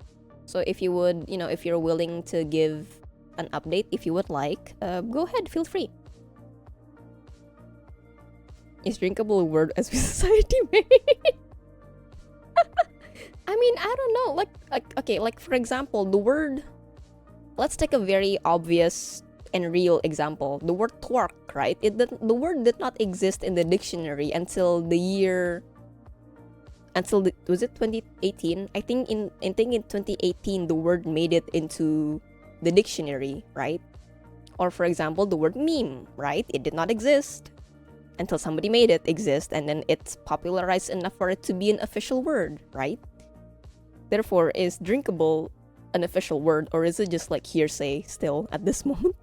So if you would, if you're willing to give an update, if you would like, go ahead, feel free. Is drinkable a word as we society made? I mean, I don't know. Like for example, the word. Let's take a very obvious and real example. The word twerk, right? The word did not exist in the dictionary until was it 2018? I think in 2018 the word made it into the dictionary, right? Or for example, the word meme, right? It did not exist until somebody made it exist, and then it's popularized enough for it to be an official word, right? Therefore, is drinkable an official word, or is it just like hearsay still at this moment?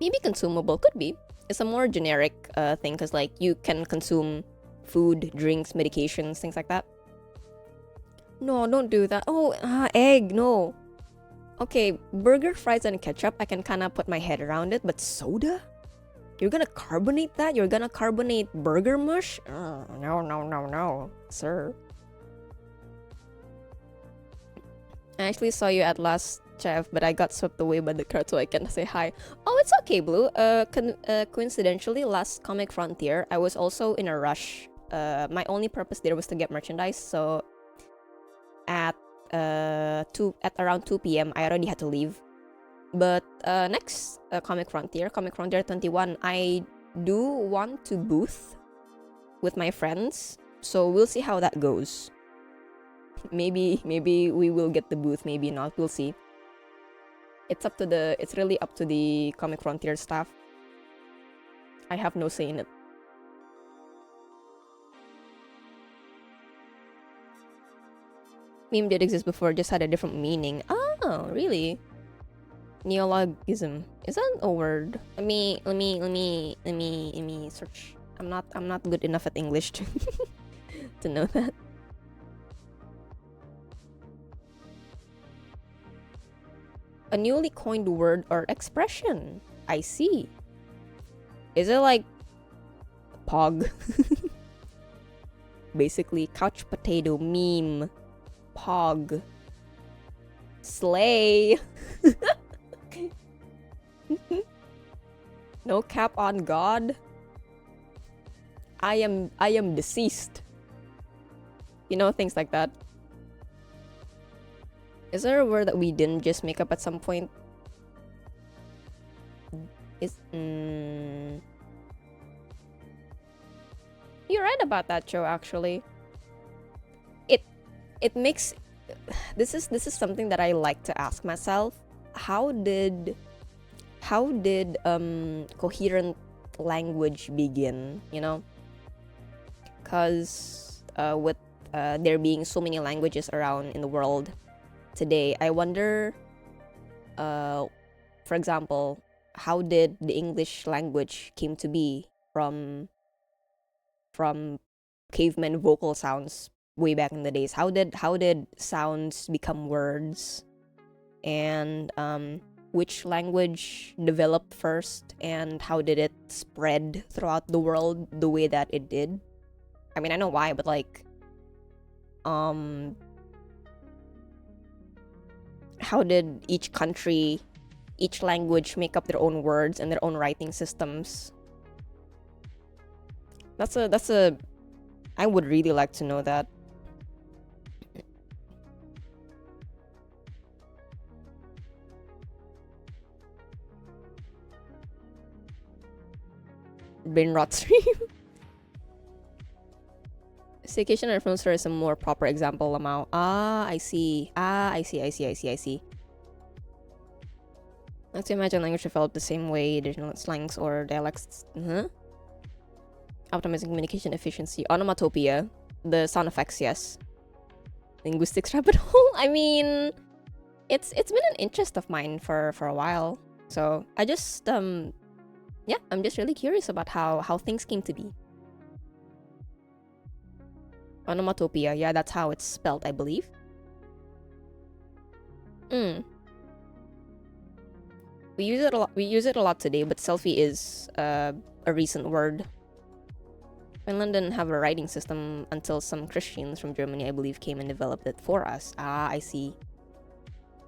Maybe consumable, could be. It's a more generic thing, because like you can consume food, drinks, medications, things like that. No, don't do that. Oh, egg, no. Okay, burger, fries, and ketchup, I can kind of put my head around it, but soda? You're gonna carbonate that? You're gonna carbonate burger mush? No, sir. I actually saw you at last, Chef, but I got swept away by the crowd, so I can't say hi. Oh, it's okay, Blue. Coincidentally, last Comic Frontier, I was also in a rush. My only purpose there was to get merchandise, so at around 2 p.m. I already had to leave. But next Comic Frontier 21, I do want to booth with my friends, so we'll see how that goes. Maybe we will get the booth, maybe not, we'll see. It's really up to the Comic Frontier staff. I have no say in it. Meme did exist before, just had a different meaning. Oh, really? Neologism. Is that a word? Let me search. I'm not good enough at English to to know that. A newly coined word or expression. I see. Is it like pog? Basically, couch potato, meme, pog, slay. No cap on God. I am deceased. You know, things like that. Is there a word that we didn't just make up at some point? You're right about that, Joe, actually. It makes this is something that I like to ask myself. How did coherent language begin, you know? Cuz with there being so many languages around in the world today, I wonder, for example, how did the English language came to be from caveman vocal sounds way back in the days? How did sounds become words? And which language developed first, and how did it spread throughout the world the way that it did? I mean, I know why, but like how did each country, each language make up their own words and their own writing systems? That's a I would really like to know that. Brain rot stream. Staycation and influencer is a more proper example, Lamau. I see. I see. Let's imagine language developed the same way, additional slangs or dialects. Optimizing communication efficiency. Onomatopoeia. The sound effects, yes. Linguistics rabbit hole. I mean, it's been an interest of mine for a while. So I just yeah, I'm just really curious about how things came to be. Onomatopoeia, yeah, that's how it's spelled, I believe. We use it a lot. We use it a lot today, but selfie is a recent word. Finland didn't have a writing system until some Christians from Germany, I believe, came and developed it for us. I see.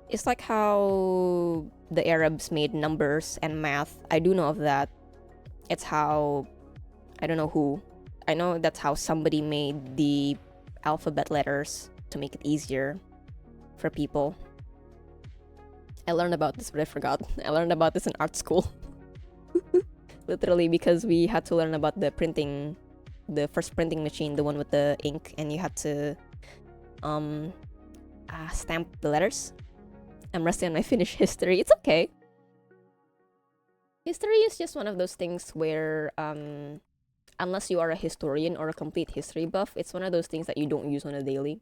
It's like how the Arabs made numbers and math. I do know of that. It's how, I don't know who. I know that's how somebody made the alphabet letters to make it easier for people. I learned about this, but I forgot. I learned about this in art school. Literally, because we had to learn about the printing, the first printing machine, the one with the ink, and you had to stamp the letters. I'm rusty on my Finnish history. It's okay. History is just one of those things where unless you are a historian or a complete history buff, it's one of those things that you don't use on a daily.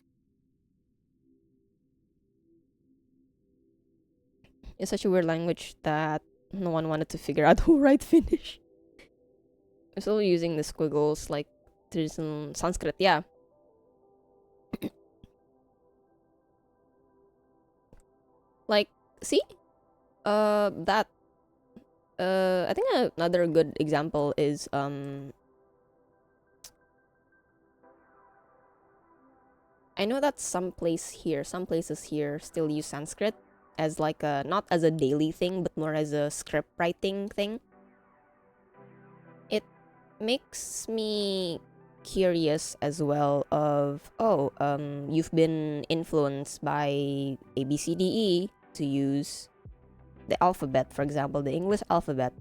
It's such a weird language that no one wanted to figure out who write Finnish. I'm still using the squiggles like there's some Sanskrit, yeah. Like, see? That I think another good example is I know that some places here still use Sanskrit as like a, not as a daily thing, but more as a script writing thing. It makes me curious as well of, you've been influenced by ABCDE to use the alphabet, for example, the English alphabet.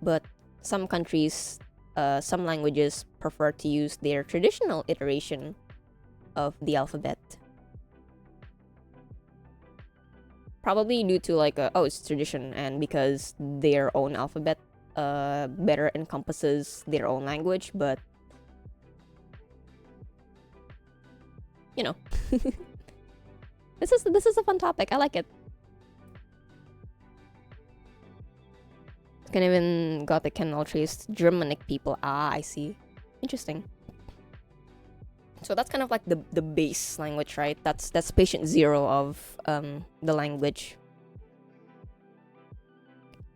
But some countries some languages prefer to use their traditional iteration of the alphabet. Probably due to like, oh, it's tradition, and because their own alphabet better encompasses their own language, but you know. This is a fun topic. I like it. Can even Gothic can all trace Germanic people. Ah, I see. Interesting. So that's kind of like the base language, right? That's patient zero of the language.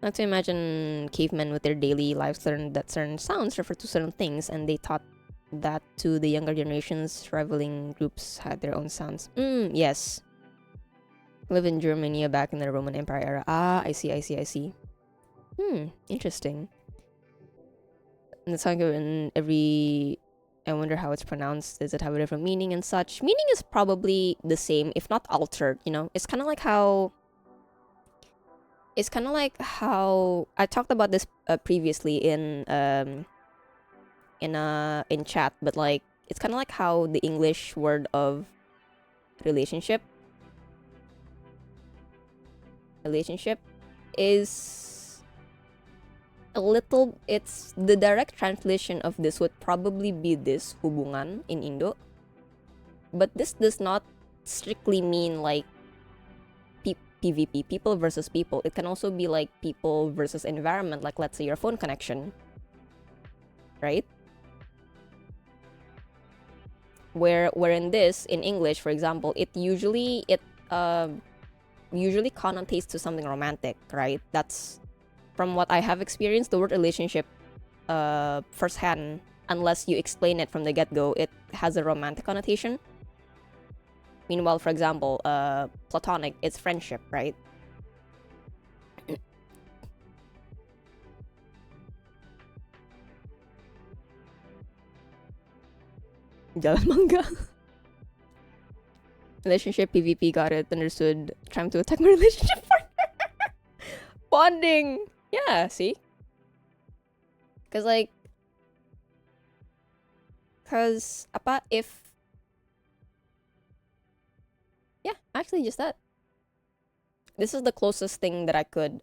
Not to imagine cavemen with their daily lives learned that certain sounds refer to certain things, and they taught that to the younger generations. Rivaling groups had their own sounds. Yes. Live in Germany back in the Roman Empire era. Ah, I see. Interesting. And the song in every... I wonder how it's pronounced. Does it have a different meaning and such? Meaning is probably the same, if not altered, you know? It's kind of like how... I talked about this previously in chat, but like, it's kind of like how the English word of relationship is a little, it's the direct translation of this would probably be this hubungan in Indo, but this does not strictly mean like PvP, people versus people. It can also be like people versus environment, like let's say your phone connection, right? Where in this, in English for example, it usually connotates to something romantic, right? That's from what I have experienced. The word relationship firsthand, unless you explain it from the get-go, it has a romantic connotation. Meanwhile, for example, platonic, it's friendship, right? Jalan manga. Relationship, PvP, got it, understood. Trying to attack my relationship partner. Bonding. Yeah, see? Cause apa if... Yeah, actually just that. This is the closest thing that I could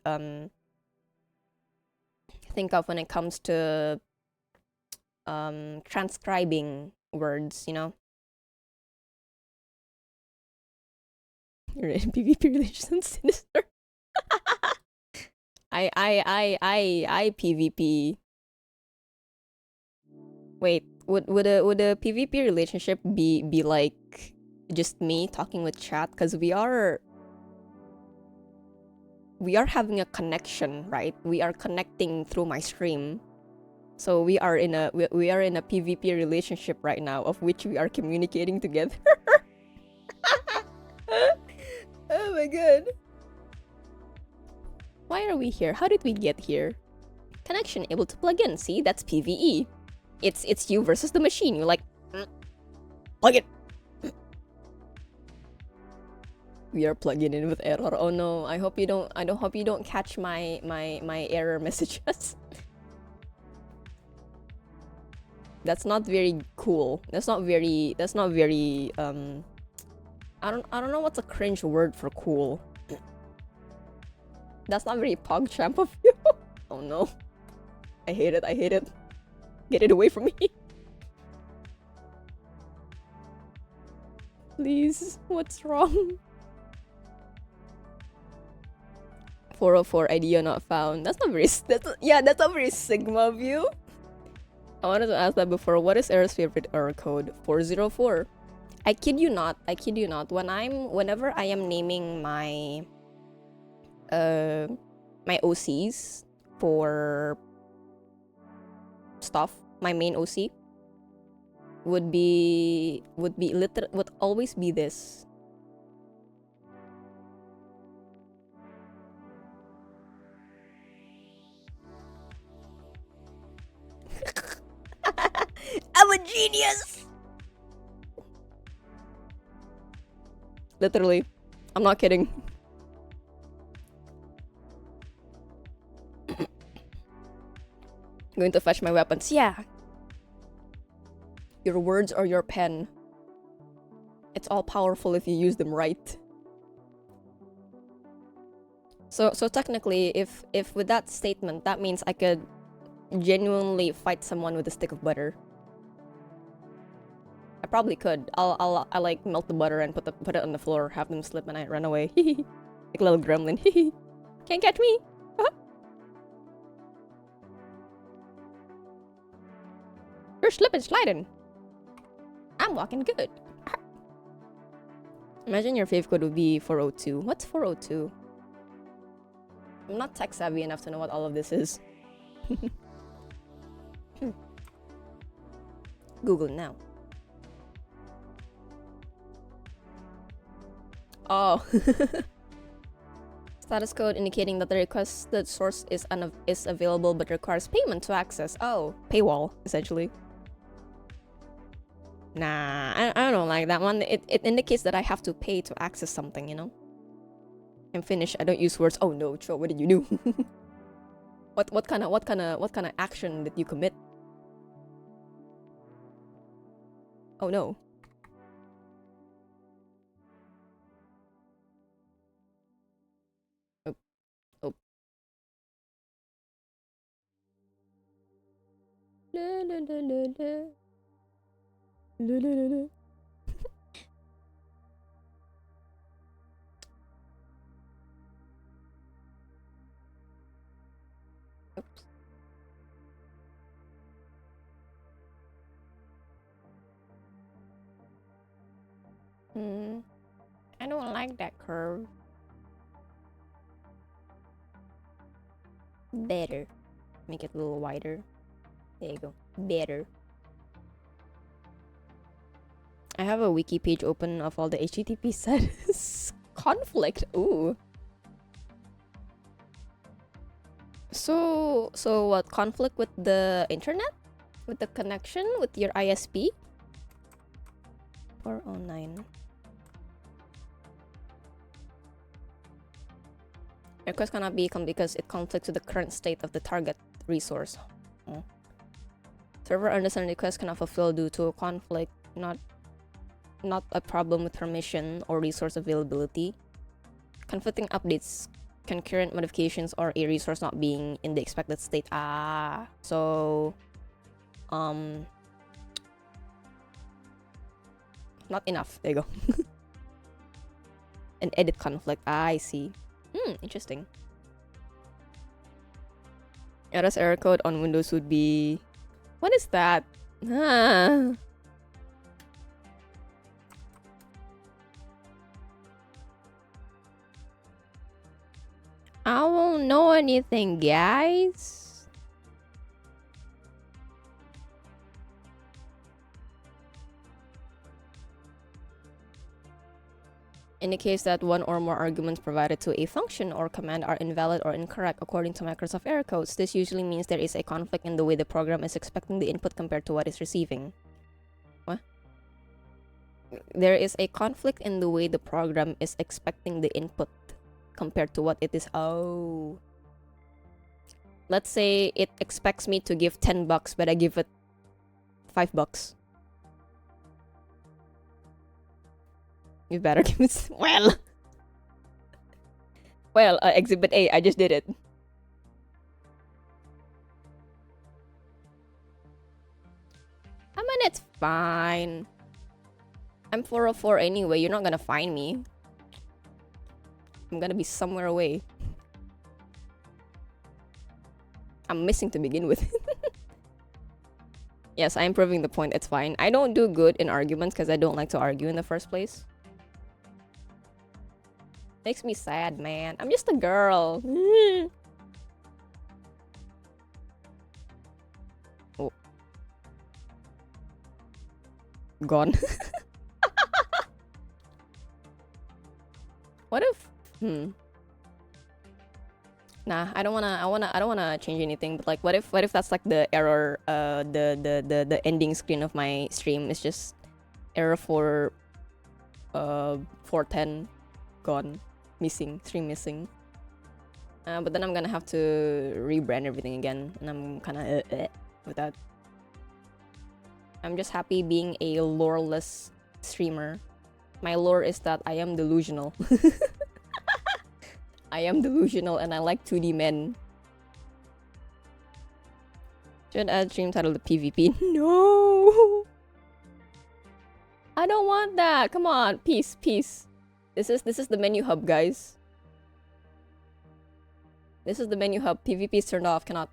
think of when it comes to transcribing words, you know? PvP relations sinister. I PvP. Wait, would a PvP relationship be like just me talking with chat? Because we are having a connection, right? We are connecting through my stream. So we are in a PvP relationship right now, of which we are communicating together. Oh my god. Why are we here? How did we get here? Connection able to plug in. See, that's PvE. It's you versus the machine. You're like, plug it. We are plugging in with error. Oh no! I hope you don't catch my error messages. That's not very cool. That's not very I don't know what's a cringe word for cool. That's not very PogChamp of you. Oh no. I hate it. Get it away from me. Please, what's wrong? 404 idea not found. That's not very Sigma of you. I wanted to ask that before. What is Era's favorite error code? 404. I kid you not. Whenever I am naming my my OCs for stuff, my main OC would always be this. I'm a genius. Literally. I'm not kidding. Going to fetch my weapons. Yeah. Your words are your pen. It's all powerful if you use them right. So technically, if with that statement, that means I could genuinely fight someone with a stick of butter. I probably could. I'll like melt the butter and put it on the floor, have them slip, and I run away. Like a little gremlin. Can't catch me. You're slipping, sliding. I'm walking good. Imagine your fave code would be 402. What's 402? I'm not tech savvy enough to know what all of this is. Google now. Oh. Status code indicating that the requested source is available but requires payment to access. Oh, paywall, essentially. Nah, I don't like that one. It indicates that I have to pay to access something, you know? I'm finished. I don't use words. Oh no, Cho, what did you do? what kind of action did you commit? Oh no. Oh. La la la la la. La la la la. Oops. I don't like that curve. Better. Make it a little wider. There you go. Better. I have a wiki page open of all the HTTP status. Conflict. Ooh. So what? Conflict with the internet? With the connection? With your ISP? 409. Request cannot be because it conflicts with the current state of the target resource. Oh. Server understand request cannot fulfill due to a conflict, not a problem with permission or resource availability. Conflicting updates, concurrent modifications, or a resource not being in the expected state. Ah, so not enough. There you go. An edit conflict. Ah, I see. Interesting. Error's error code on Windows would be... What is that? Ah. I won't know anything, guys. Indicates that one or more arguments provided to a function or command are invalid or incorrect according to Microsoft error codes. This usually means there is a conflict in the way the program is expecting the input compared to what it's receiving. What? There is a conflict in the way the program is expecting the input compared to what it is. Oh. Let's say it expects me to give $10, but I give it $5. You better give it. Well, Exhibit A, I just did it. I mean, it's fine. I'm 404 anyway. You're not gonna find me. I'm gonna be somewhere away. I'm missing to begin with. Yes, I'm proving the point. It's fine. I don't do good in arguments because I don't like to argue in the first place. Makes me sad, man. I'm just a girl. Oh. Gone. What if... Nah, I don't wanna change anything, but like what if that's like the error, the ending screen of my stream is just error for 410 gone. Missing, stream missing. But then I'm gonna have to rebrand everything again, and I'm kind of with that. I'm just happy being a loreless streamer. My lore is that I am delusional. I am delusional and I like 2D men. Should add stream title to PvP? No! I don't want that. Come on, peace, peace. This is the menu hub, guys. This is the menu hub. PvP is turned off. Cannot.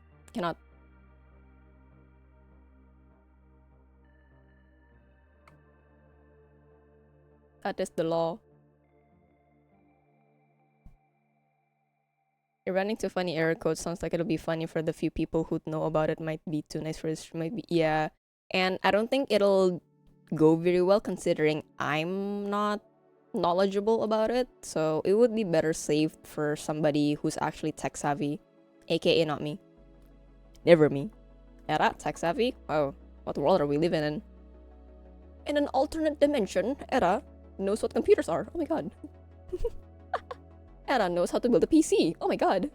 That is the law. You're running too funny error code. Sounds like it'll be funny for the few people who know about it. Might be too nice for this. Might be, yeah. And I don't think it'll go very well considering I'm not knowledgeable about it. So it would be better saved for somebody who's actually tech savvy, aka not me. Never me. Era tech savvy. Oh, what world are we living in? In an alternate dimension, Era knows what computers are. Oh my god. Era knows how to build a PC. Oh my god.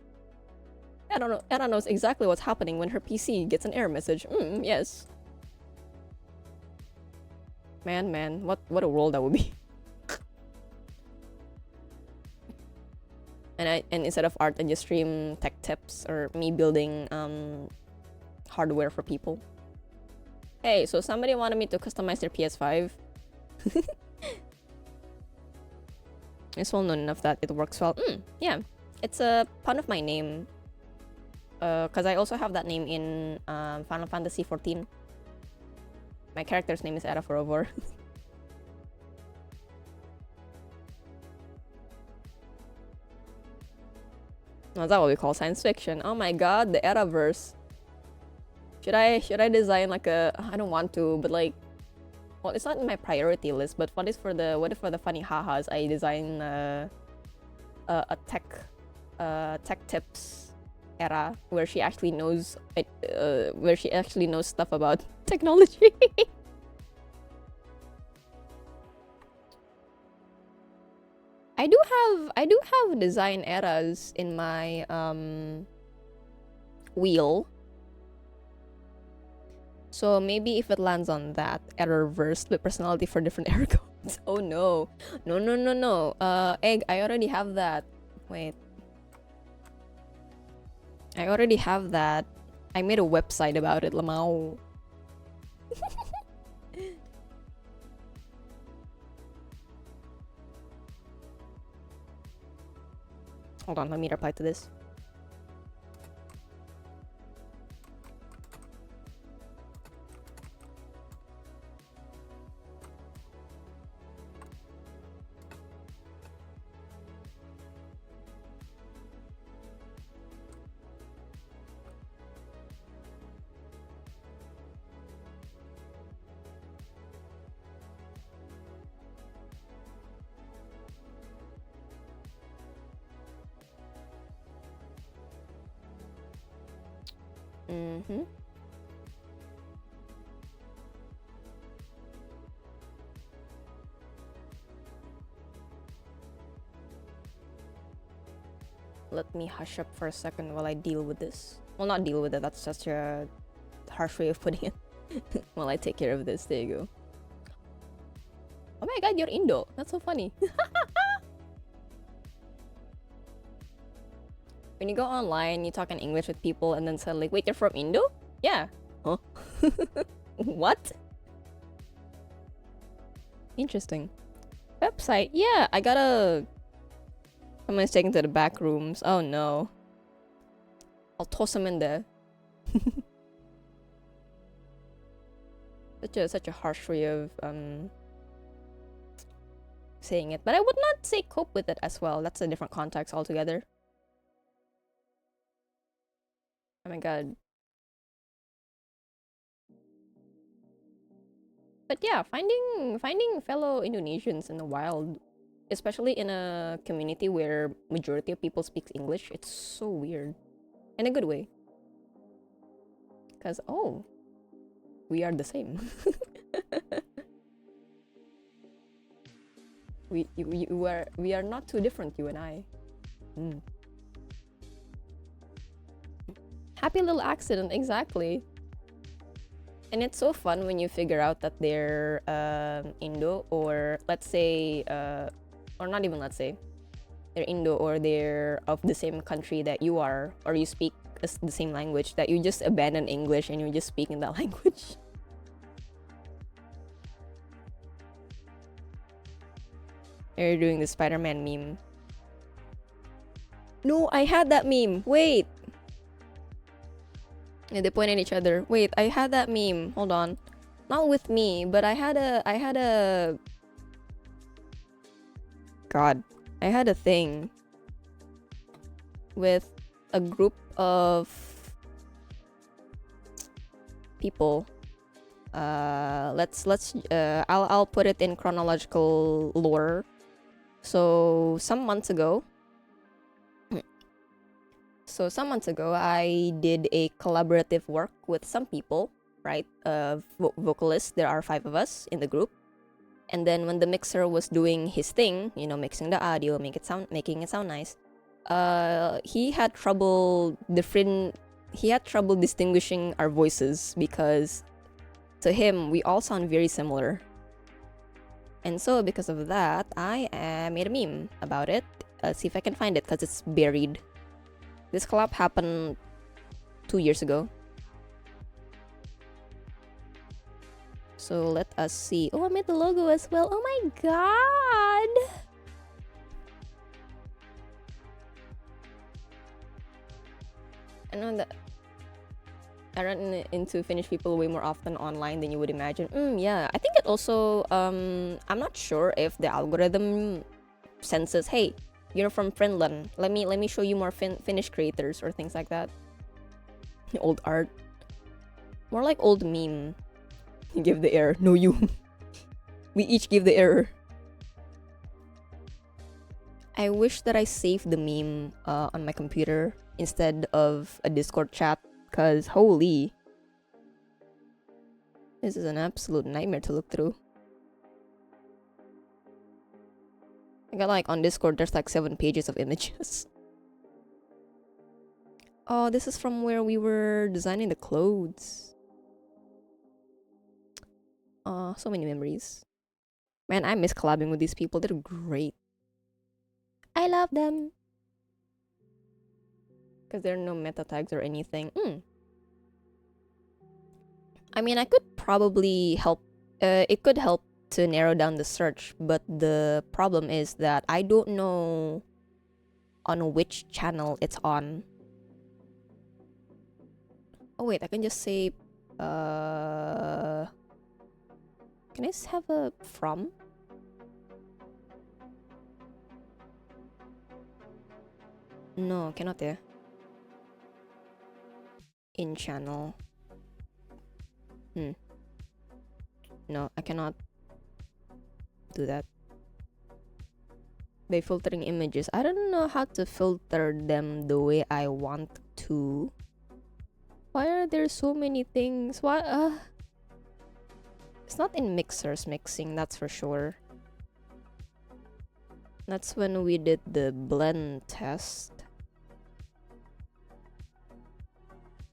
Era knows exactly what's happening when her PC gets an error message. Yes. Man, what a world that would be. And instead of art, I just stream tech tips or me building hardware for people. Hey, so somebody wanted me to customize their PS5. It's well known enough that it works well. Yeah, it's a pun of my name. Cause I also have that name in Final Fantasy XIV. My character's name is Era Forever. Is that what we call science fiction? Oh my god, the Eraverse. Should I design like a? I don't want to, but like, well, it's not in my priority list. But what if for the funny hahas, I design a tech tips era where she actually knows stuff about technology. I do have design eras in my wheel. So maybe if it lands on that error-verse, split personality for different error codes. Oh no. No. Egg, I already have that. Wait. I already have that. I made a website about it, lamau. Hold on, let me reply to this. Let me hush up for a second while I deal with this. Well, not deal with it, that's such a harsh way of putting it. While I take care of this, there you go. Oh my god, you're Indo. That's so funny. When you go online, you talk in English with people and then suddenly, wait, you're from Indo? Yeah. Huh? What? Interesting. Website? Yeah, I gotta... Someone's taken to the back rooms. Oh no. I'll toss him in there. Such a harsh way of saying it. But I would not say cope with it as well. That's a different context altogether. Oh my god. But yeah, finding fellow Indonesians in the wild, especially in a community where majority of people speak English, it's so weird. In a good way. Because, oh, we are the same. we are not too different, you and I. Happy little accident, exactly. And it's so fun when you figure out that they're Indo, or let's say, or not even let's say, they're Indo, or they're of the same country that you are, or you speak the same language, that you just abandon English and you just speak in that language. You're doing the Spider-Man meme. No, I had that meme. Wait. Yeah, they point at each other. Wait, I had that meme. Hold on. Not with me, but I had a God. I had a thing with a group of people. I'll put it in chronological lore. So some months ago, I did a collaborative work with some people, right? Vocalists. There are 5 of us in the group. And then when the mixer was doing his thing, you know, mixing the audio, making it sound nice, he had trouble distinguishing our voices, because to him we all sound very similar. And so because of that, I made a meme about it. Let's see if I can find it, because it's buried. This collab happened 2 years ago. So let us see. Oh, I made the logo as well. Oh my god! I know that I run into Finnish people way more often online than you would imagine. Yeah, I think it also, I'm not sure if the algorithm senses, hey, you're from Finland. Let me show you more Finnish creators or things like that. Old art. More like old meme. Give the error. No, you. We each give the error. I wish that I saved the meme on my computer instead of a Discord chat, because holy. This is an absolute nightmare to look through. I got like on Discord, there's like 7 pages of images. Oh, this is from where we were designing the clothes. So many memories. Man, I miss collabing with these people. They're great. I love them. Because there are no meta tags or anything. I mean, I could probably help. It could help to narrow down the search, but the problem is that I don't know on which channel it's on. Oh wait, I can just say, can I just have a from? No, cannot there. In channel. No, I cannot do that. By filtering images, I don't know how to filter them the way I want to. Why are there so many things? Why? It's not in mixers mixing, that's for sure. That's when we did the blend test.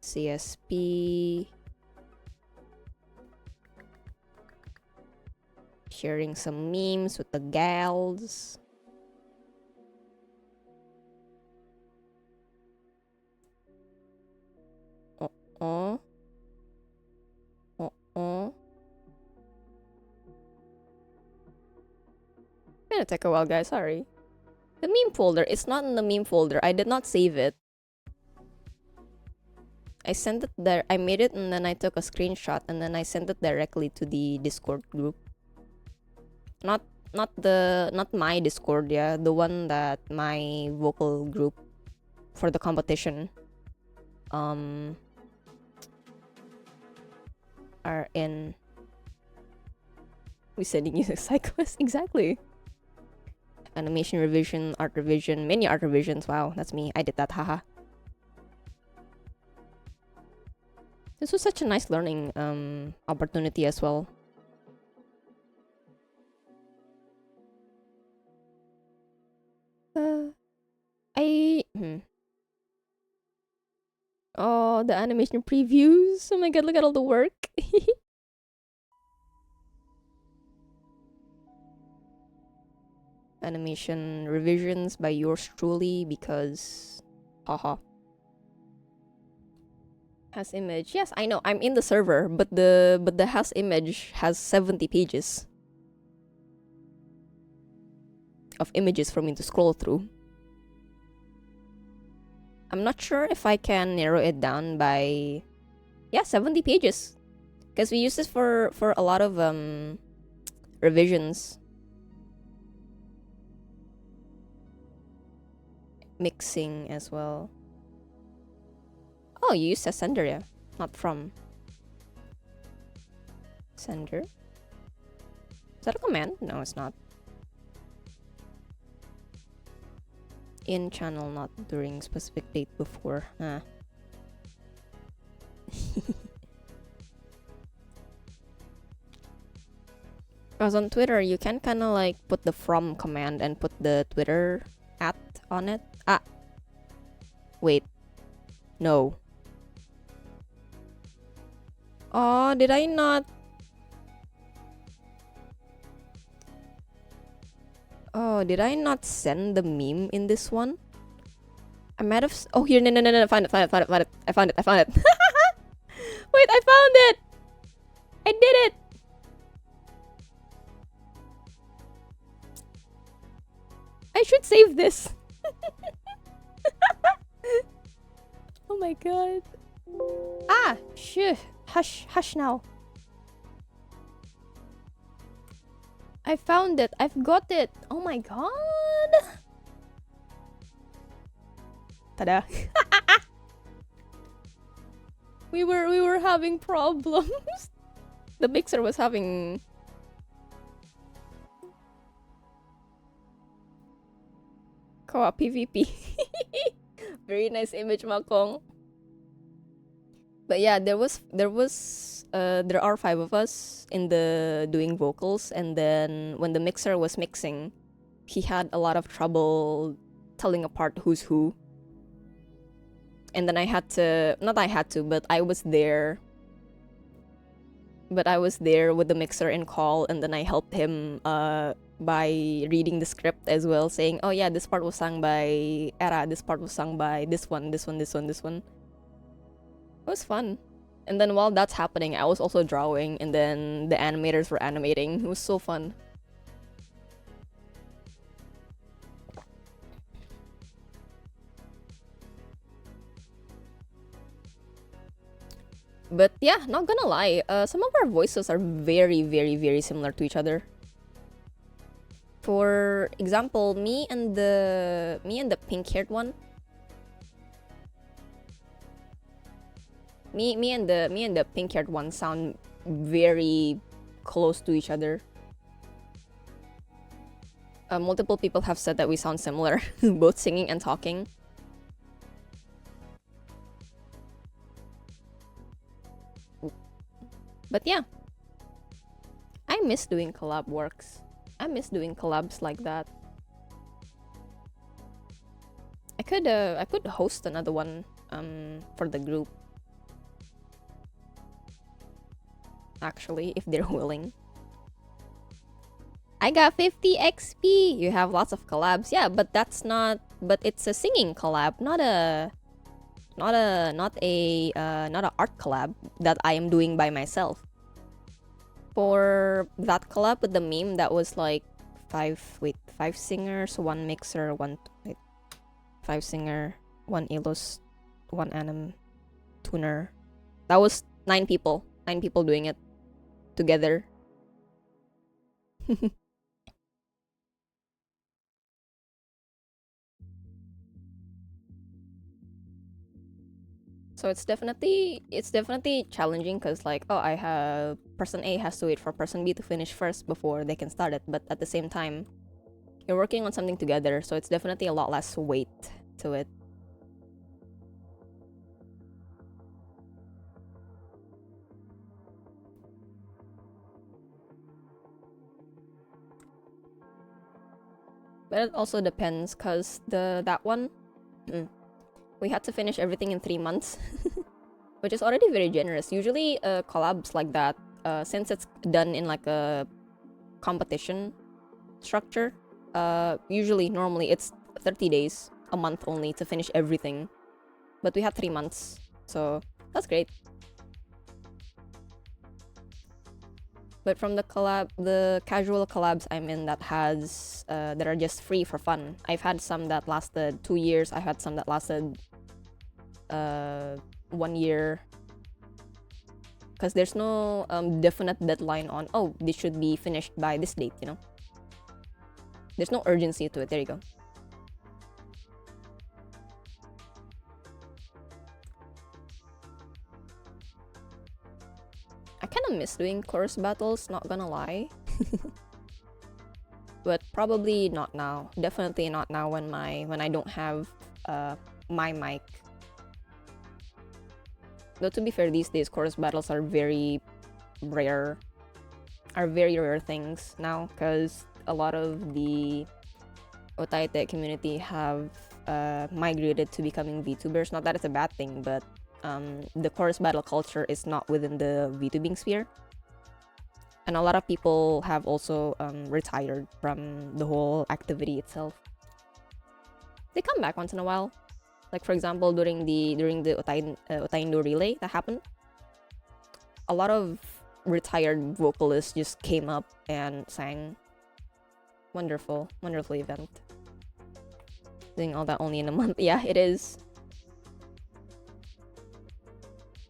CSP. Sharing some memes with the gals. Gonna take a while, guys, sorry. The meme folder, it's not in the meme folder. I did not save it. I sent it there. I made it and then I took a screenshot and then I sent it directly to the Discord group. Not my Discord, yeah, the one that my vocal group for the competition are in. We sending you cyclist, exactly. Animation revision, art revision, many art revisions. Wow, that's me. I did that, haha. This was such a nice learning opportunity as well. Oh, the animation previews. Oh my god, look at all the work. Animation revisions by yours truly because haha. Has image. Yes, I know. I'm in the server, but the has image has 70 pages of images for me to scroll through. I'm not sure if I can narrow it down by 70 pages. Because we use this for a lot of revisions. Mixing as well. Oh, you use as sender, yeah. Not from. Sender? Is that a command? No, it's not. In channel, not during specific date before. Huh. Because on Twitter, you can kind of like put the from command and put the Twitter @ on it. Ah. Wait. No. Oh, did I not? Oh, did I not send the meme in this one? I might have. Oh, here, no, I found it. I found it. Wait, I found it! I did it! I should save this. Oh my god. Ah, shh. Hush now. I found it. I've got it. Oh my god. Tada. we were having problems. The mixer was having co-op PvP. Very nice image, Makong. But yeah, there are 5 of us in the doing vocals, and then when the mixer was mixing, he had a lot of trouble telling apart who's who. And then I was there. But I was there with the mixer in call, and then I helped him by reading the script as well, saying, oh yeah, this part was sung by Era, this part was sung by this one. It was fun. And then while that's happening, I was also drawing, and then the animators were animating. It was so fun. But yeah, not gonna lie, some of our voices are very, very, very similar to each other. For example, me and the pink-haired one. Me and the pink-haired one sound very close to each other. Multiple people have said that we sound similar, both singing and talking. But yeah, I miss doing collab works. I miss doing collabs like that. I could host another one for the group. Actually, if they're willing. I got 50 XP. You have lots of collabs. Yeah, but it's a singing collab, not a art collab that I am doing by myself. For that collab with the meme, that was like 5 singers, 1 mixer, 5 singer, 1 illus, 1 anim tuner. That was 9 people. 9 people doing it together. So it's definitely challenging, because like, oh, I have person A has to wait for person B to finish first before they can start it, but at the same time you're working on something together, so it's definitely a lot less weight to it. But it also depends, because that one we had to finish everything in 3 months, which is already very generous. Usually, collabs like that, since it's done in like a competition structure, normally it's 30 days, a month only to finish everything. But we had 3 months, so that's great. But from the casual collabs I'm in that are just free for fun. I've had some that lasted 2 years. I had some that lasted 1 year. Because there's no definite deadline on, oh, this should be finished by this date, you know? There's no urgency to it. There you go. I kind of miss doing chorus battles, not gonna lie. But probably not now. Definitely not now when I don't have my mic. Though to be fair, these days chorus battles are very rare. Are very rare things now, because a lot of the Otaite community have migrated to becoming VTubers. Not that it's a bad thing, but the chorus battle culture is not within the VTubing sphere. And a lot of people have also retired from the whole activity itself. They come back once in a while. Like for example, during the Otaindo relay that happened, a lot of retired vocalists just came up and sang. Wonderful event. Doing all that only in a month. Yeah, it is.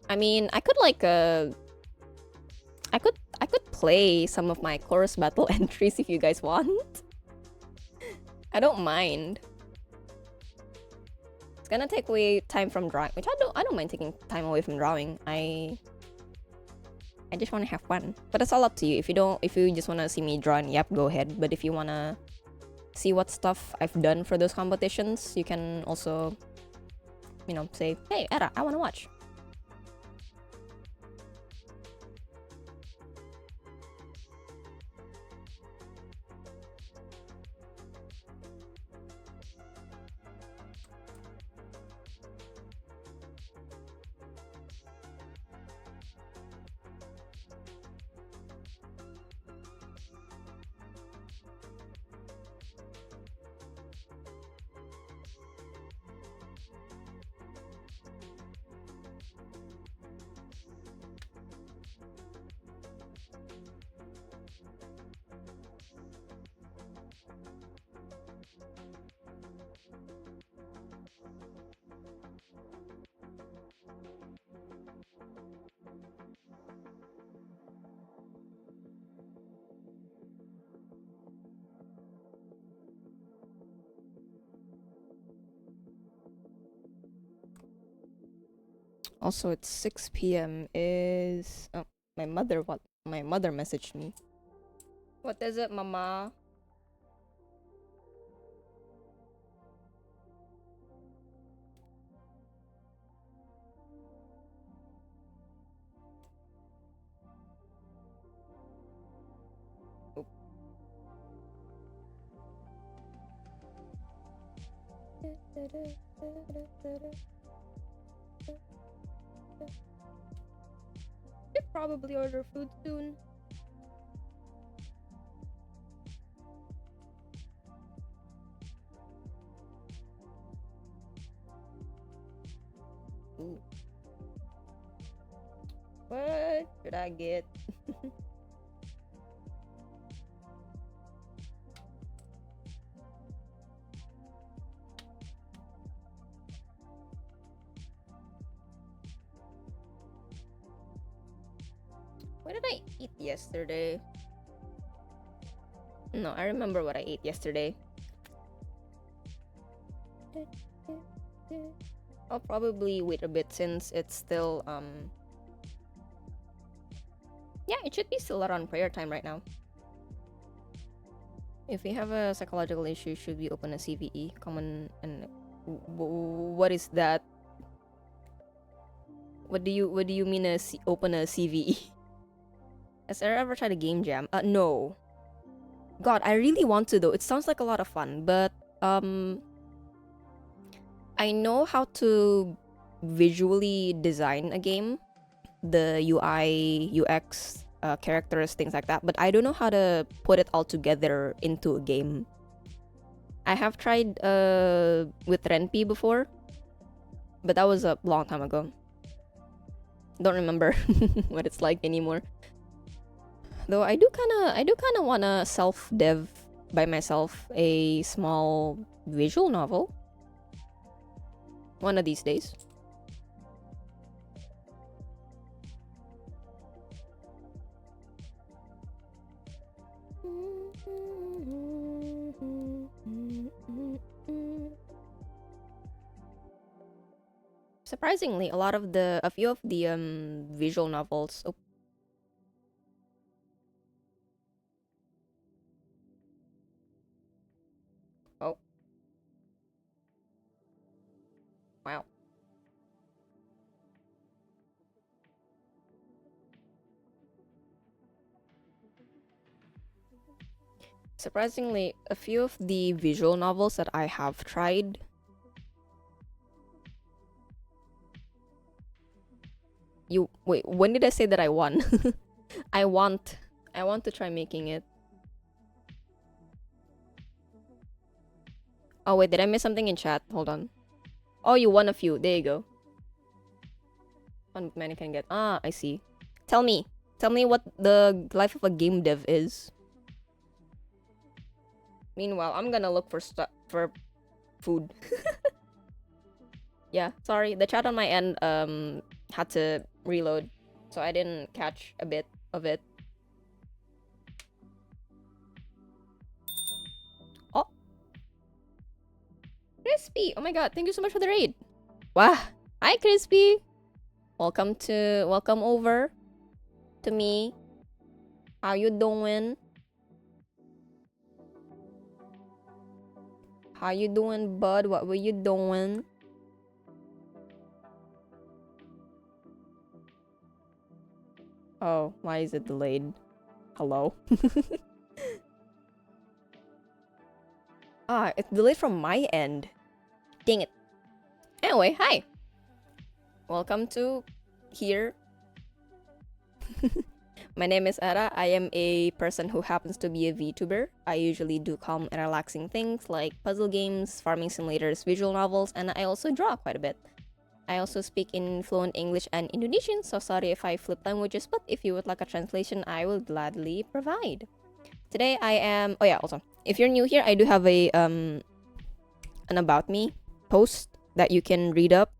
I mean, I could like I could play some of my chorus battle entries if you guys want. I don't mind. It's gonna take away time from drawing, which I don't mind taking time away from drawing. I just want to have fun. But it's all up to you. If you just want to see me draw and yep, go ahead. But if you want to see what stuff I've done for those competitions, you can also, you know, say, hey, Era, I want to watch. Also, it's 6 p.m. is... Oh, my mother messaged me. What is it, mama? Oh. Should probably order food soon. Ooh. What should I get? What did I eat yesterday? No, I remember what I ate yesterday. I'll probably wait a bit since it's still yeah, it should be still around prayer time right now. If we have a psychological issue, should we open a CVE? Common and what is that? What do you mean open a CVE? Has there ever tried a game jam? No. God, I really want to though. It sounds like a lot of fun, but I know how to visually design a game, the UI, UX, characters, things like that, but I don't know how to put it all together into a game. I have tried with Ren'Py before, but that was a long time ago. Don't remember what it's like anymore. Though I do kinda wanna self-dev by myself a small visual novel one of these days. Surprisingly, a few of the visual novels. Oh. Oh. Wow. Surprisingly, a few of the visual novels that I have tried wait, when did I say that I won? I want to try making it. Oh wait, did I miss something in chat? Hold on. Oh, you won a few. There you go. One many can get. Ah, I see. Tell me what the life of a game dev is. Meanwhile, I'm gonna look for food. Yeah, sorry. The chat on my end had to reload, so I didn't catch a bit of it. Oh, Crispy! Oh my god, thank you so much for the raid. Wow. Hi, Crispy. Welcome over to me. How you doing? How you doing, bud? What were you doing? Oh, why is it delayed? Hello? Ah, it's delayed from my end. Dang it. Anyway, hi. Welcome to here. My name is Ara. I am a person who happens to be a VTuber. I usually do calm and relaxing things like puzzle games, farming simulators, visual novels, and I also draw quite a bit. I also speak in fluent English and Indonesian, so sorry if I flip languages, but if you would like a translation, I will gladly provide. Today I am... Oh yeah, also, if you're new here, I do have a an About Me post that you can read up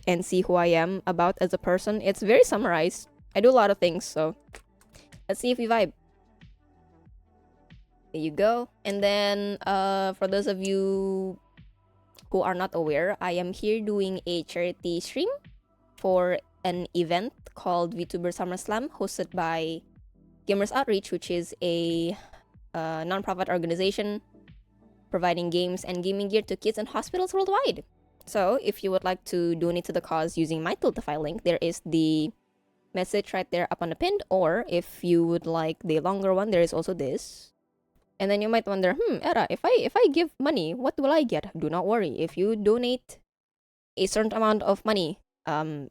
and see who I am about as a person. It's very summarized. I do a lot of things, so let's see if we vibe. There you go. And then for those of you who are not aware, I am here doing a charity stream for an event called VTuber SummerSlam, hosted by Gamers Outreach, which is a non-profit organization providing games and gaming gear to kids and hospitals worldwide. So if you would like to donate to the cause using my Tiltify link, there is the message right there up on the pinned, or if you would like the longer one, there is also this. And then you might wonder, Era, if I give money, what will I get? Do not worry. If you donate a certain amount of money,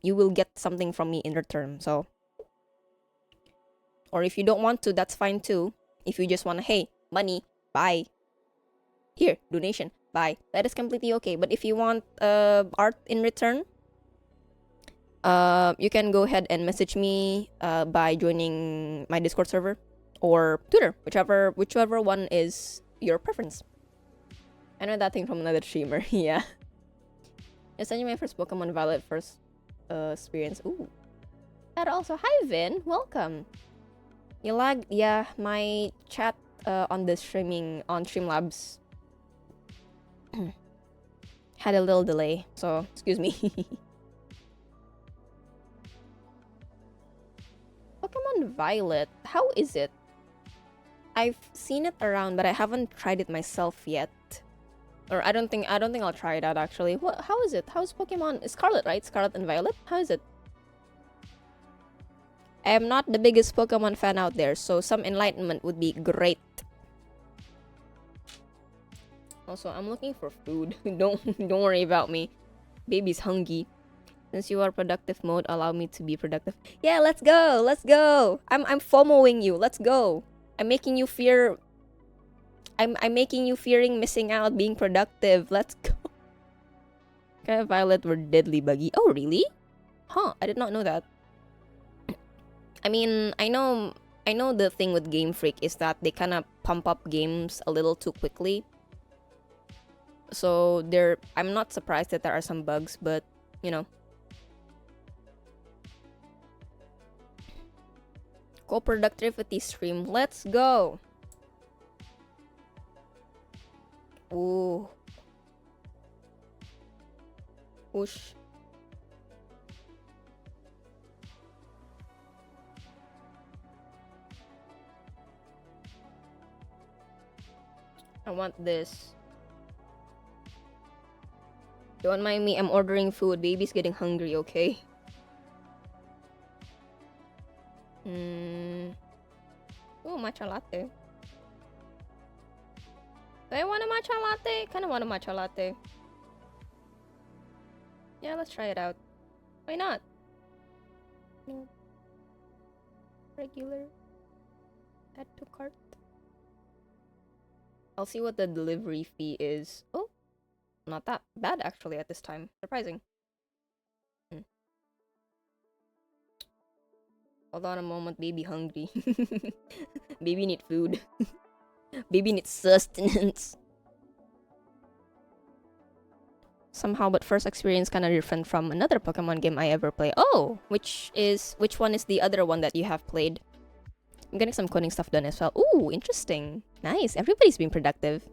you will get something from me in return. So, or if you don't want to, that's fine too. If you just want to, hey, money, bye. Here, donation, bye. That is completely okay. But if you want art in return, you can go ahead and message me by joining my Discord server or Twitter, whichever one is your preference. I know that thing from another streamer. Yeah. I sent you my first Pokemon Violet first experience. Ooh. And also, hi Vin, welcome. You lagged. Yeah, my chat on the Streamlabs had a little delay, so excuse me. Pokemon Violet, how is it? I've seen it around, but I haven't tried it myself yet. Or I don't think I'll try it out actually. How is it? How's Pokemon Scarlet, right? Scarlet and Violet? How is it? I am not the biggest Pokemon fan out there, so some enlightenment would be great. Also, I'm looking for food. Don't worry about me. Baby's hungry. Since you are productive mode, allow me to be productive. Yeah, let's go. Let's go. I'm FOMOing you. Let's go. I'm making you fear. I'm making you fearing missing out being productive. Let's go. Okay, Violet were deadly buggy. Oh, really? Huh, I did not know that. I mean, I know the thing with Game Freak is that they kind of pump up games a little too quickly. So I'm not surprised that there are some bugs, but you know. Co-productivity stream. Let's go. Ooh. Whoosh. I want this. Don't mind me, I'm ordering food. Baby's getting hungry, okay? Oh, matcha latte. Do I want a matcha latte? Kinda want a matcha latte. Yeah, let's try it out. Why not? No. Regular. Add to cart. I'll see what the delivery fee is. Oh, not that bad actually at this time. Surprising. Hold on a moment, baby hungry. Baby need food. Baby needs sustenance. Somehow, but first experience kind of different from another Pokemon game I ever played. Oh, which one is the other one that you have played? I'm getting some coding stuff done as well. Ooh, interesting. Nice. Everybody's been productive.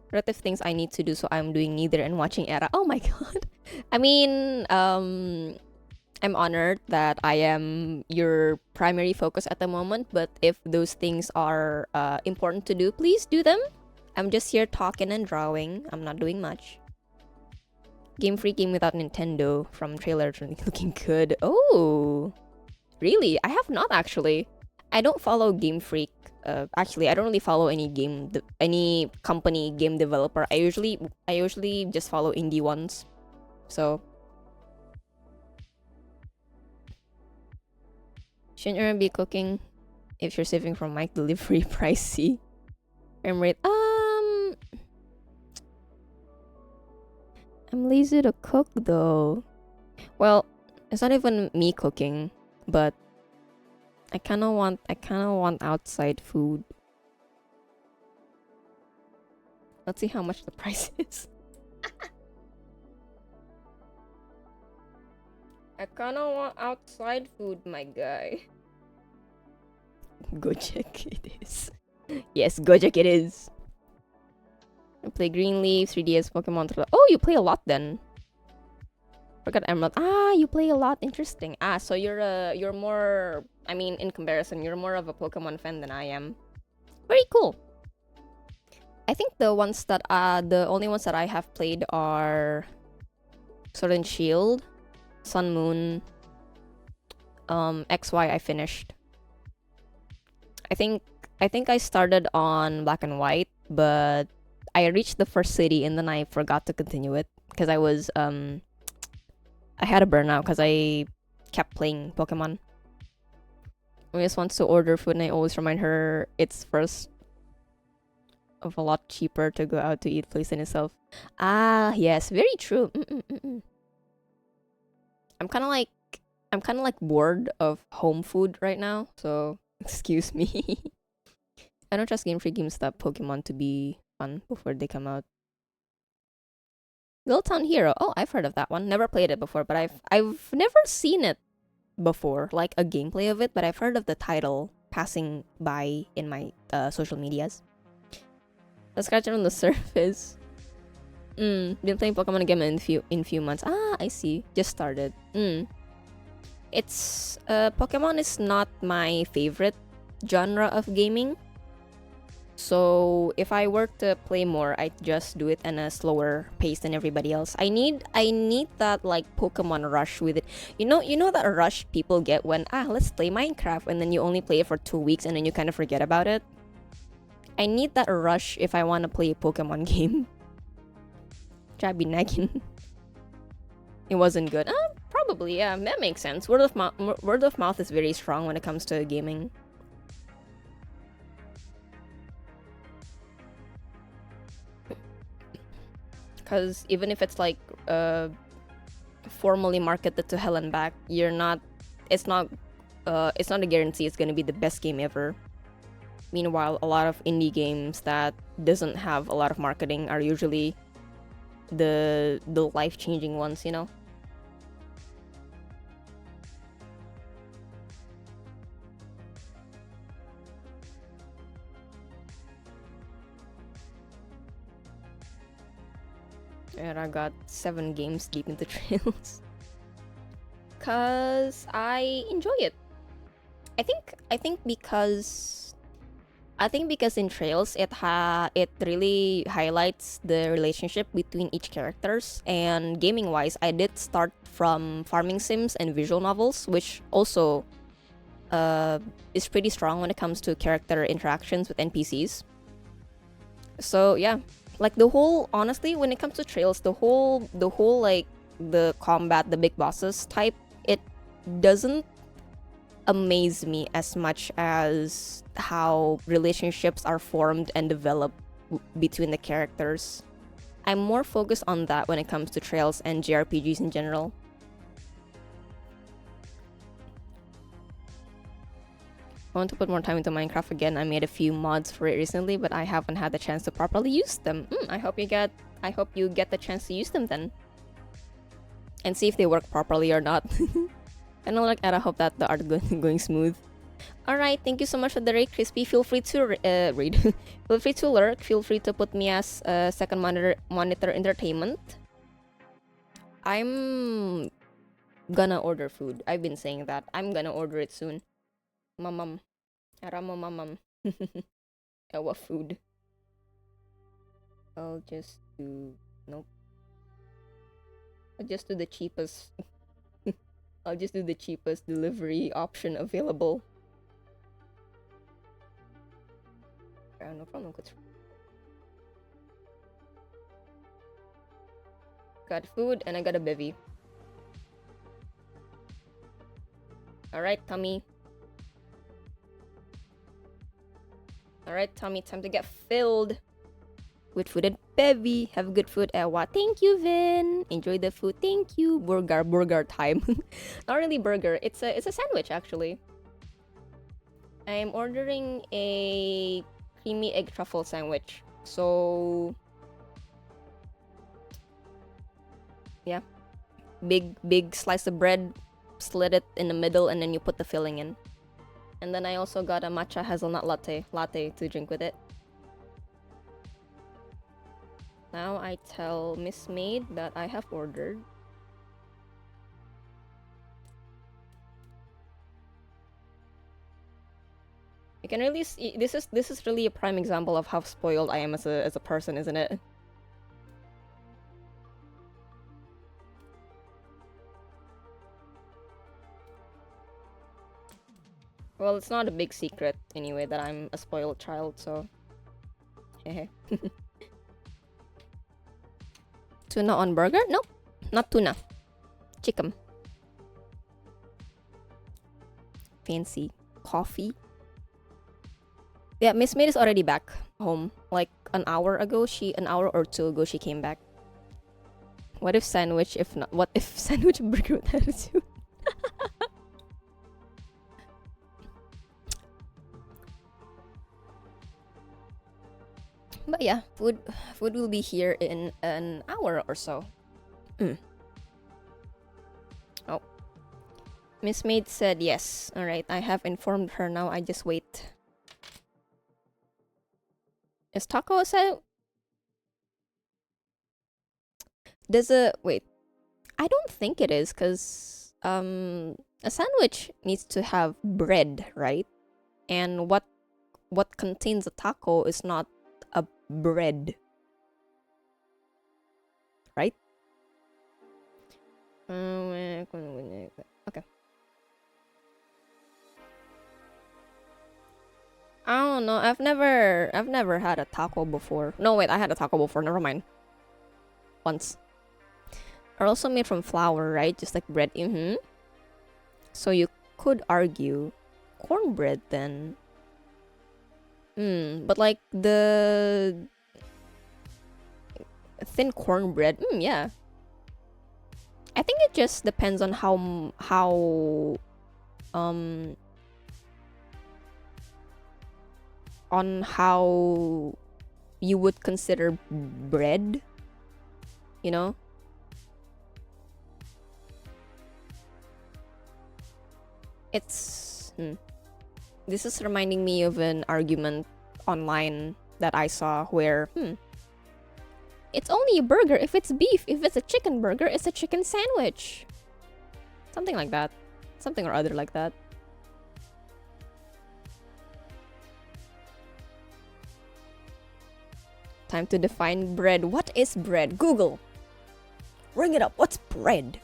Productive things I need to do, so I'm doing neither and watching Era. Oh my god. I mean, I'm honored that I am your primary focus at the moment, but if those things are important to do, please do them. I'm just here talking and drawing. I'm not doing much. Game Freak game without Nintendo from trailer looking good. Oh, really? I have not actually. I don't follow Game Freak. Actually, I don't really follow any company game developer. I usually just follow indie ones. So shouldn't you be cooking if you're saving from mic delivery pricey? Frame rate. I'm lazy to cook though. Well, it's not even me cooking, but I kind of want outside food. Let's see how much the price is. I kind of want outside food, my guy. Gojek it is. Yes, Gojek it is. I play Green Leaf, 3DS, Pokemon. Oh, you play a lot then. Forgot Emerald. Ah, you play a lot. Interesting. Ah, so you're more. I mean, in comparison, you're more of a Pokemon fan than I am. Very cool. I think the only ones that I have played are Sword and Shield, Sun Moon, XY. I finished. I think I started on Black and White, but I reached the first city and then I forgot to continue it because I was I had a burnout because I kept playing Pokemon. Always wants to order food and I always remind her it's first of a lot cheaper to go out to eat place in itself. Ah, yes, very true. I'm kind of like bored of home food right now, so excuse me. I don't trust Game Freak GameStop Pokemon to be fun before they come out. Little Town Hero. Oh, I've heard of that one. Never played it before, but I've never seen it before, like a gameplay of it, but I've heard of the title passing by in my social medias. Let's scratch it on the surface. Been playing Pokemon again in few months. Ah, I see. Just started. It's Pokemon is not my favorite genre of gaming. So if I were to play more, I'd just do it in a slower pace than everybody else. I need that like Pokemon rush with it. You know that rush people get when let's play Minecraft and then you only play it for 2 weeks and then you kind of forget about it. I need that rush if I want to play a Pokemon game. Jabby nagging. It wasn't good. Probably, yeah, that makes sense. Word of mouth is very strong when it comes to gaming. Because even if it's like formally marketed to hell and back, it's not a guarantee it's gonna be the best game ever. Meanwhile, a lot of indie games that doesn't have a lot of marketing are usually the life-changing ones, you know? And I got 7 games deep into Trails. Cause I enjoy it. I think because in Trails it really highlights the relationship between each characters, and gaming wise I did start from farming sims and visual novels, which also is pretty strong when it comes to character interactions with NPCs. So yeah, like honestly, when it comes to Trails, the whole like the combat, the big bosses type, it doesn't amaze me as much as how relationships are formed and developed between the characters. I'm more focused on that when it comes to Trails and JRPGs in general. I want to put more time into Minecraft again. I made a few mods for it recently, but I haven't had the chance to properly use them. I hope you get the chance to use them then, and see if they work properly or not. And I hope that the art going smooth. All right, thank you so much for the raid, Crispy. Feel free to read. Feel free to lurk. Feel free to put me as second monitor entertainment. I'm gonna order food. I've been saying that. I'm gonna order it soon. Mamam. Aramo mamam. What food? I'll just do... Nope. I'll just do the cheapest... I'll just do the cheapest delivery option available. No problem. Got food and I got a bevy. Alright, tummy. Alright, tummy, time to get filled with food and bevy. Have good food, Ewa. Thank you, Vin. Enjoy the food. Thank you. Burger time. Not really burger. It's a sandwich, actually. I'm ordering a creamy egg truffle sandwich. So yeah, big slice of bread, slit it in the middle, and then you put the filling in. And then I also got a matcha hazelnut latte to drink with it. Now I tell Miss Maid that I have ordered. You can really see, this is really a prime example of how spoiled I am as a person, isn't it? Well, it's not a big secret anyway that I'm a spoiled child, so hehe. Tuna on burger? Nope, not tuna. Chicken. Fancy coffee. Yeah, Miss Maid is already back home. Like an hour or two ago, she came back. What if sandwich? What if sandwich burger with attitude? But yeah, food will be here in an hour or so. Oh, Miss Maid said yes. All right, I have informed her now. I just wait. Is taco a sandwich? Wait. I don't think it is, cause a sandwich needs to have bread, right? And what contains a taco is not a bread, right? Okay. I don't know. I've never had a taco before. No, wait, I had a taco before. Never mind. Once. are also made from flour, right? Just like bread. So you could argue cornbread then. But like the thin cornbread, yeah. I think it just depends on how you would consider bread, you know? It's this is reminding me of an argument online that I saw where it's only a burger if it's beef. If it's a chicken burger, it's a chicken sandwich. Something like that. Something or other like that. Time to define bread. What is bread? Google. Bring it up. What's bread?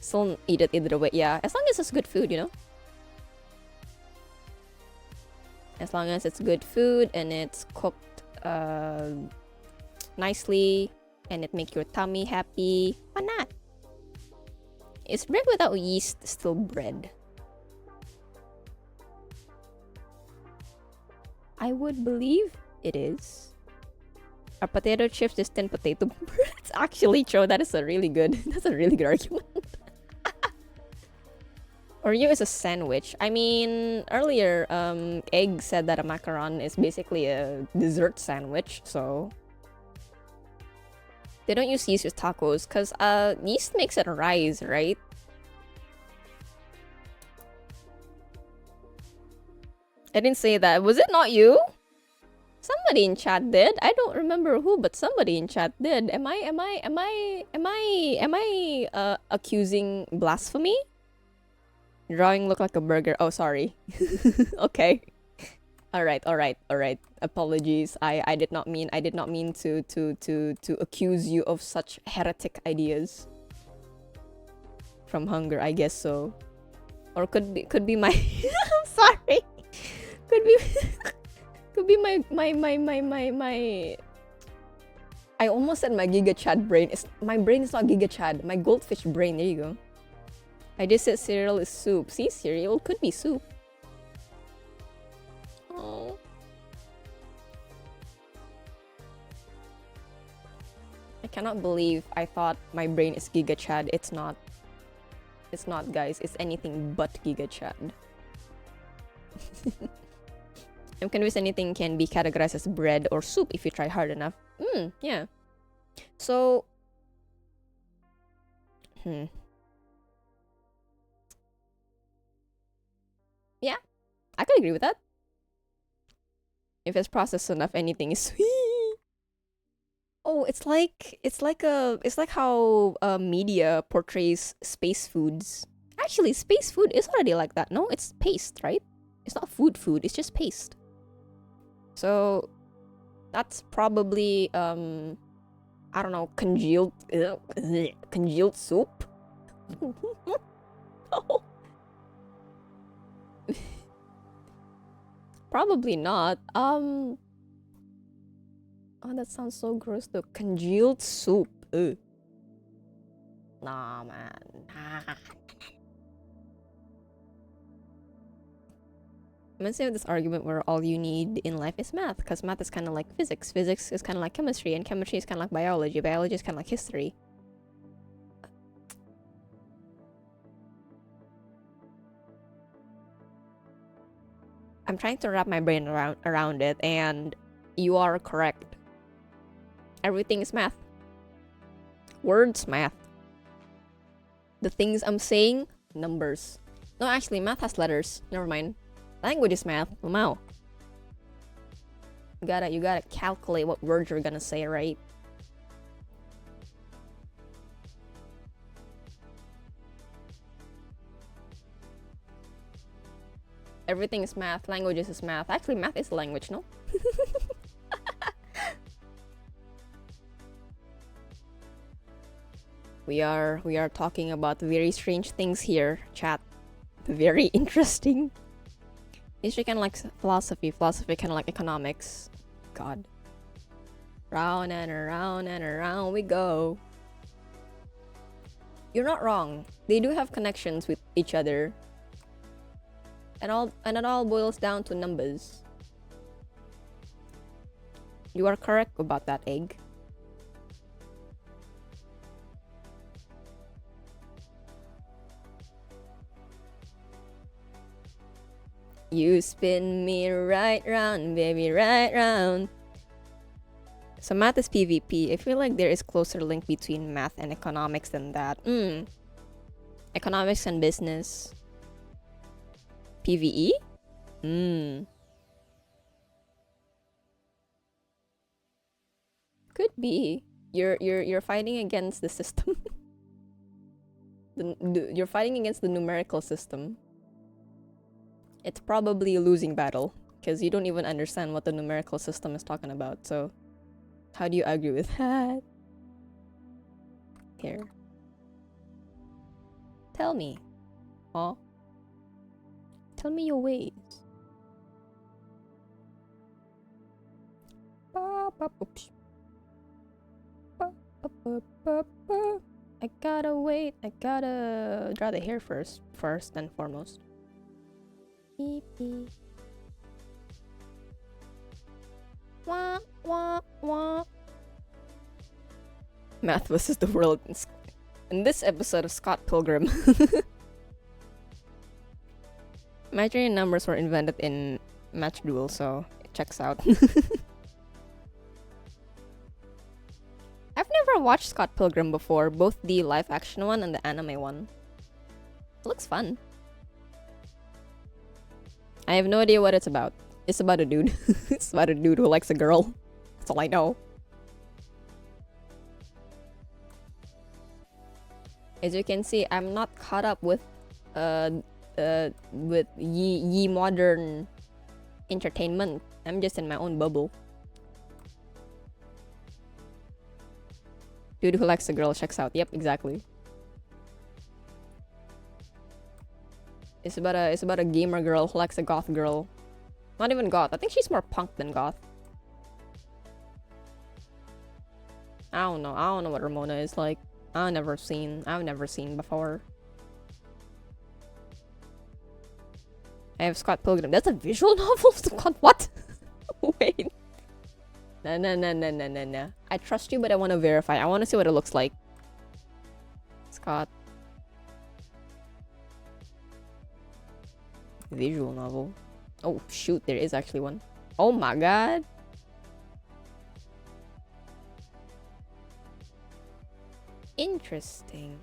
Still eat it either way. Yeah, as long as it's good food, you know? As long as it's good food and it's cooked nicely and it make your tummy happy, why not? Is bread without yeast still bread? I would believe it is. Are potato chips just thin potato breads? Actually, true. That is a really good. That's a really good argument. Oreo is a sandwich. I mean, earlier, Egg said that a macaron is basically a dessert sandwich, so they don't use yeast with tacos because yeast makes it rise, right? I didn't say that. Was it not you? Somebody in chat did. I don't remember who, but somebody in chat did. Am I accusing blasphemy? Drawing look like a burger. Oh, sorry. Okay. All right. Apologies. I did not mean to accuse you of such heretic ideas. From hunger, I guess so. Or could be my I'm sorry. Could be my I almost said my Giga Chad brain. My brain is not Giga Chad. My goldfish brain. There you go. I just said cereal is soup. See, cereal could be soup. Oh. I cannot believe I thought my brain is Giga Chad. It's not. It's not, guys. It's anything but Giga Chad. I'm convinced anything can be categorized as bread or soup if you try hard enough. Yeah. So... Yeah, I could agree with that. If it's processed enough, anything is sweet. Oh, it's like how media portrays space foods. Actually, space food is already like that. No, it's paste, right? It's not food, it's just paste. So that's probably I don't know, congealed soup. Oh. Probably not. Oh, that sounds so gross though. Congealed soup. Ugh. Nah, man. I'm gonna say this argument where all you need in life is math, because math is kind of like physics. Physics is kind of like chemistry, and chemistry is kind of like biology. Biology is kind of like history. I'm trying to wrap my brain around it, and you are correct. Everything is math. Words, math. The things I'm saying, numbers. No, actually, math has letters. Never mind. Language is math. Wow. You gotta calculate what words you're gonna say, right? Everything is math. Languages is math. Actually, math is a language, no? We are talking about very strange things here, chat. Very interesting. History kind of like philosophy. Philosophy kind of like economics. God. Round and around we go. You're not wrong. They do have connections with each other. And it all boils down to numbers. You are correct about that, egg. You spin me right round, baby, right round. So math is PvP. I feel like there is closer link between math and economics than that. Economics and business. PvE? Could be. You're fighting against the system. You're fighting against the numerical system. It's probably a losing battle because you don't even understand what the numerical system is talking about. So how do you argue with that? Here. Tell me. Huh? Tell me your ways. I gotta wait. I gotta draw the hair first and foremost. Beep beep. Wah wah wah. Math versus the world in this episode of Scott Pilgrim. Imaginary numbers were invented in Match Duel, so it checks out. I've never watched Scott Pilgrim before, both the live action one and the anime one. It looks fun. I have no idea what it's about. It's about a dude. It's about a dude who likes a girl. That's all I know. As you can see, I'm not caught up with ye modern entertainment. I'm just in my own bubble. Dude who likes a girl checks out. Yep, exactly. It's about a gamer girl who likes a goth girl. Not even goth. I think she's more punk than goth. I don't know. I don't know what Ramona is like. I've never seen before. I have Scott Pilgrim. That's a visual novel? Scott, what? Wait. No. I trust you, but I want to verify. I want to see what it looks like. Scott. Visual novel. Oh, shoot. There is actually one. Oh my god. Interesting.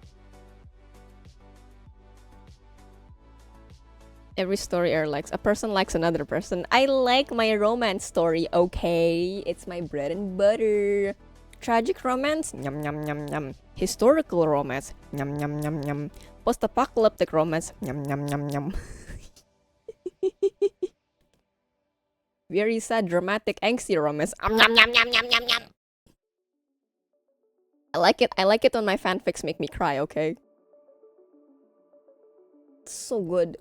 Every story Air likes. A person likes another person. I like my romance story, okay? It's my bread and butter. Tragic romance? Yum yum yum yum. Historical romance? Yum yum yum yum. Post-apocalyptic romance? Yum yum yum yum. Very sad, dramatic, angsty romance. Yum yum yum yum yum yum. I like it when my fanfics make me cry, okay? It's so good.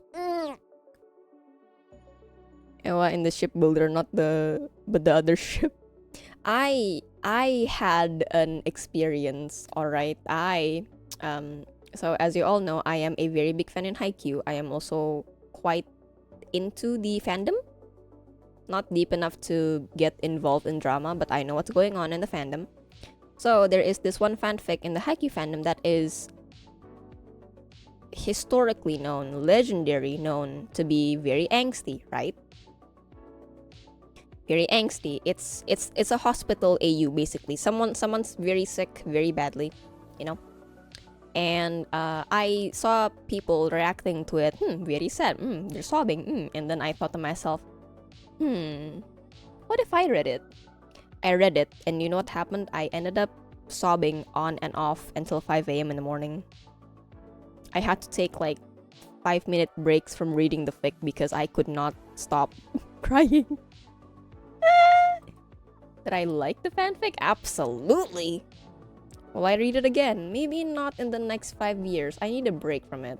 Ewa in the shipbuilder, but the other ship. I had an experience, alright. So as you all know, I am a very big fan in Haikyuu. I am also quite into the fandom. Not deep enough to get involved in drama, but I know what's going on in the fandom. So there is this one fanfic in the Haikyuu fandom that is historically known, legendary known to be very angsty, right? Very angsty. It's a hospital AU basically. Someone's very sick, very badly, you know. And I saw people reacting to it. Very sad. They're sobbing. And then I thought to myself, what if I read it? I read it, and you know what happened? I ended up sobbing on and off until 5 a.m. in the morning. I had to take like 5-minute breaks from reading the fic because I could not stop crying. Did I like the fanfic? Absolutely! Will I read it again? Maybe not in the next 5 years. I need a break from it.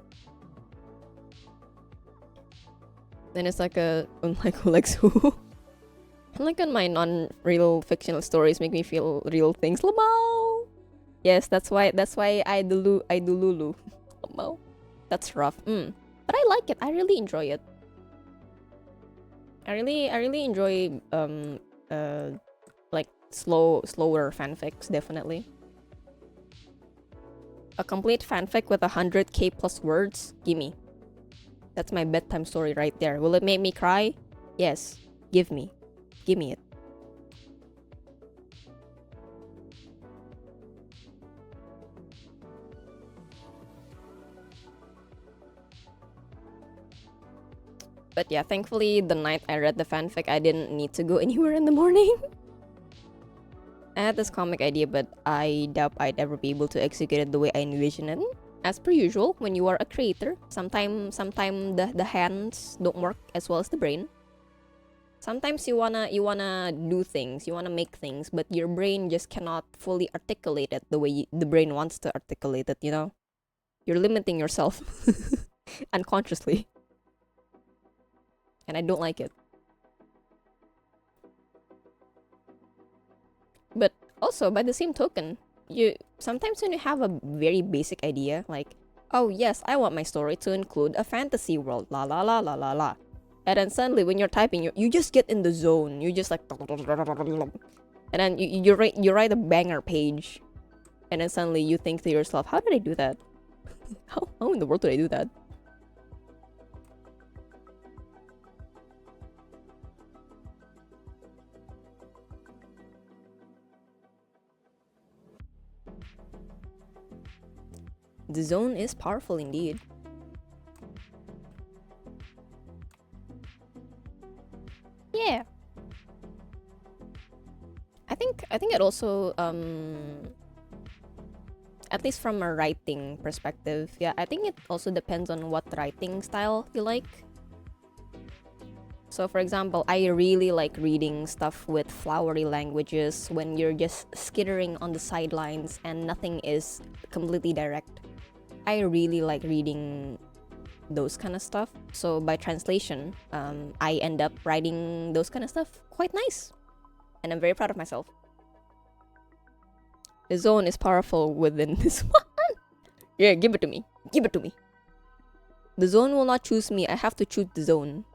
Then it's like unlike who likes who. Like when my non-real fictional stories make me feel real things. Lamau! Yes, that's why I do Lulu. Oh, that's rough. But I like it. I really enjoy it. I really enjoy like slower fanfics, definitely. A complete fanfic with 100k plus words? Gimme. That's my bedtime story right there. Will it make me cry? Yes. Give me it. But yeah, thankfully the night I read the fanfic, I didn't need to go anywhere in the morning. I had this comic idea, but I doubt I'd ever be able to execute it the way I envision it. As per usual, when you are a creator, sometimes the hands don't work as well as the brain. Sometimes you wanna do things, you wanna make things, but your brain just cannot fully articulate it the way the brain wants to articulate it, you know? You're limiting yourself unconsciously. And I don't like it. But also, by the same token, you sometimes when you have a very basic idea, like, oh yes, I want my story to include a fantasy world, la la la la la la. And then suddenly when you're typing, you just get in the zone. You just like, and then you write a banger page, and then suddenly you think to yourself, how did I do that? How in the world did I do that? The zone is powerful indeed. Yeah. I think it also at least from a writing perspective, yeah, I think it also depends on what writing style you like. So for example, I really like reading stuff with flowery languages when you're just skittering on the sidelines and nothing is completely direct. I really like reading those kind of stuff. So by translation, I end up writing those kind of stuff quite nice. And I'm very proud of myself. The zone is powerful within this one. Yeah, give it to me. Give it to me. The zone will not choose me. I have to choose the zone.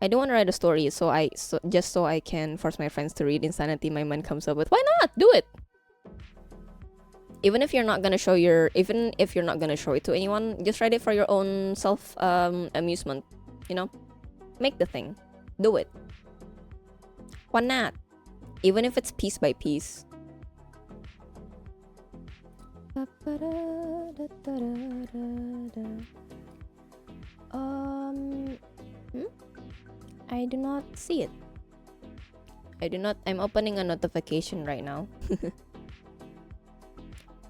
I don't want to write a story, just so I can force my friends to read insanity my mind comes up with. Why not? Do it. Even if you're not gonna show it to anyone, just write it for your own self amusement. You know, make the thing. Do it. Why not? Even if it's piece by piece. I do not see it. I'm opening a notification right now.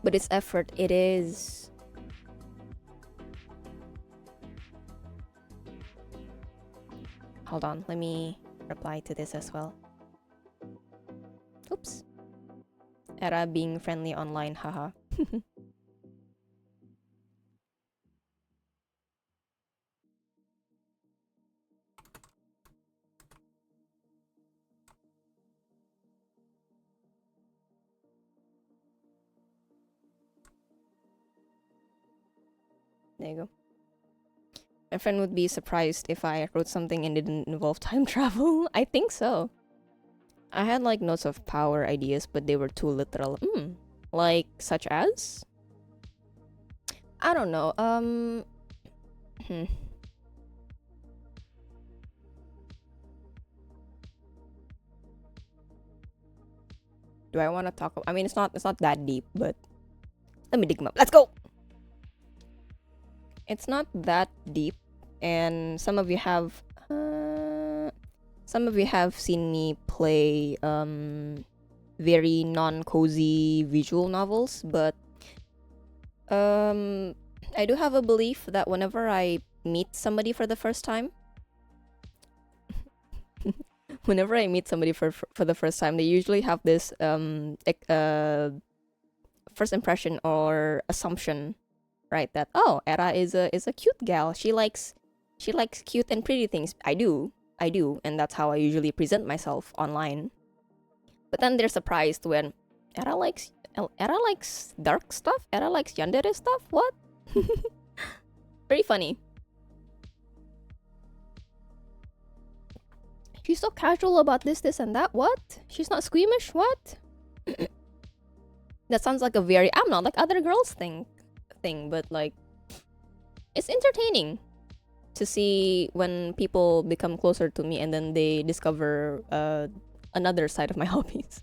But it's effort, it is. Hold on, let me reply to this as well. Oops. Era being friendly online, haha. There you go. My friend would be surprised if I wrote something and didn't involve time travel. I think so. I had like notes of power ideas, but they were too literal. Like such as? I don't know. Do I want to talk? I mean, it's not that deep, but let me dig them up. Let's go. It's not that deep, and some of you have seen me play very non-cozy visual novels, but I do have a belief that whenever I meet somebody for the first time, for the first time, they usually have this first impression or assumption, right? That Era is a cute gal. She likes cute and pretty things. I do, and that's how I usually present myself online. But then they're surprised when Era likes Era likes dark stuff? Era likes yandere stuff? What? Very funny. She's so casual about this, and that. What? She's not squeamish? What? That sounds like a very I'm not like other girls thing, but like it's entertaining to see when people become closer to me and then they discover another side of my hobbies.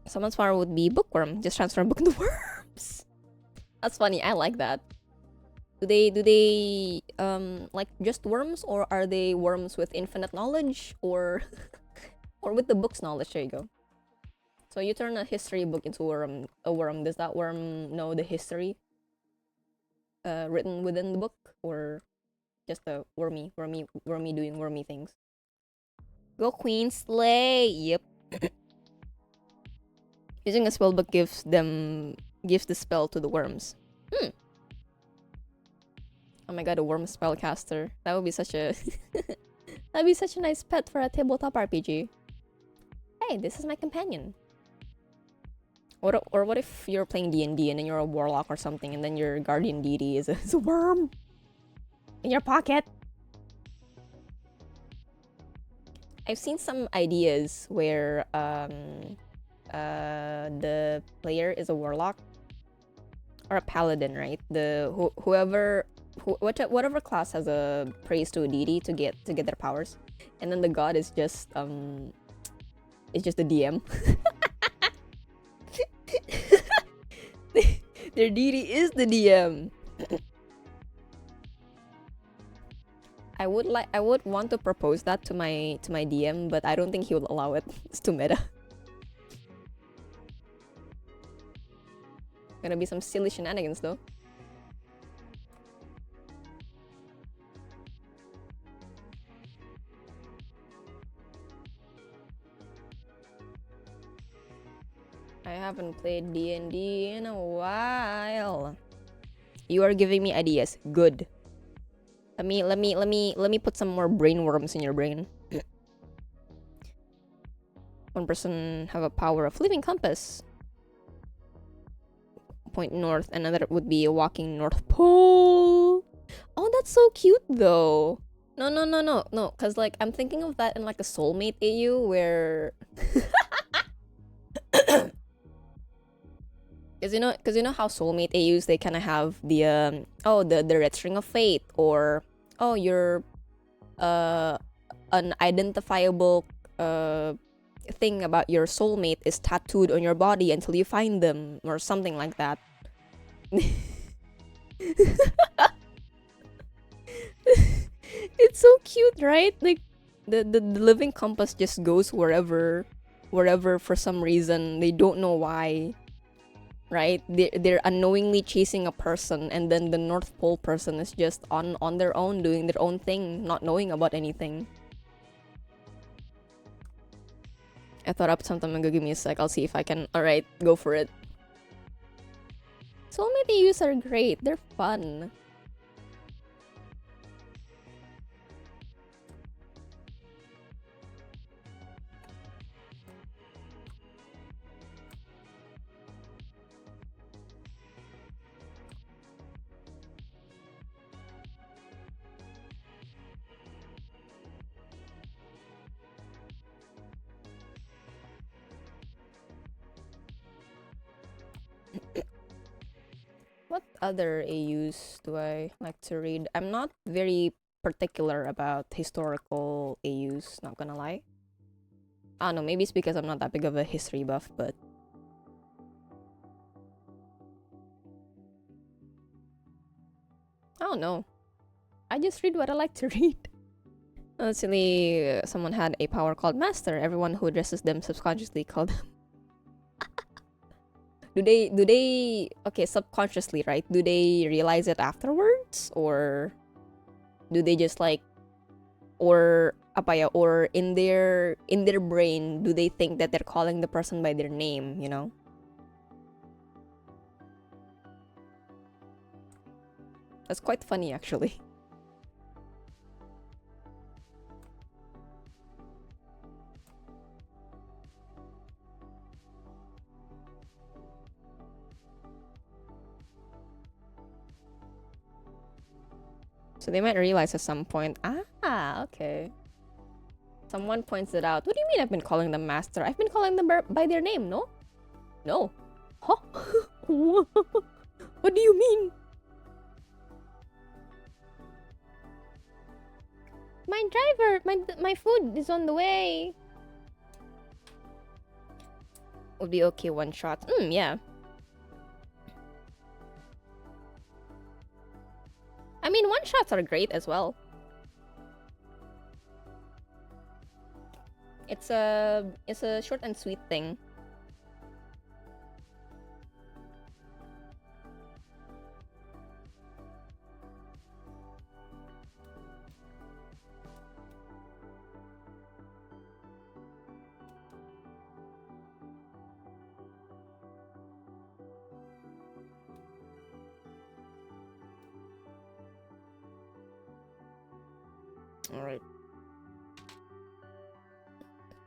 Someone's power would be bookworm, just transform book into worms. That's funny. I like that. Do they like just worms, or are they worms with infinite knowledge, or or with the book's knowledge? There you go. So you turn a history book into a worm. Does that worm know the history written within the book, or just a wormy doing wormy things? Go Queen, slay. Yep. Using a spell book gives the spell to the worms. Oh my god, a worm spellcaster. That would be such a that'd be such a nice pet for a tabletop RPG. Hey, this is my companion. Or what if you're playing D&D and then you're a warlock or something, and then your guardian deity is a worm in your pocket? I've seen some ideas where the player is a warlock or a paladin, right? Whatever class has a praise to a deity to get their powers, and then the god is just the DM. Their deity is the DM. I would want to propose that to my DM, but I don't think he will allow it. It's too meta. Gonna be some silly shenanigans though. I haven't played D&D in a while. You are giving me ideas. Good. Let me put some more brain worms in your brain. One person have a power of living compass. Point north. Another would be a walking North Pole. Oh, that's so cute though. No. Cause like I'm thinking of that in like a soulmate AU where. Cause you know how soulmate AUs, they kind of have the the red string of fate, or you're an identifiable thing about your soulmate is tattooed on your body until you find them, or something like that. It's so cute, right? Like the living compass just goes wherever for some reason. They don't know why. Right? They're unknowingly chasing a person, and then the North Pole person is just on their own, doing their own thing, not knowing about anything. I thought up something. Give me a sec. I'll see if I can. Alright, go for it. Soulmate AUs are great. They're fun. What other AUs do I like to read? I'm not very particular about historical AUs, not gonna lie. I don't know, maybe it's because I'm not that big of a history buff, but... I don't know. I just read what I like to read. Honestly, someone had a power called Master. Everyone who addresses them subconsciously called them. Do they okay, subconsciously, right? Do they realize it afterwards, or do they just like, or in their brain, do they think that they're calling the person by their name, you know? That's quite funny, actually. So they might realize at some point, ah, okay. Someone points it out. What do you mean I've been calling them master? I've been calling them by their name, no? No. Huh? What do you mean? My driver, my food is on the way. Would be okay one shot. Yeah. I mean, one shots are great as well. It's a short and sweet thing. All right.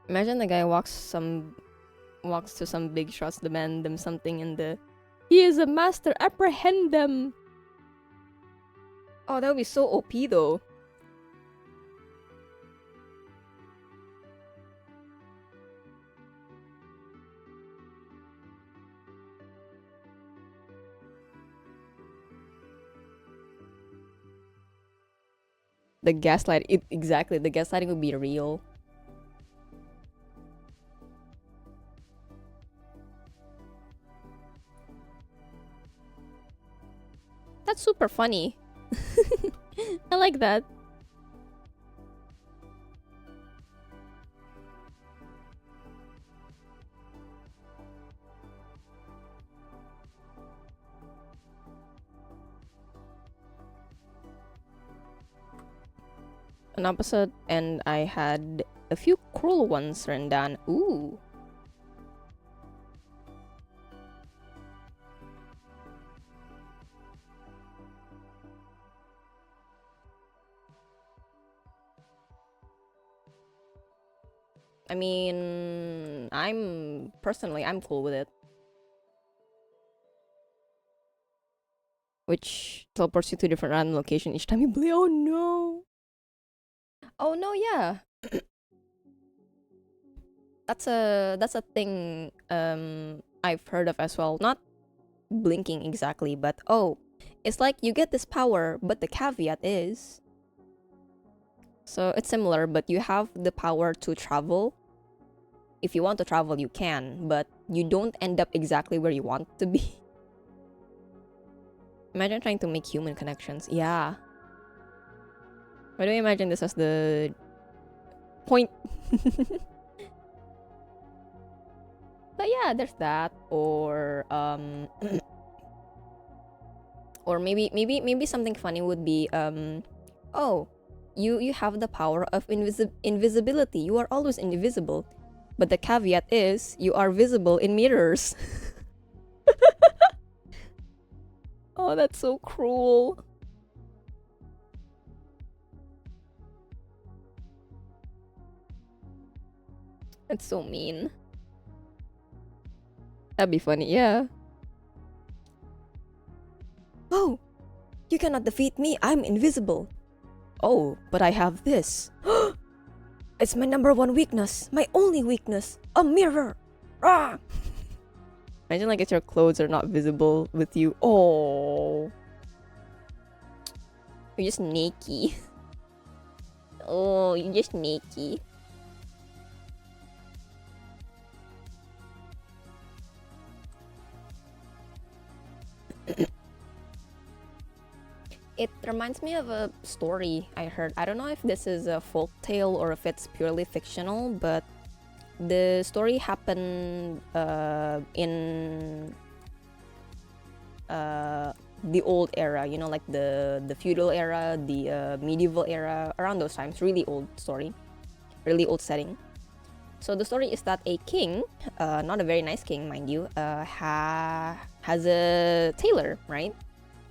Imagine the guy walks to some big shots, demand them something, and he is a master, apprehend them. Oh, that would be so OP though. The gaslight, exactly. The gaslighting would be real. That's super funny. I like that. An opposite, and I had a few cruel ones written down. Ooh. I mean, I'm cool with it. Which teleports you to different random location each time you play. Oh no. Oh no, yeah. That's a thing I've heard of as well. Not blinking exactly, but it's like you get this power, but the caveat is, so it's similar, but you have the power to travel. If you want to travel, you can, but you don't end up exactly where you want to be. Imagine trying to make human connections. Yeah. Why do I imagine this as the point? But yeah, there's that. Or or maybe something funny would be oh, you have the power of invisibility. You are always invisible. But the caveat is you are visible in mirrors. Oh, that's so cruel. That's so mean. That'd be funny, yeah. Oh, you cannot defeat me. I'm invisible. Oh, but I have this. It's my #1 weakness. My only weakness. A mirror. Ah! Imagine like if your clothes are not visible with you. Oh. You're just naked. Oh, you're just naked. It reminds me of a story I heard. I don't know if this is a folk tale or if it's purely fictional, but the story happened in the old era, you know, like the feudal era, the medieval era, around those times. Really old story, really old setting. So the story is that a king, not a very nice king, mind you, has a tailor, right?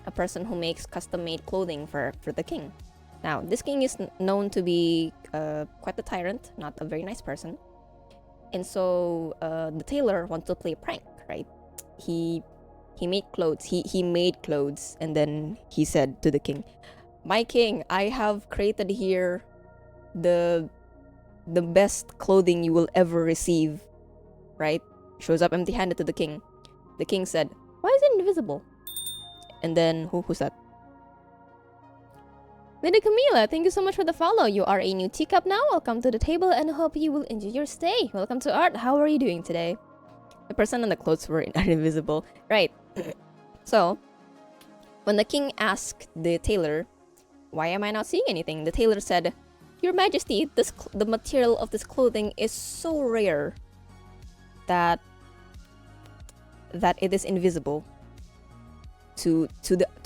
A person who makes custom-made clothing for the king. Now, this king is known to be quite a tyrant, not a very nice person. And so the tailor wants to play a prank, right? He made clothes. He made clothes, and then he said to the king, My king, I have created here the best clothing you will ever receive. Right? Shows up empty-handed to the king. The king said, "Why is it invisible?" And then who's that? Lady Camila, thank you so much for the follow. You are a new teacup now. Welcome to the table and hope you will enjoy your stay. Welcome to Art. How are you doing today? The person on the clothes were invisible. Right. So, when the king asked the tailor, "Why am I not seeing anything?" the tailor said, "Your Majesty, the material of this clothing is so rare that it is invisible to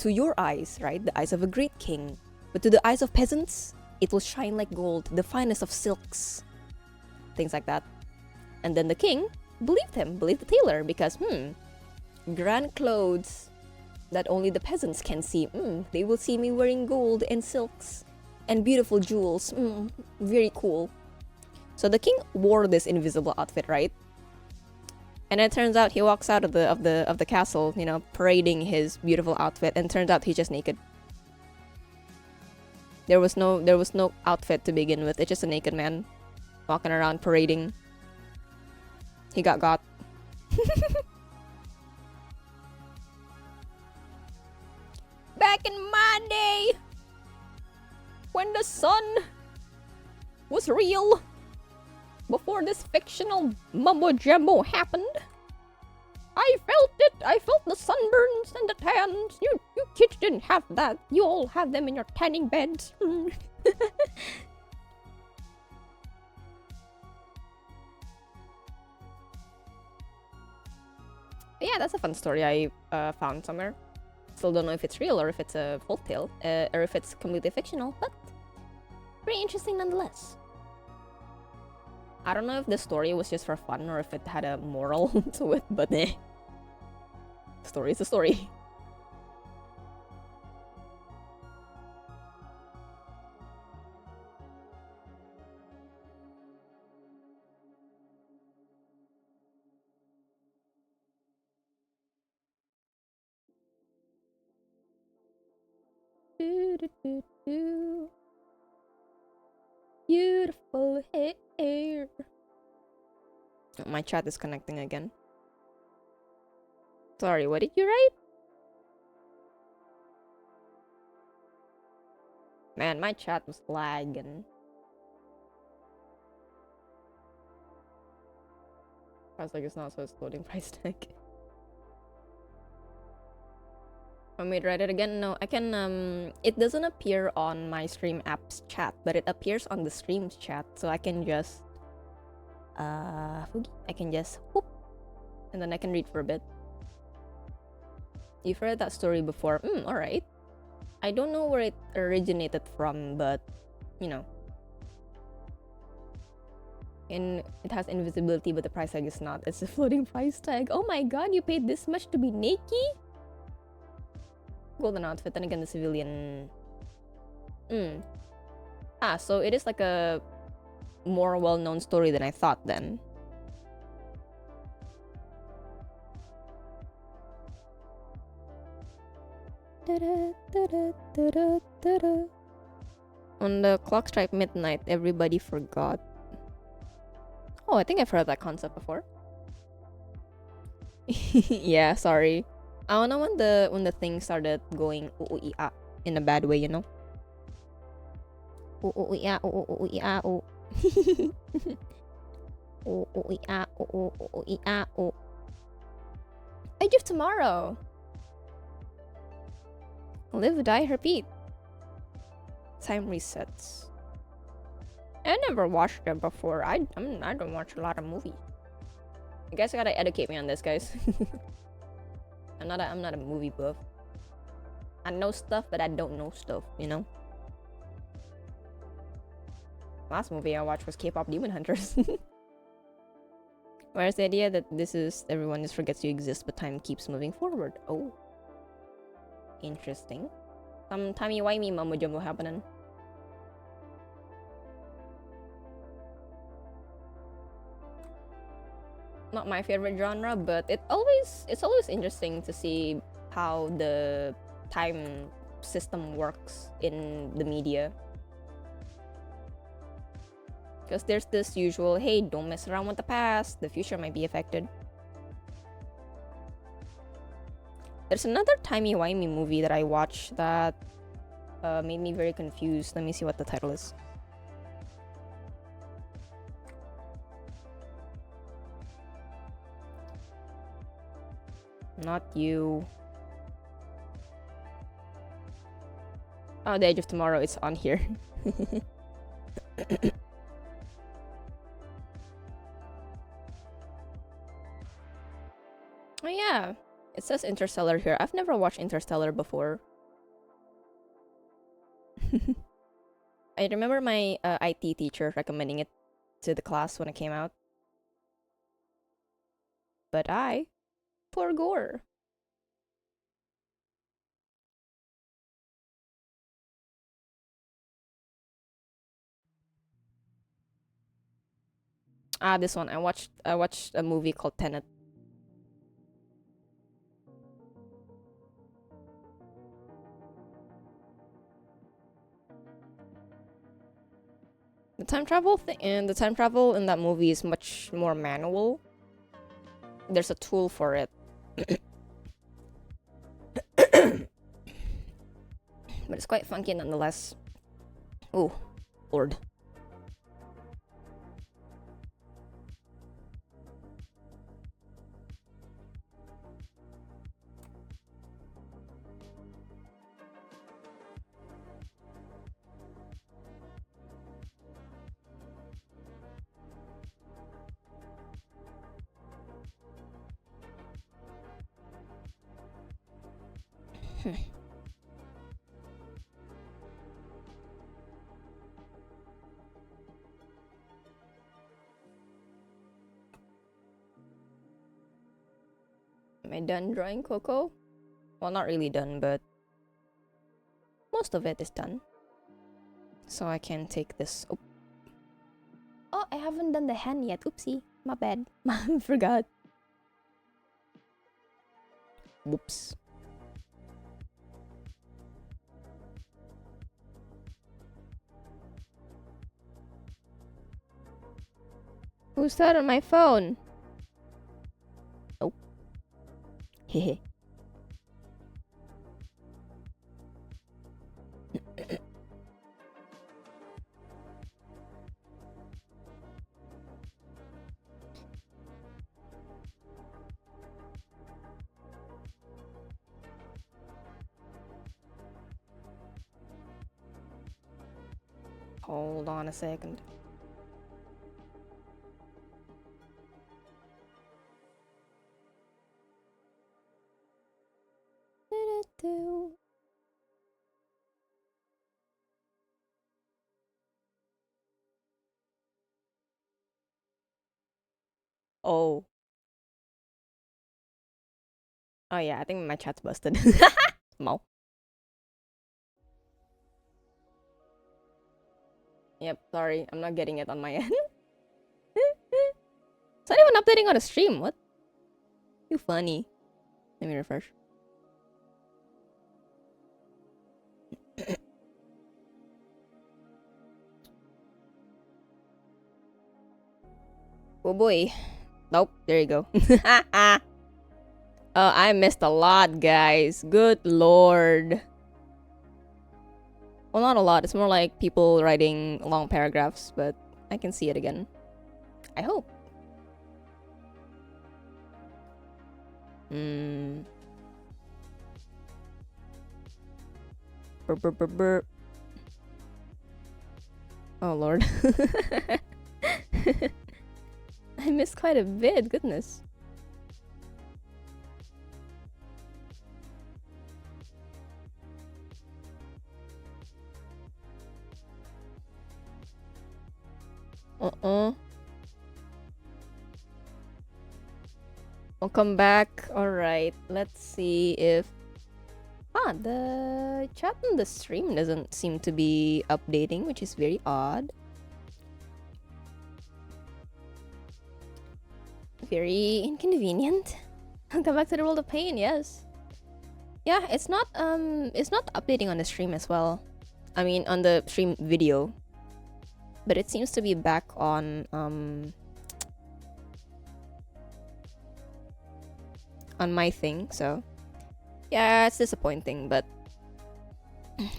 your eyes, right? The eyes of a great king. But to the eyes of peasants, it will shine like gold, the finest of silks." Things like that. And then the king believed the tailor, because, grand clothes that only the peasants can see. They will see me wearing gold and silks and beautiful jewels. Very cool. So the king wore this invisible outfit, right? And it turns out he walks out of the castle, you know, parading his beautiful outfit, and turns out he's just naked. There was no outfit to begin with. It's just a naked man walking around parading. He got. Back in my day, when the sun was real, before this fictional mumbo jumbo happened, I felt it. I felt the sunburns and the tans. You kids didn't have that. You all have them in your tanning beds. Yeah, that's a fun story I found somewhere. Still don't know if it's real or if it's a folktale, or if it's completely fictional, but pretty interesting nonetheless. I don't know if the story was just for fun or if it had a moral to it, but story is a story. Beautiful hair. My chat is connecting again. Sorry, what did you write? Man, my chat was lagging. I was like, it's not, so it's loading price tag. Want me to write it again? No, I can, it doesn't appear on my stream app's chat, but it appears on the stream's chat, so I can just, I can just, whoop, and then I can read for a bit. You've heard that story before. Alright. I don't know where it originated from, but, you know. And it has invisibility, but the price tag is not. It's a floating price tag. Oh my god, you paid this much to be naked? Golden outfit, then again the civilian. So it is like a more well-known story than I thought then. On the clock strike midnight, everybody forgot. Oh, I think I've heard that concept before. Yeah, sorry. I don't know when the thing started going in a bad way, you know. Age of Tomorrow. Live, die, repeat. Time resets. I never watched them before. I don't watch a lot of movies. You guys gotta educate me on this, guys. I'm not a movie buff. I know stuff, but I don't know stuff, you know? Last movie I watched was K-pop Demon Hunters. Where's the idea that everyone just forgets you exist, but time keeps moving forward? Oh. Interesting. Some timey-wimey mumbo jumbo happening. Not my favorite genre, but it's always interesting to see how the time system works in the media. Because there's this usual, hey, don't mess around with the past, the future might be affected. There's another timey-wimey movie that I watched that made me very confused. Let me see what the title is. Not you. Oh, The Edge of Tomorrow, it's on here. Oh yeah, it says Interstellar here. I've never watched Interstellar before. I remember my IT teacher recommending it to the class when it came out. But I forgore. Ah, this one. I watched a movie called Tenet. The time travel in that movie is much more manual. There's a tool for it. But it's quite funky nonetheless. Oh, Lord. Am I done drawing Coco? Well, not really done, but most of it is done. So I can take this. Oh, I haven't done the hand yet. Oopsie. My bad. Forgot. Whoops. Who's that on my phone? Oh. Hehe. Hold on a second. Oh. Oh yeah, I think my chat's busted. Mo. Yep, sorry, I'm not getting it on my end. It's not even updating on a stream, what? You funny. Let me refresh. Oh boy. Nope, there you go. I missed a lot, guys. Good lord. Well, not a lot. It's more like people writing long paragraphs, but I can see it again. I hope. Burp, burp, burp, burp. Oh, Lord. I missed quite a bit, goodness. Welcome back. Alright, let's see if... the chat on the stream doesn't seem to be updating, which is very odd. Very inconvenient. Come back to the world of pain, yes. Yeah, it's not updating on the stream as well. I mean, on the stream video. But it seems to be back on my thing, so yeah, it's disappointing, but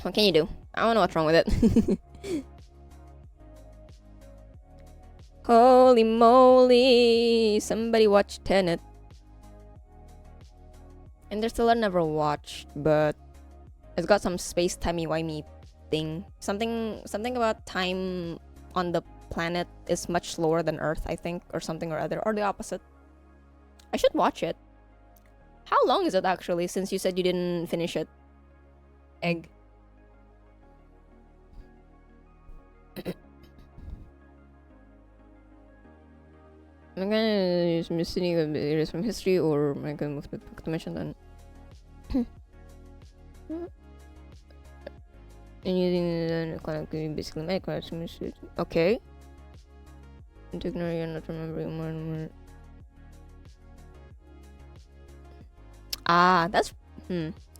what can you do? I don't know what's wrong with it. Holy moly! Somebody watch Tenet. Interstellar never watched, but it's got some space timey-wimey thing. Something about time on the planet is much slower than Earth, I think, or something or other, or the opposite. I should watch it. How long is it actually, since you said you didn't finish it? Egg. I'm gonna use missing areas from history, or I'm gonna move to mention then. And using basically make okay. And ignore you're not remembering more. Ah, that's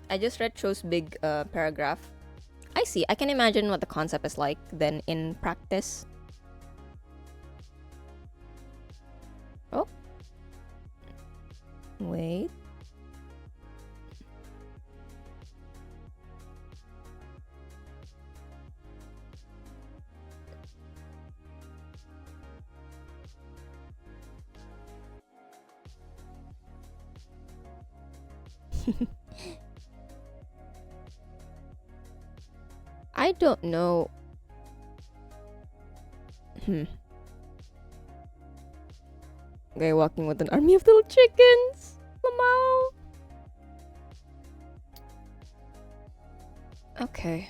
I just read Cho's big paragraph. I see. I can imagine what the concept is like then in practice. Oh. Wait. I don't know. Guy walking with an army of little chickens. Lamau. Okay.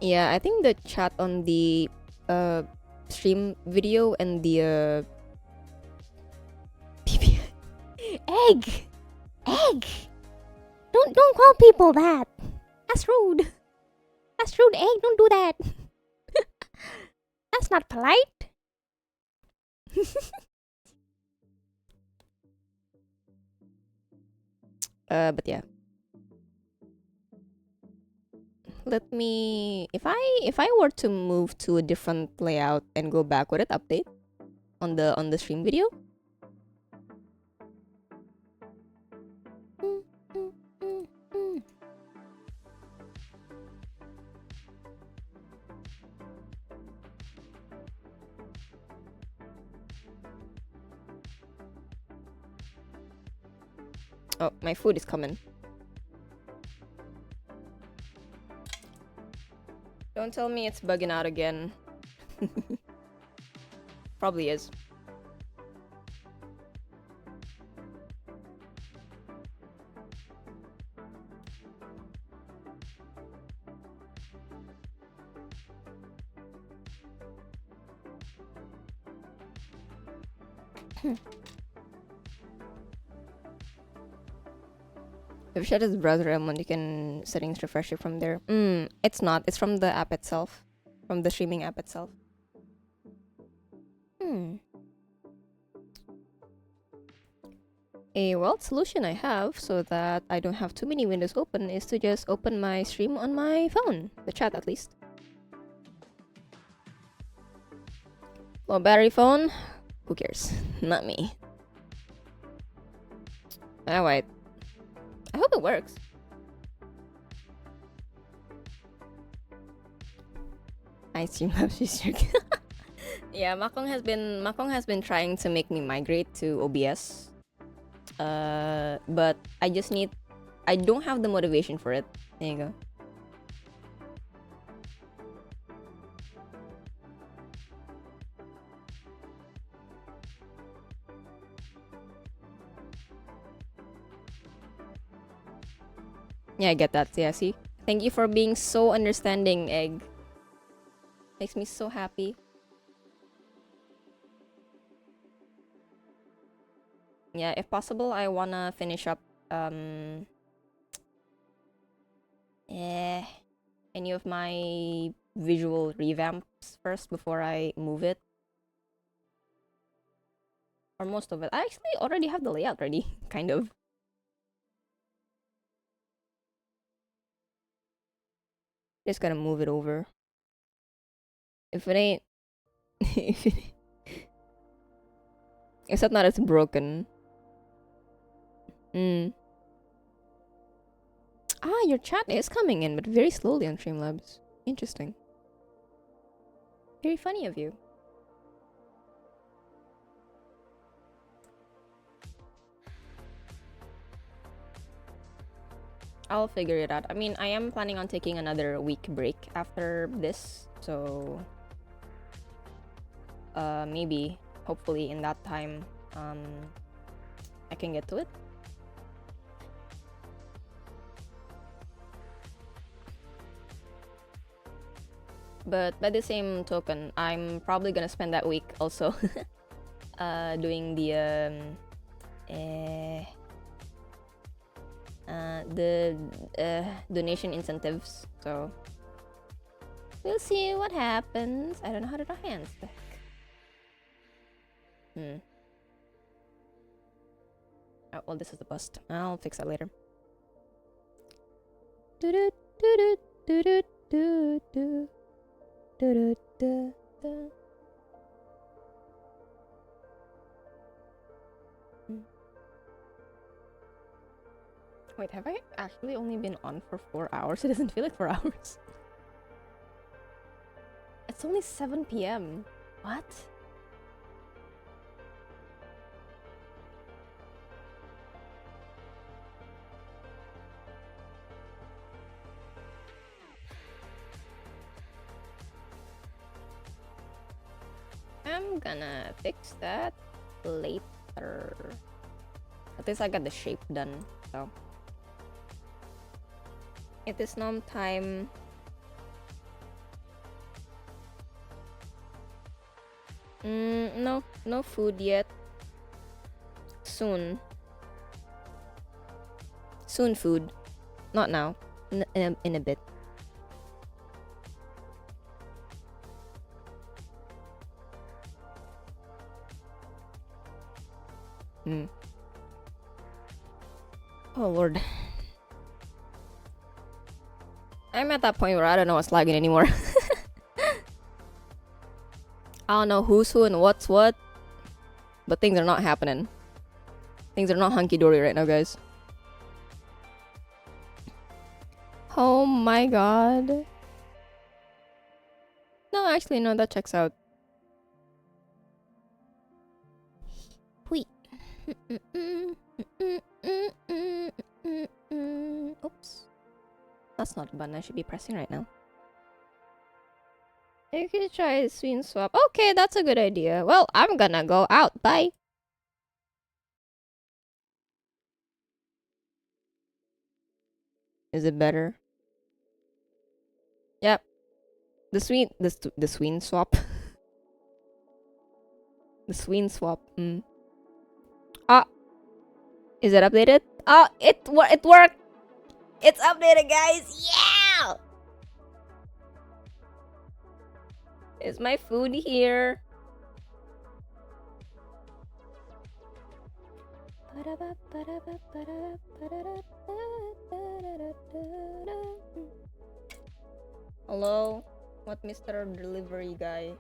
Yeah, I think the chat on the stream video and the egg. Don't call people that. That's rude. That's rude, egg. Don't do that. That's not polite. But yeah. Let me if I were to move to a different layout and go back, would it update on the stream video? Oh, my food is coming. Don't tell me it's bugging out again. Probably is. If you shut his browser Elmond, you can settings refresh it from there. It's not. It's from the app itself. From the streaming app itself. A solution I have so that I don't have too many windows open is to just open my stream on my phone. The chat at least. Low battery phone? Who cares? Not me. Alright. I hope it works. I stream loves sister. Yeah, Makong has been trying to make me migrate to OBS. But I don't have the motivation for it. There you go. Yeah, I get that. Yeah, see? Thank you for being so understanding, Egg. Makes me so happy. Yeah, if possible, I wanna finish up any of my visual revamps first before I move it. or most of it. I actually already have the layout ready, kind of. Just gotta move it over. If it ain't, except not it's broken. Ah, your chat is coming in, but very slowly on Streamlabs. Interesting. Very funny of you. I'll figure it out. I mean, I am planning on taking another week break after this, so maybe, hopefully in that time, I can get to it. But by the same token, I'm probably gonna spend that week also doing the donation incentives. So we'll see what happens. I don't know how to draw hands. Oh, well, this is the bust. I'll fix that later. Wait, have I actually only been on for 4 hours? It doesn't feel like 4 hours. It's only 7 p.m. What? I'm gonna fix that later. At least I got the shape done, so. It is now time. No food yet. Soon. Soon food. Not now. In a bit. Oh lord. I'm at that point where I don't know what's lagging anymore. I don't know who's who and what's what. But things are not happening. Things are not hunky-dory right now, guys. Oh my god. No, actually, no, that checks out. Wait. Oops. That's not the button I should be pressing right now. You could try a swing swap. Okay, that's a good idea. Well, I'm gonna go out. Bye. Is it better? Yep. The swing swap. The swing swap. Ah. Is it updated? Oh, it worked. It's updated, guys. Yeah. Is my food here? Hello? What, Mr. Delivery guy?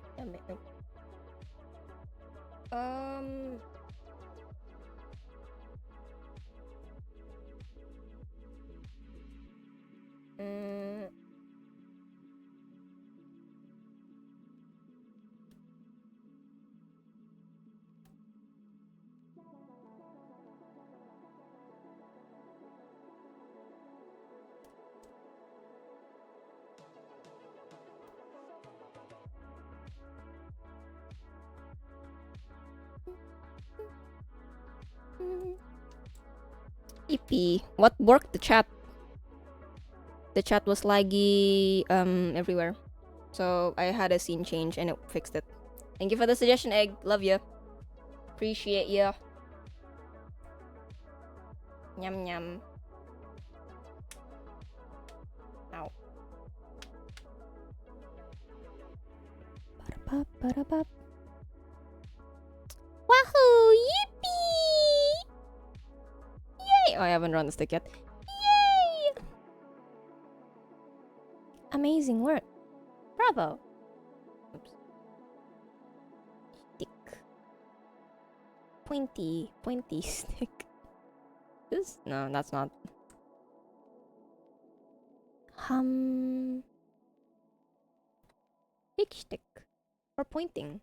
EP. What worked? The chat. The chat was laggy everywhere. So I had a scene change and it fixed it. Thank you for the suggestion, Egg. Love you. Appreciate you. Yum yum. Ow. Wahoo! I haven't run the stick yet. Yay! Amazing work. Bravo. Oops. Stick. Pointy stick. This? No, that's not. Big stick. For pointing.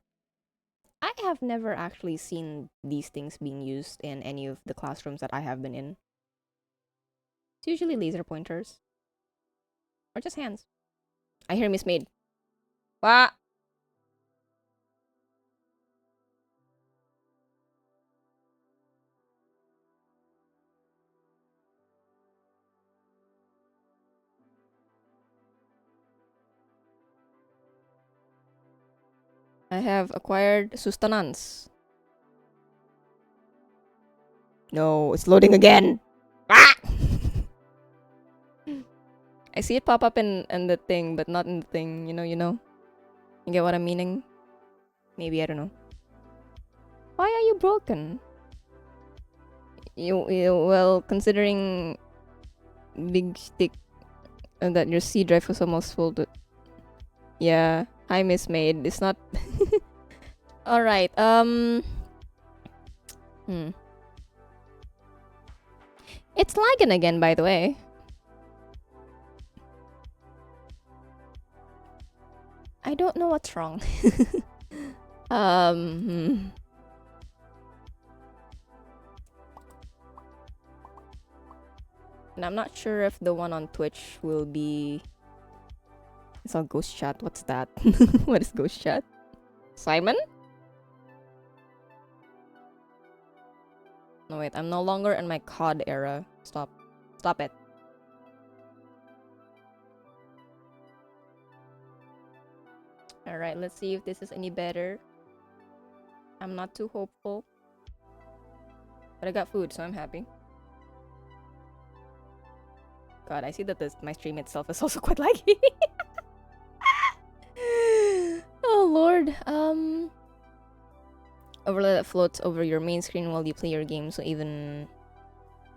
I have never actually seen these things being used in any of the classrooms that I have been in. It's usually laser pointers. Or just hands. I hear Miss Maid. What? I have acquired sustenance. No, it's loading again. Ah! I see it pop up in the thing, but not in the thing. You know. You get what I'm meaning? Maybe, I don't know. Why are you broken? You well, considering big stick and that your C drive was almost full. Yeah, hi Miss Maid. It's not. All right. It's lagging again, by the way. I don't know what's wrong. And I'm not sure if the one on Twitch will be. It's all ghost chat. What's that? What is ghost chat? Simon? No, wait. I'm no longer in my COD era. Stop. Stop it. Alright, let's see if this is any better. I'm not too hopeful. But I got food, so I'm happy. God, I see that my stream itself is also quite laggy. Oh lord. Overlay that floats over your main screen while you play your game, so even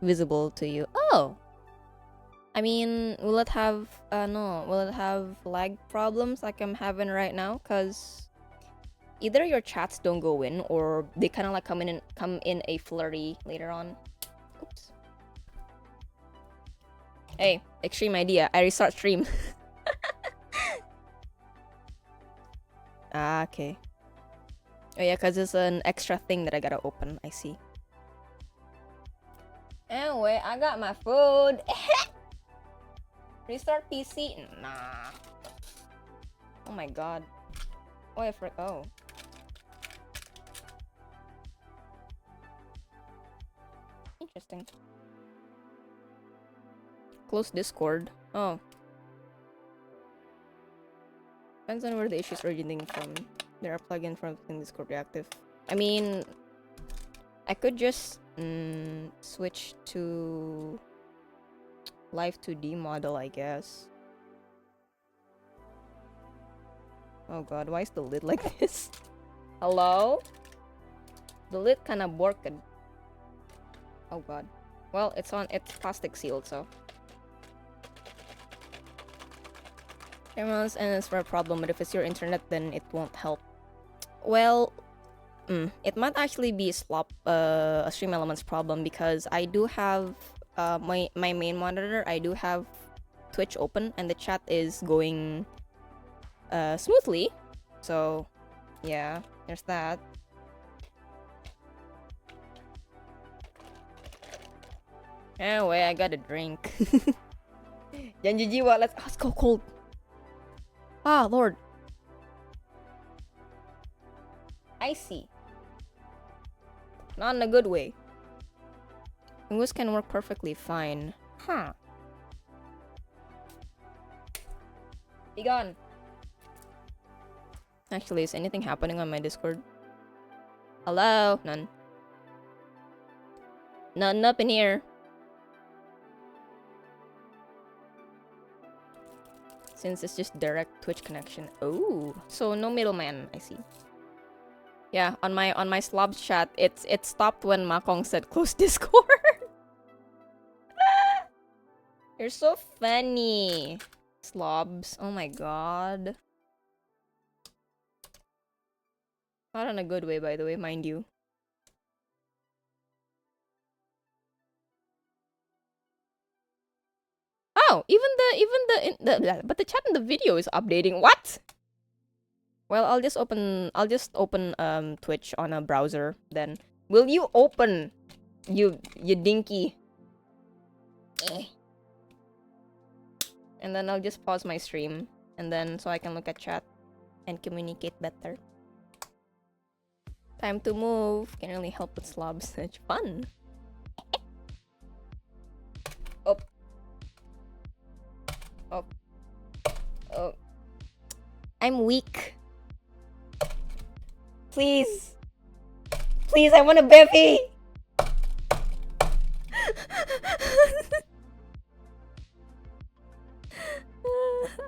visible to you. Oh! I mean, will it have lag problems like I'm having right now? Cause either your chats don't go in, or they kind of like come in a flurry later on. Oops. Hey, extreme idea. I restart stream. Ah, okay. Oh yeah, cause it's an extra thing that I gotta open. I see. Anyway, I got my food. Restart PC? Nah. Oh my god. Oh, oh. Interesting. Close Discord. Oh. Depends on where the issue is originating from. There are plugins for making Discord reactive. I mean, I could just switch to Live 2D model, I guess. Oh god, why is the lid like this? Hello? The lid kinda borked. Oh god. Well, it's plastic sealed, so. Cameras and it's for a problem, but if it's your internet, then it won't help. Well, it might actually be a Stream Elements problem, because I do have my main monitor. I do have Twitch open, and the chat is going smoothly. So, yeah, there's that. Anyway, I got a drink. Janji jiwa, let's go cold. Ah, Lord. I see. Not in a good way. Windows can work perfectly fine. Huh. Be gone. Actually, is anything happening on my Discord? Hello? None. None up in here. Since it's just direct Twitch connection. Oh, so no middleman. I see. Yeah, on my slob chat, it stopped when Makong said close Discord. You're so funny. Slobs. Oh my god. Not in a good way, by the way, mind you. Oh, but the chat in the video is updating. What? Well, I'll just open Twitch on a browser then. Will you open, you dinky? And then I'll just pause my stream and then so I can look at chat and communicate better. Time to move. Can really help with slobs. Such fun. Oh. Oh. Oh. I'm weak. Please. Please, I want a bevy.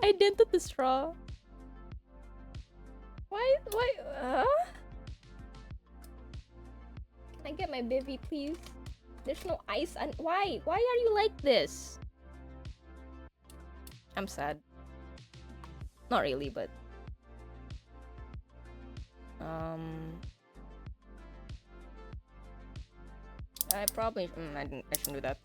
I dented the straw. Why? Can I get my bivy, please? There's no ice and why? Why are you like this? I'm sad. Not really, but I probably I shouldn't do that.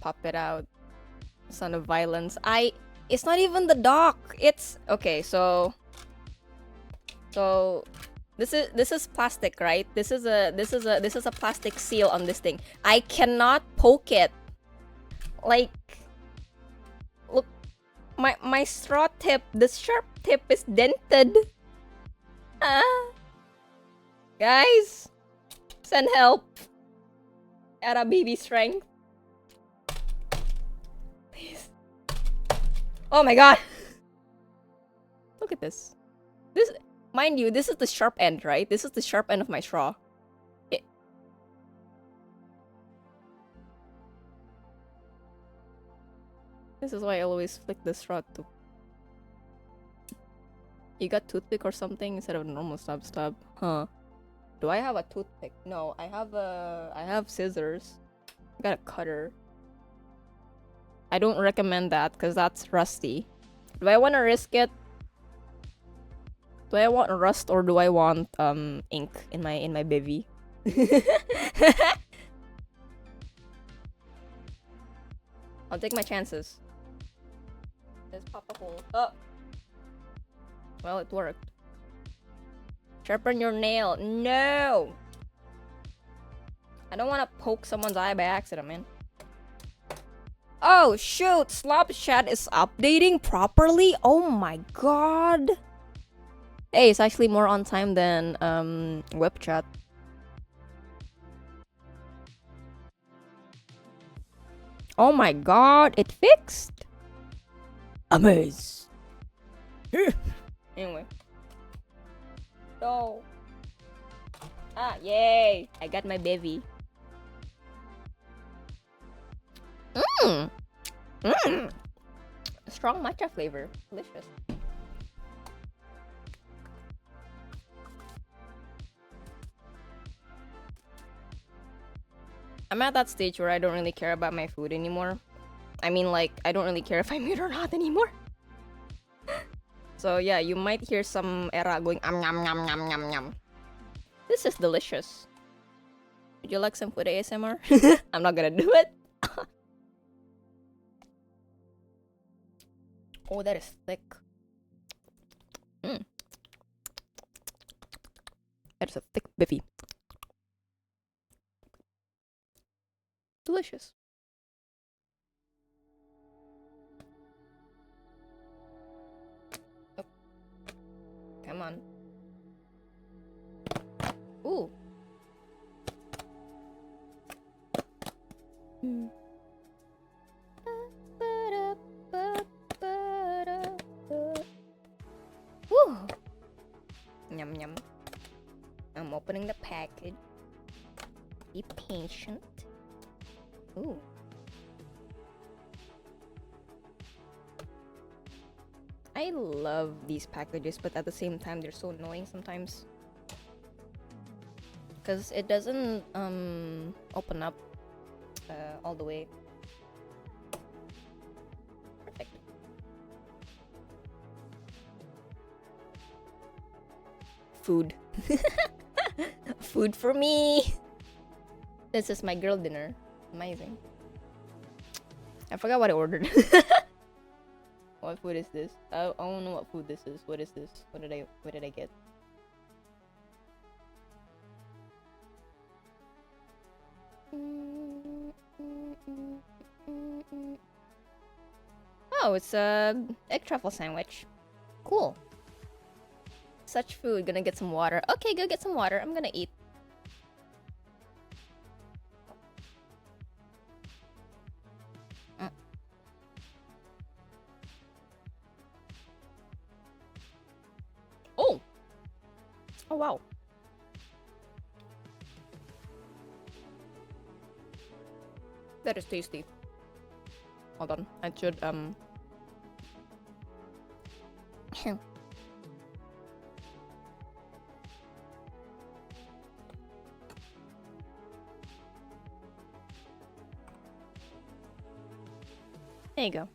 Pop it out. Son of violence. It's not even the dock. It's okay, so this is plastic, right? This is a plastic seal on this thing. I cannot poke it. Like, look, my straw tip, the sharp tip is dented. Guys, send help. At a baby strength. Please. Oh my god. Look at this. This, mind you, this is the sharp end, right? This is the sharp end of my straw. This is why I always flick the straw too. You got toothpick or something instead of a normal stab? Huh. Do I have a toothpick? No, I have scissors. I got a cutter. I don't recommend that because that's rusty. Do I want to risk it? Do I want rust or do I want ink in my bivy? I'll take my chances. Just pop a hole. Oh. Well, it worked. Sharpen your nail. No! I don't want to poke someone's eye by accident, man. Oh, shoot! Slob chat is updating properly? Oh my god! Hey, it's actually more on time than web chat. Oh my god, it fixed? Amaze. Anyway. No. Ah, yay! I got my bevy. Strong matcha flavor. Delicious. I'm at that stage where I don't really care about my food anymore. I mean, like, I don't really care if I'm mute or not anymore. So yeah, you might hear some era going nom nom nom nom nom. This is delicious. Would you like some food ASMR? I'm not gonna do it. Oh, that is thick. That is a thick biffy. Delicious. Oh. Come on. Ooh. Woo. Yum yum. I'm opening the package. Be patient. Ooh. I love these packages, but at the same time, they're so annoying sometimes. because it doesn't open up all the way. Perfect. Food. Food for me. This is my girl dinner. Amazing. I forgot what I ordered. What food is this? I don't know what food this is. What is this? What did I get? Oh, it's a egg truffle sandwich. Cool. Such food. Gonna get some water. Okay, go get some water. I'm gonna eat. Oh! Oh, wow. That is tasty. Hold on. I should, There you go.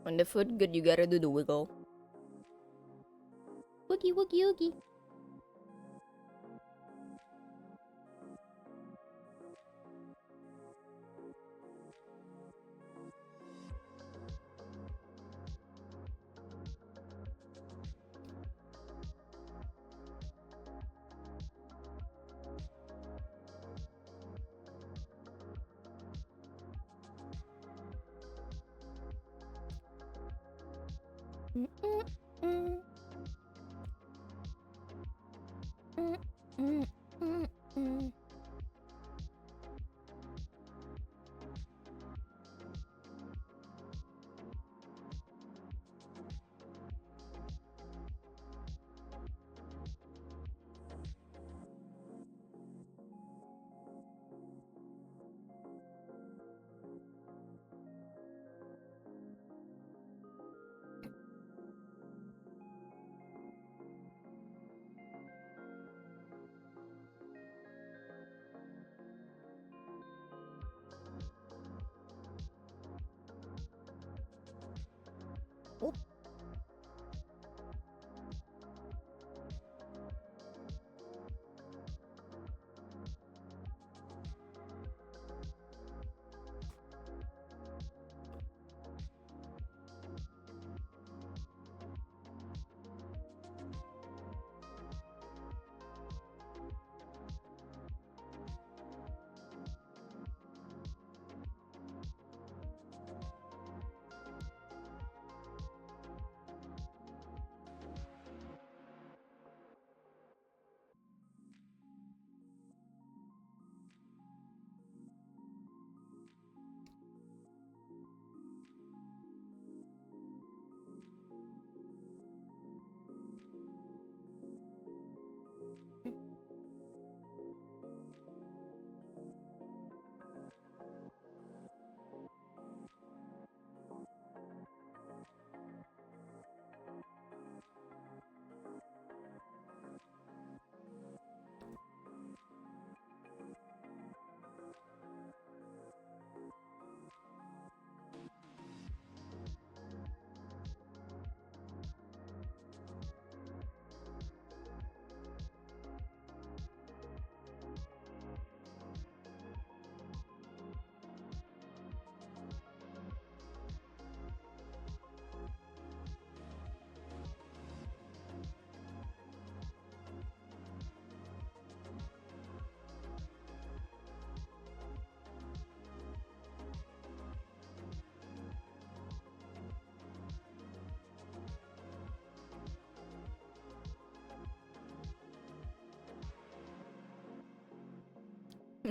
When the food good, you gotta do the wiggle. Woogie woogie woogie. Oh.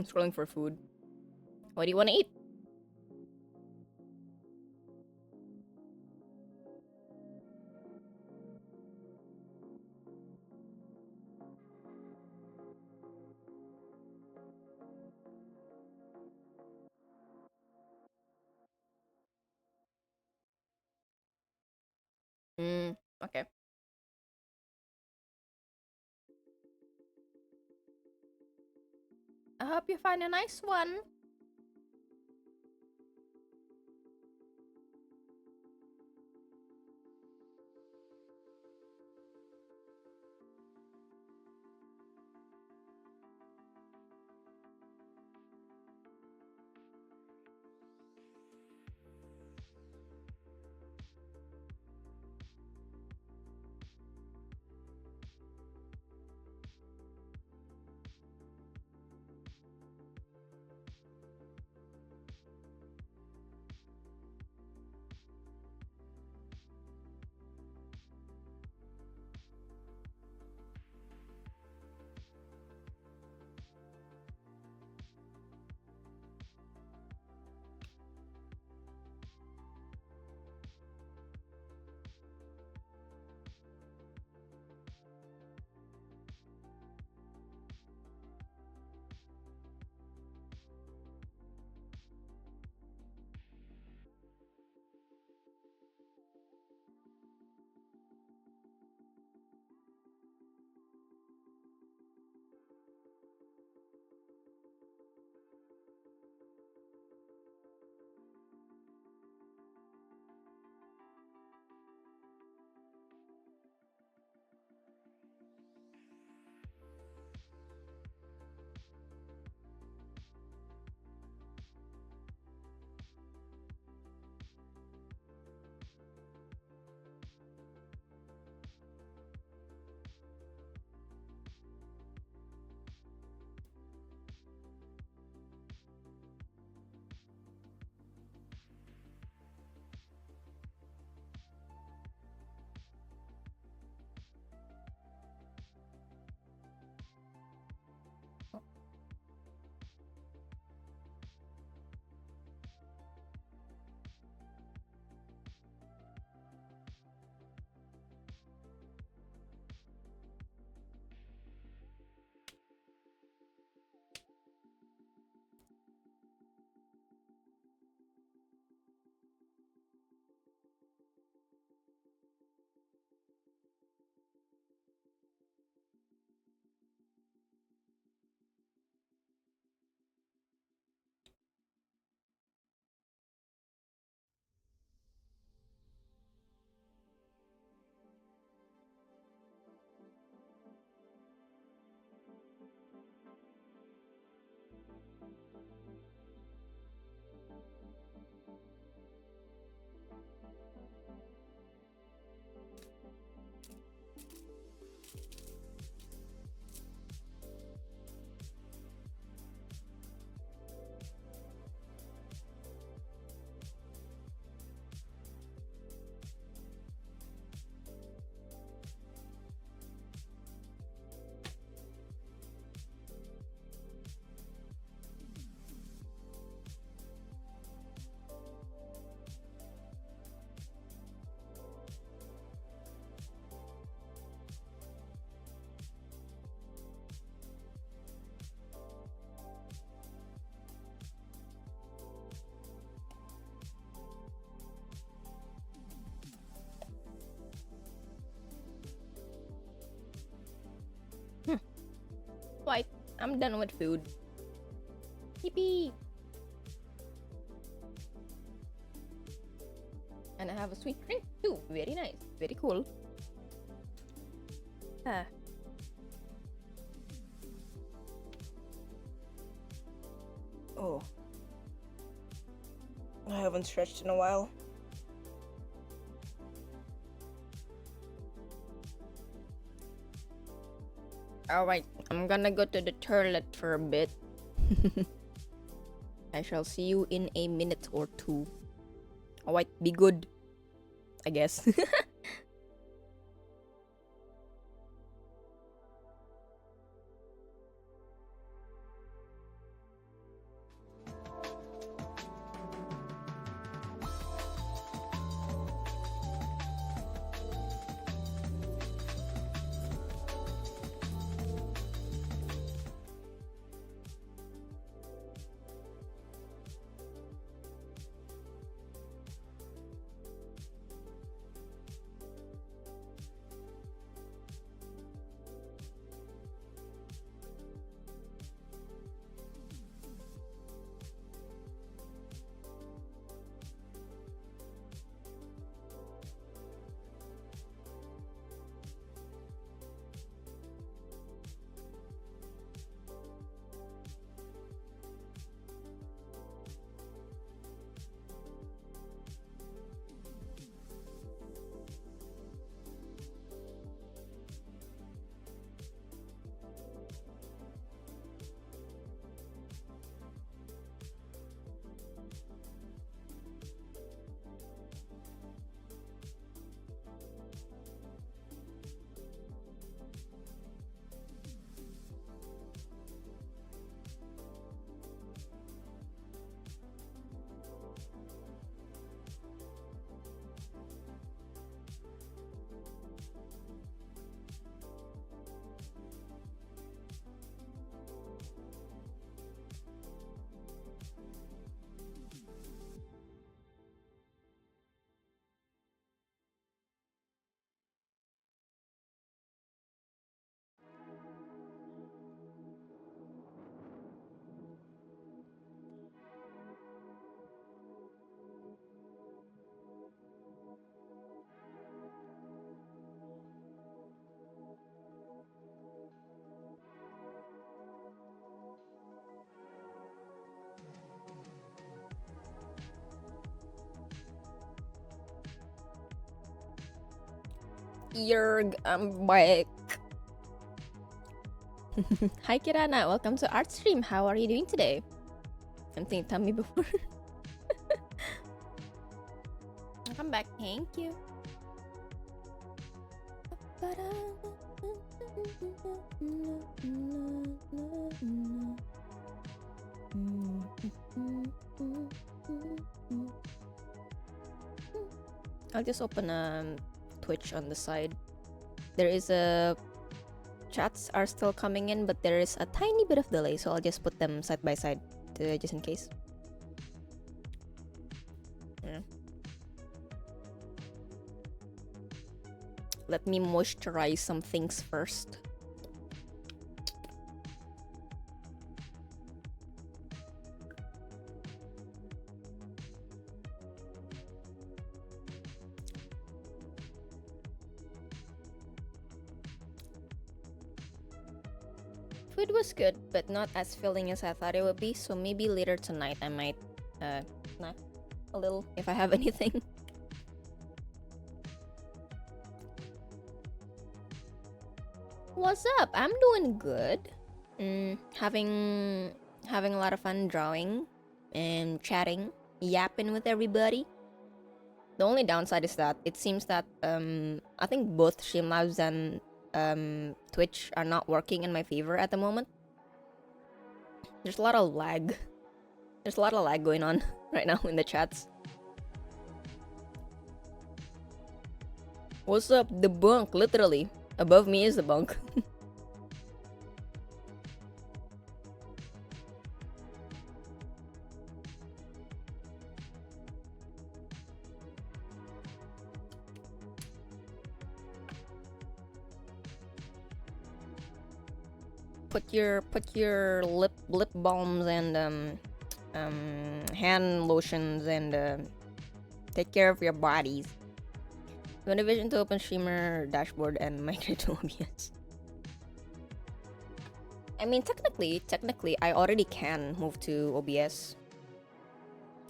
I'm scrolling for food. What do you want to eat? Okay. I hope you find a nice one. Right, I'm done with food. Yippee! And I have a sweet drink too. Very nice. Very cool. Ah. Oh. I haven't stretched in a while. Alright, I'm gonna go to the toilet for a bit. I shall see you in a minute or two. Alright, be good. I guess. Yerg, I'm back. Hi Kirana, welcome to Art Stream. How are you doing today? Something you told me before. Come back, thank you. I'll just open Twitch on the side. There is a chats are still coming in, but there is a tiny bit of delay, so I'll just put them side by side just in case. Yeah. Let me moisturize some things first. Food was good, but not as filling as I thought it would be, so maybe later tonight I might snack a little if I have anything. What's up? I'm doing good. Having a lot of fun drawing and chatting, yapping with everybody. The only downside is that it seems that I think both Streamlabs and Twitch are not working in my favor at the moment. There's a lot of lag. There's a lot of lag going on right now in the chats. What's up? The bunk, literally. Above me is the bunk. Put your lip balms and hand lotions and take care of your bodies. Motivation to open streamer dashboard and migrate to OBS. I mean, technically, I already can move to OBS.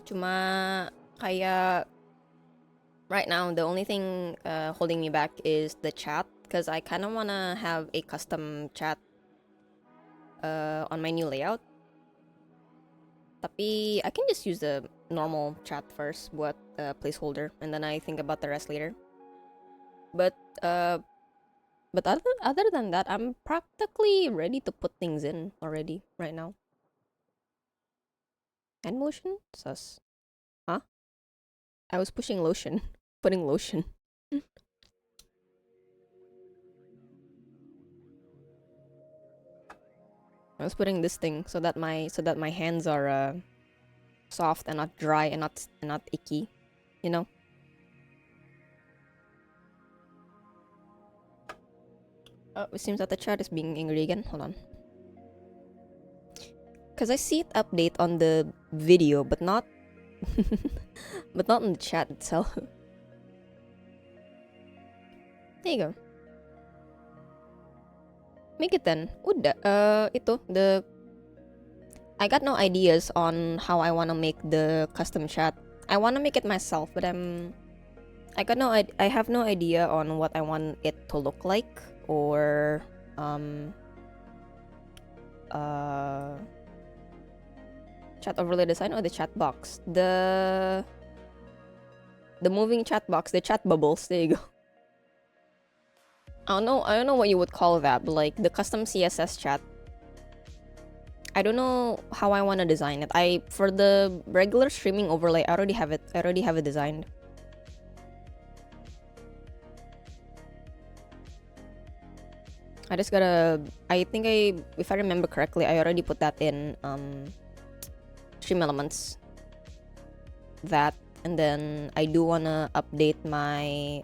Cuma kayak right now, the only thing holding me back is the chat, because I kind of wanna have a custom chat on my new layout. Tapi I can just use the normal chat first buat placeholder, and then I think about the rest later. But other than that, I'm practically ready to put things in already right now. Hand motion? Sus. Huh? I was pushing lotion. Putting lotion. I was putting this thing so that my hands are soft and not dry and not icky, you know. Oh, it seems that the chat is being angry again. Hold on. Cause I see it update on the video, but not but not in the chat itself. There you go. Make it then. Udah. I got no ideas on how I wanna make the custom chat. I wanna make it myself, but I have no idea on what I want it to look like, or chat overlay design or the chat box. The moving chat box, the chat bubbles. There you go. I don't know what you would call that, but like the custom CSS chat. I don't know how I want to design it. For the regular streaming overlay, I already have it. I already have it designed. I just gotta. If I remember correctly, I already put that in Stream Elements. That, and then I do wanna update my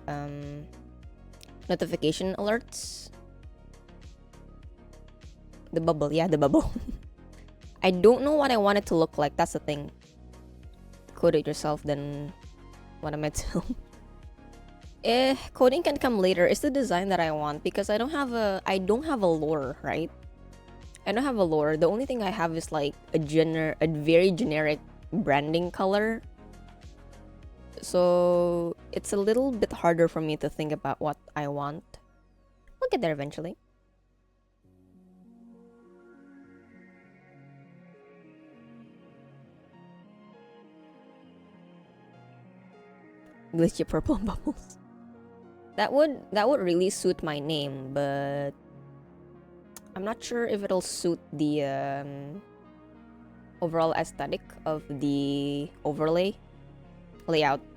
notification alerts. The bubble, yeah, the bubble. I don't know what I want it to look like. That's the thing. Code it yourself, then what am I doing? Coding can come later. It's the design that I want, because I don't have a lore, right? I don't have a lore. The only thing I have is like a very generic branding color. so it's a little bit harder for me to think about what I want. We'll get there eventually. Glitchy purple bubbles. That would really suit my name, but I'm not sure if it'll suit the overall aesthetic of the overlay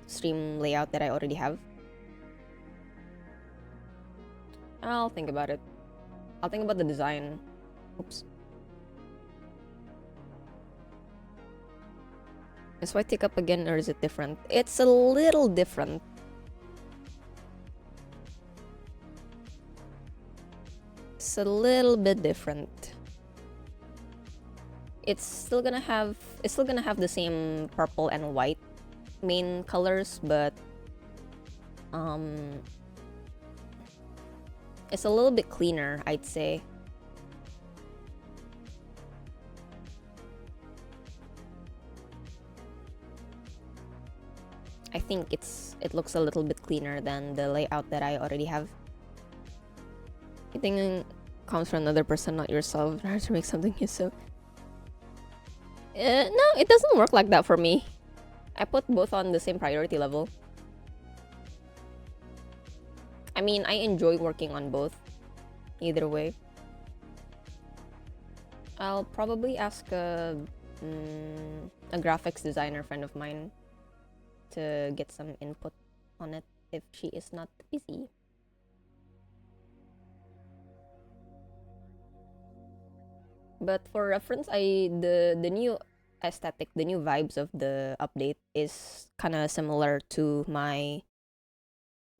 stream layout that I already have. I'll think about it. I'll think about the design. Oops. Is white tick up again, or is it different? It's a little different. It's a little bit different. It's still gonna have the same purple and white main colors, but it's a little bit cleaner, I'd say. I think it looks a little bit cleaner than the layout that I already have. Anything comes from another person, not yourself. Try to make something new, so no, it doesn't work like that for me. I put both on the same priority level. I mean, I enjoy working on both. Either way. I'll probably ask a graphics designer friend of mine to get some input on it if she is not busy. But for reference, the new aesthetic, the new vibes of the update is kind of similar to my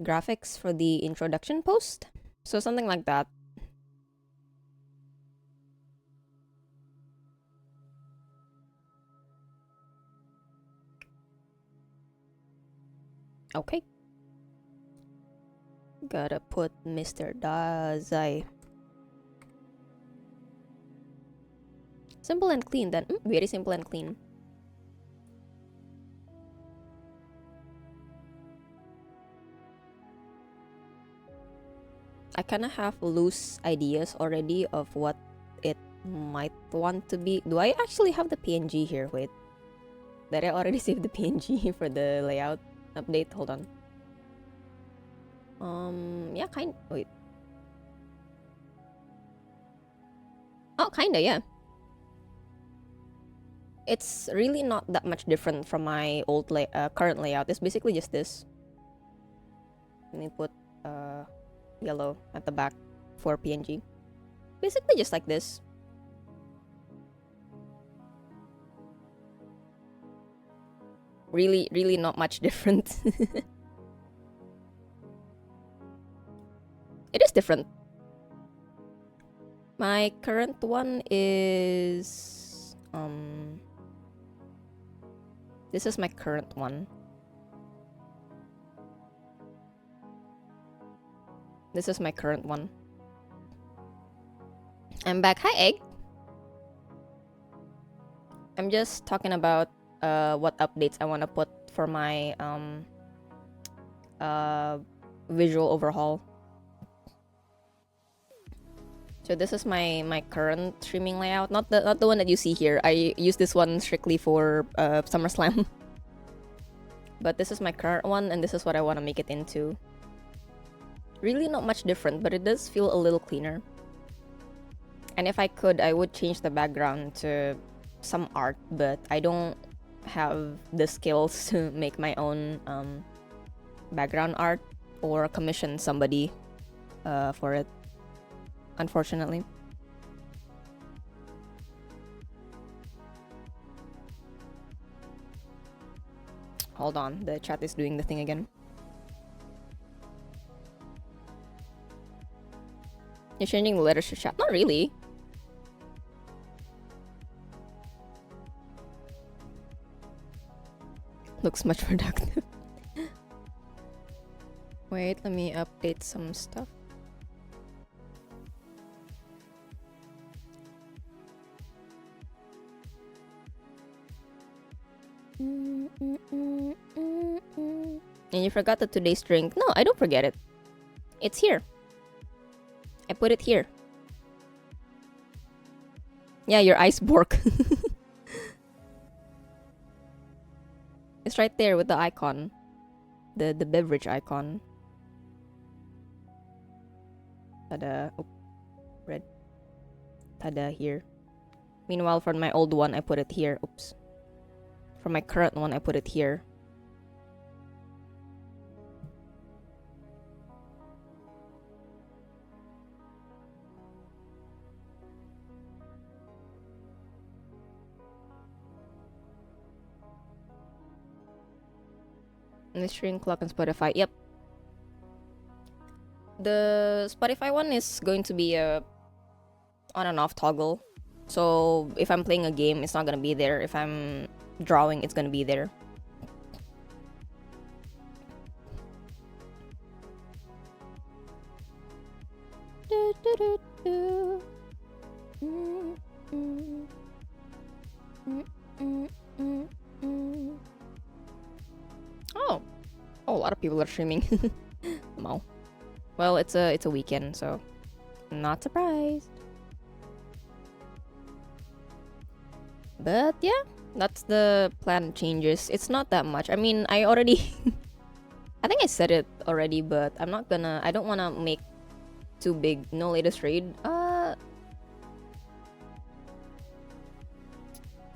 graphics for the introduction post. So something like that. Okay. Gotta put Mr. Dazai. Simple and clean then. Very simple and clean. I kind of have loose ideas already of what it might want to be. Do I actually have the PNG here? Wait. Did I already save the PNG for the layout update? Hold on. Yeah, wait. Oh, kinda, yeah. It's really not that much different from my old current layout. It's basically just this. Let me put yellow at the back for PNG. Basically just like this. Really not much different. It is different. My current one is this is my current one. This is my current one. I'm back. Hi, Egg. I'm just talking about what updates I want to put for my visual overhaul. So this is my current streaming layout, not the one that you see here. I use this one strictly for SummerSlam. But this is my current one, and this is what I want to make it into. Really not much different, but it does feel a little cleaner. And if I could, I would change the background to some art, but I don't have the skills to make my own background art or commission somebody for it, unfortunately. Hold on, the chat is doing the thing again. You're changing the letters to chat? Not really. Looks much productive. Wait, let me update some stuff. And you forgot the today's drink. No, I don't forget it. It's here. I put it here. Yeah, your ice bork. It's right there with the icon. The beverage icon. Tada. Oh, red. Tada here. Meanwhile, for my old one, I put it here. Oops. For my current one, I put it here. And the string clock on Spotify. Yep. The Spotify one is going to be a on and off toggle. So if I'm playing a game, it's not gonna be there. If I'm drawing, it's gonna be there. Oh, a lot of people are streaming. Wow. Well, it's a weekend, so not surprised. But yeah, that's the plan changes. It's not that much. I mean, I already I think I said it already, but I don't wanna make too big. No latest raid.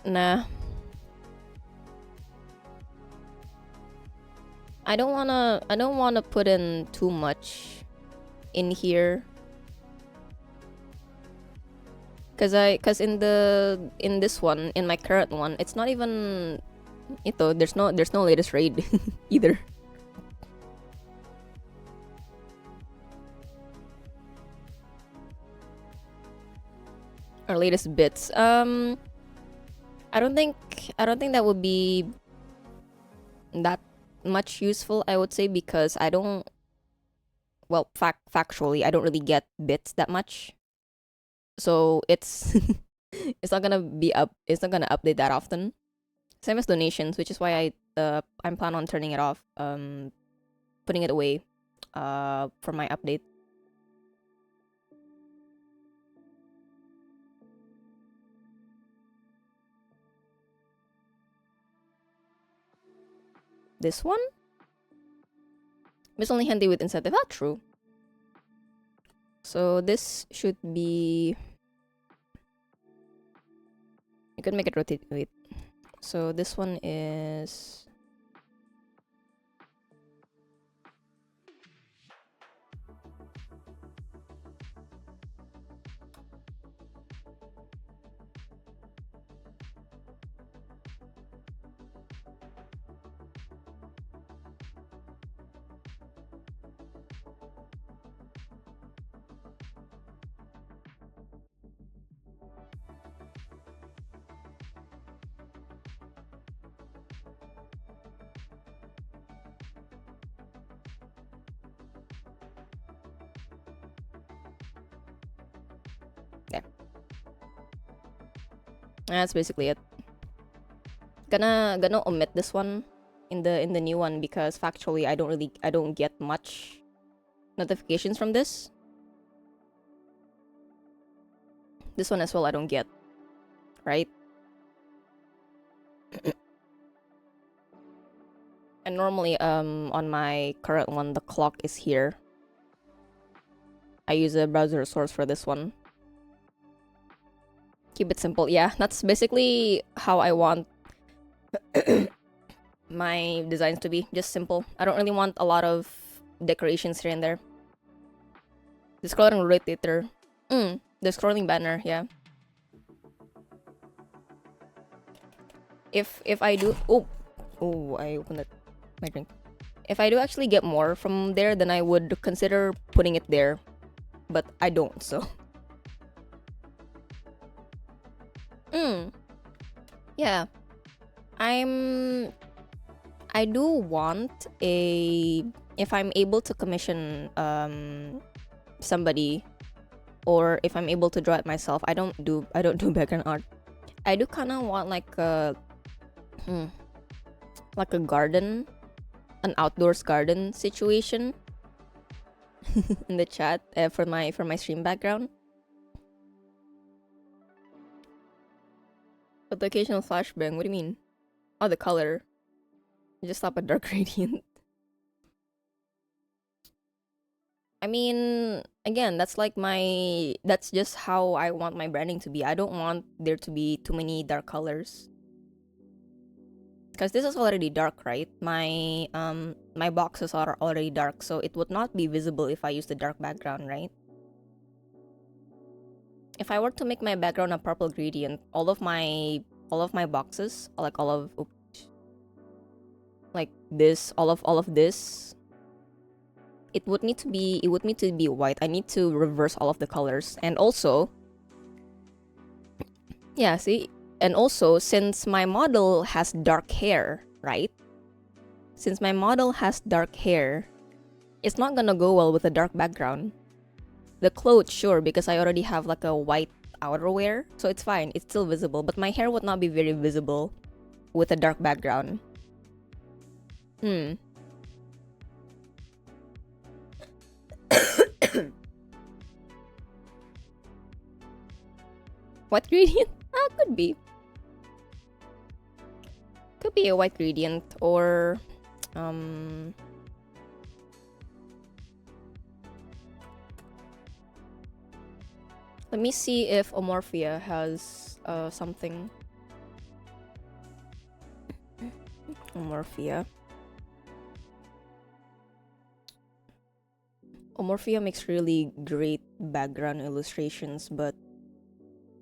Nah. I don't wanna put in too much in here. Cause in this one, in my current one, it's not even there's no latest raid either. Or latest bits. I don't think that would be that much useful, I would say, because I don't, well, factually, I don't really get bits that much. So it's it's not gonna update that often. Same as donations, which is why I'm planning on turning it off, putting it away for my update. This one? It's only handy with incentive. Ah, true. So this should be... You could make it rotate. Wait. So this one is... there. That's basically it. Gonna omit this one in the new one because factually I don't get much notifications from this. This one as well I don't get, right? And normally on my current one the clock is here. I use a browser source for this one. Keep it simple. Yeah, that's basically how I want my designs to be. Just simple. I don't really want a lot of decorations here and there. The scrolling rotator. The scrolling banner, yeah. If I do... Oh, I opened it. My drink. If I do actually get more from there, then I would consider putting it there. But I don't, so... Yeah. I do want a... If I'm able to commission somebody, or if I'm able to draw it myself, I don't do background art. I do kind of want like a garden an outdoors garden situation in the chat for my stream background. But the occasional flashbang, what do you mean? Oh, the color. Just stop a dark gradient. I mean, again, that's just how I want my branding to be. I don't want there to be too many dark colors. Because this is already dark, right? My boxes are already dark, so it would not be visible if I use the dark background, right? If I were to make my background a purple gradient, all of my boxes, like all of this, all of this, it would need to be white. I need to reverse all of the colors. And also, yeah, see? And also, since my model has dark hair, right? Since my model has dark hair, it's not gonna go well with a dark background. The clothes, sure, because I already have like a white outerwear, so it's fine. It's still visible, but my hair would not be very visible with a dark background. White gradient? Could be. Could be a white gradient, or let me see if Omorphia has something. Omorphia makes really great background illustrations, but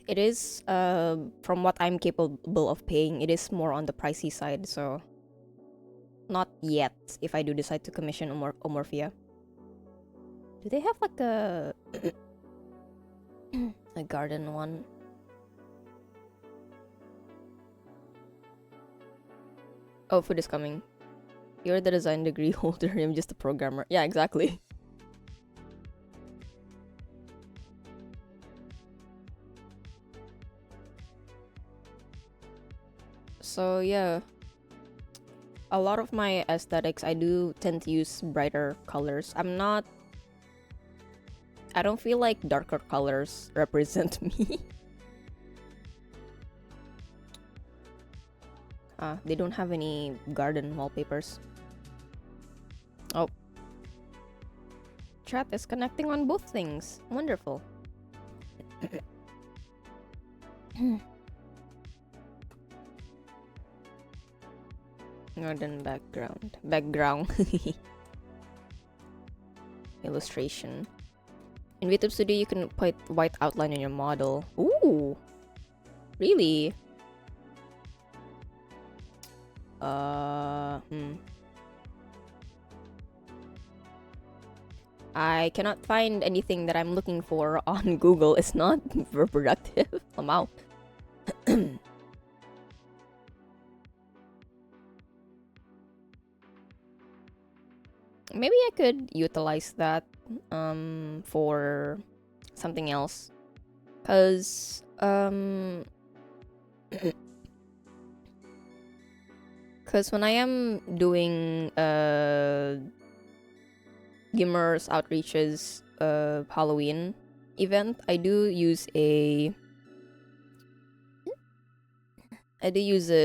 it is, from what I'm capable of paying, it is more on the pricey side, so not yet if I do decide to commission Omorphia. Do they have like a a garden one? Oh, food is coming. You're the design degree holder, I'm just a programmer. Yeah, exactly. So yeah, a lot of my aesthetics, I do tend to use brighter colors. I don't feel like darker colors represent me. They don't have any garden wallpapers. Oh. Chat is connecting on both things. Wonderful. Garden background illustration. In VTube Studio, you can put white outline on your model. Ooh, really? I cannot find anything that I'm looking for on Google. It's not reproductive. I'm out. Maybe I could utilize that for something else, cause when I am doing Gimmer's Outreach's Halloween event, I do use a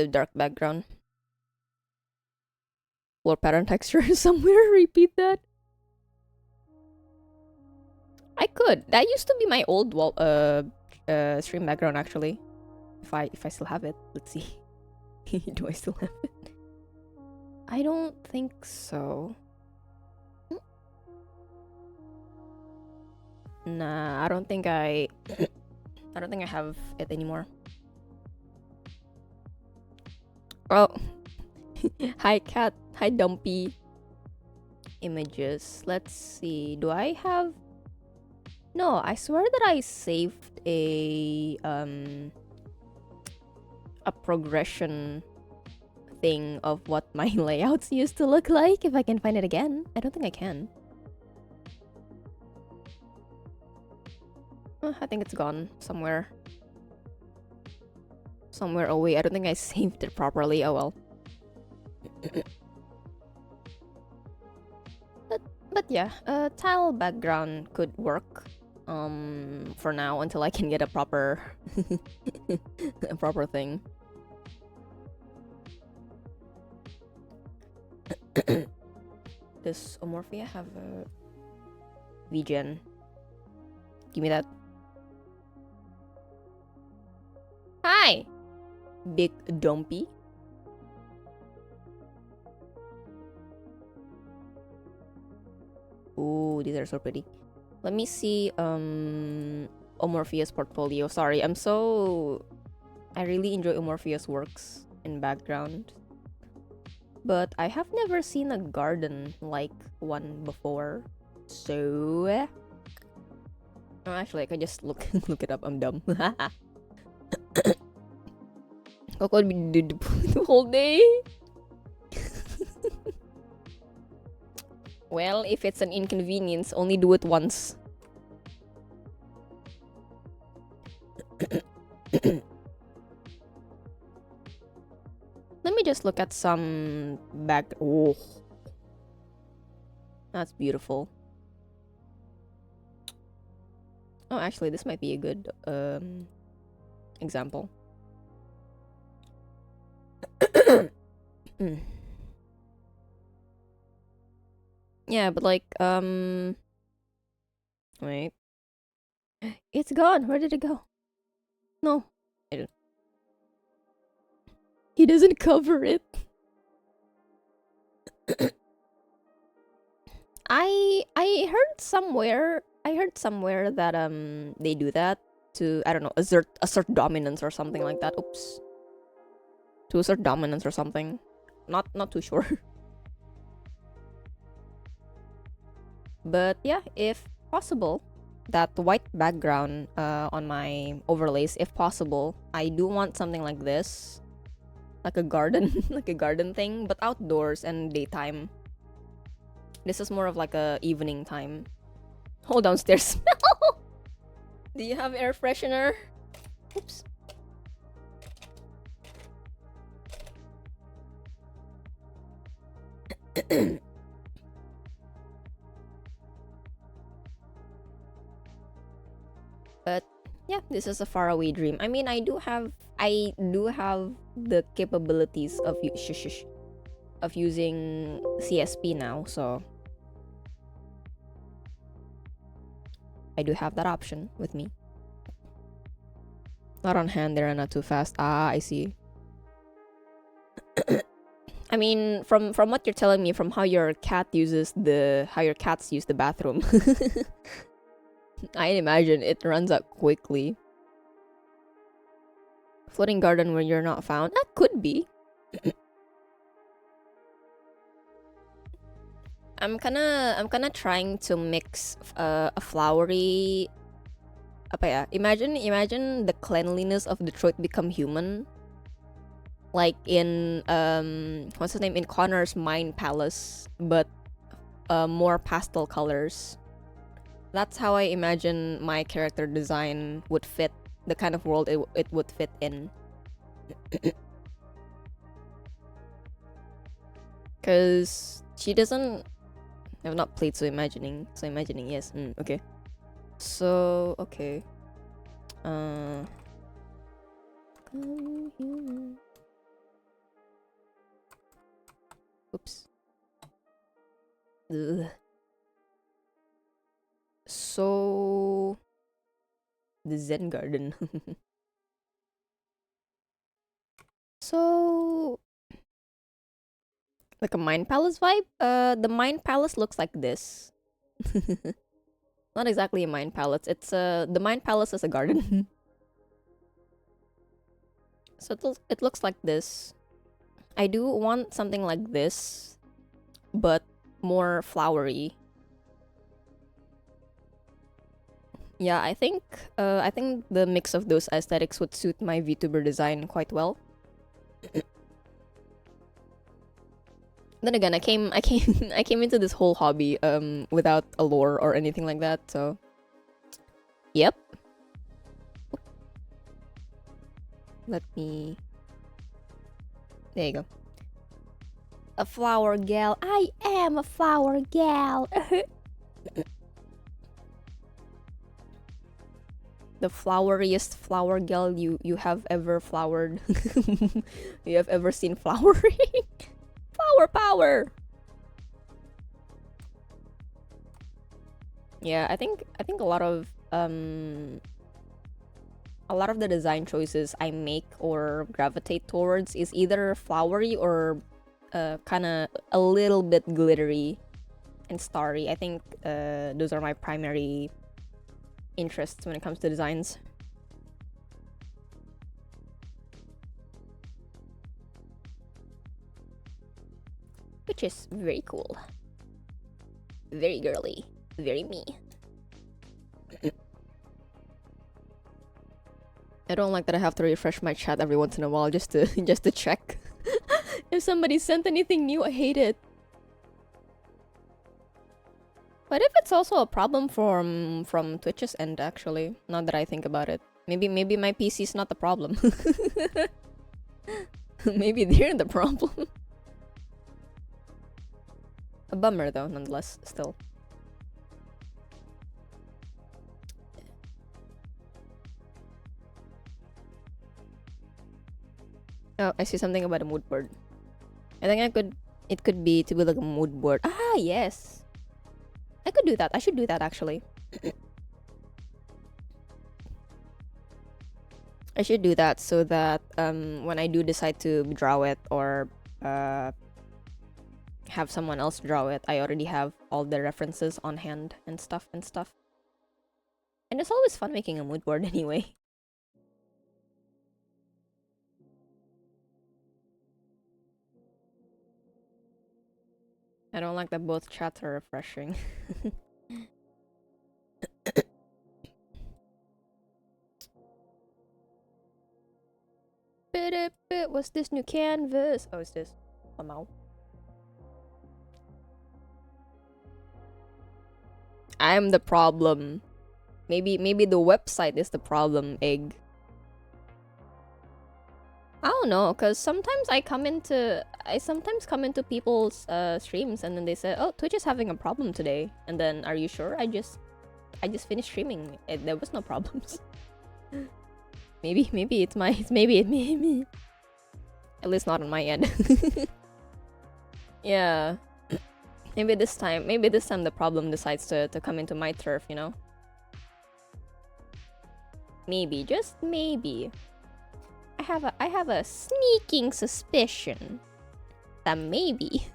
dark background. Floor pattern texture somewhere. Repeat that. I could. That used to be my old wall stream background, actually. If I still have it. Let's see. Do I still have it? I don't think so. Nah, I don't think I have it anymore. Oh. Hi Cat. Hi Dumpy. Images. Let's see. Do I have... No, I swear that I saved a progression thing of what my layouts used to look like. If I can find it again. I don't think I can. I think it's gone somewhere. Somewhere away. I don't think I saved it properly. Oh well. Yeah, a tile background could work. For now until I can get a proper a proper thing. Does Omorphia have a VGen? Give me that. Hi, Big Dumpy. Ooh, these are so pretty. Let me see Omorphia's portfolio. Sorry, I really enjoy Omorphia's works in background. But I have never seen a garden like one before. So oh, actually I can just look it up. I'm dumb. Coco would be the whole day. Well, if it's an inconvenience, only do it once. Let me just look at some back. Oh, that's beautiful. Oh, actually, this might be a good example. Yeah, but like wait. It's gone. Where did it go? No, I don't. He doesn't cover it. I heard somewhere that they do that to, I don't know, assert dominance or something like that. Oops. To assert dominance or something. Not too sure. But yeah, if possible, that white background on my overlays, if possible, I do want something like this. Like a garden, like a garden thing, but outdoors and daytime. This is more of like a evening time. Oh, downstairs. Do you have air freshener? Oops. But yeah, this is a faraway dream. I mean, I do have the capabilities of using CSP now, so I do have that option with me. Not on hand there and not too fast. Ah, I see. I mean, from what you're telling me, from how your cats use the bathroom, I imagine it runs up quickly. Floating garden where you're not found? That could be. I'm kinda trying to mix a flowery. Apa ya? Imagine the cleanliness of Detroit become human. Like in what's his name, in Connor's Mind Palace, but more pastel colors. That's how I imagine my character design would fit, the kind of world it would fit in. Cause she doesn't. I've not played, so imagining yes. Okay. So okay. Oops. Ugh. So the Zen garden. So like a Mind Palace vibe? The Mind Palace looks like this. Not exactly a Mind Palace. It's the Mind Palace is a garden. So it looks like this. I do want something like this, but more flowery. Yeah, I think the mix of those aesthetics would suit my VTuber design quite well. Then again, I came into this whole hobby without a lore or anything like that, so yep. Let me. There you go. A flower gal. I am a flower gal. The floweriest flower girl you have ever flowered. You have ever seen flowering. Flower power. Yeah, I think a lot of the design choices I make or gravitate towards is either flowery or kind of a little bit glittery and starry. I think those are my primary interests when it comes to designs. Which is very cool. Very girly. Very me. I don't like that I have to refresh my chat every once in a while just to just to check if somebody sent anything new. I hate it. But if it's also a problem from Twitch's end, actually, now that I think about it, maybe my PC's not the problem. Maybe they're the problem. A bummer though, nonetheless. Still. Oh, I see something about a mood board. I think it could be to be like a mood board. Ah, yes. I could do that. I should do that actually. I should do that so that when I do decide to draw it or have someone else draw it, I already have all the references on hand and stuff. And it's always fun making a mood board anyway. I don't like that both chats are refreshing. What's this new canvas? Oh, it's this. Somehow. I'm the problem. Maybe the website is the problem, egg. I don't know, cause sometimes I sometimes come into people's streams and then they say, "Oh, Twitch is having a problem today." And then, are you sure? I just finished streaming. There was no problems. maybe it's me. At least not on my end. Yeah. Maybe this time the problem decides to come into my turf, you know? Maybe, just maybe. I have a sneaking suspicion that maybe.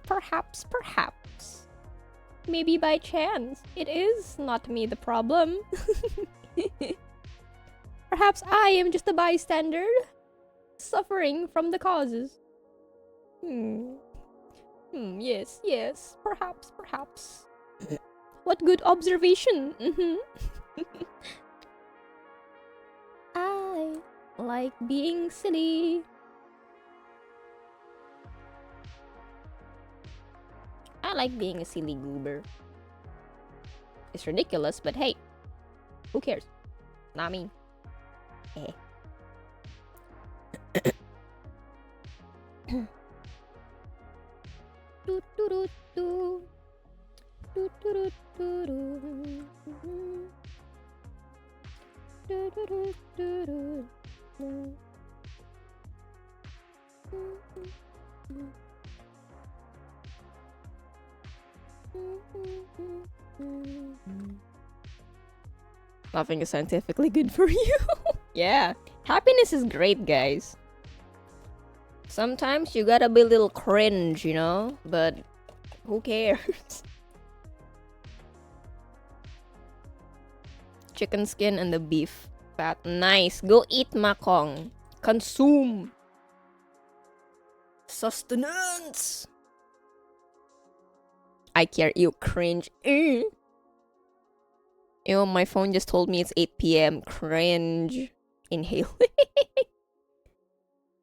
Perhaps. Maybe by chance, it is not me the problem. Perhaps I am just a bystander, suffering from the causes. Yes, perhaps. What good observation. I like being silly. I like being a silly goober. It's ridiculous, but hey, who cares? Not me. Eh. Nothing is scientifically good for you. Yeah, happiness is great, guys. Sometimes you gotta be a little cringe, you know? But who cares? Chicken skin and the beef fat. Nice. Go eat, Makong. Consume. Sustenance. I care. You cringe. Ew, my phone just told me it's 8 p.m. Cringe. Inhale.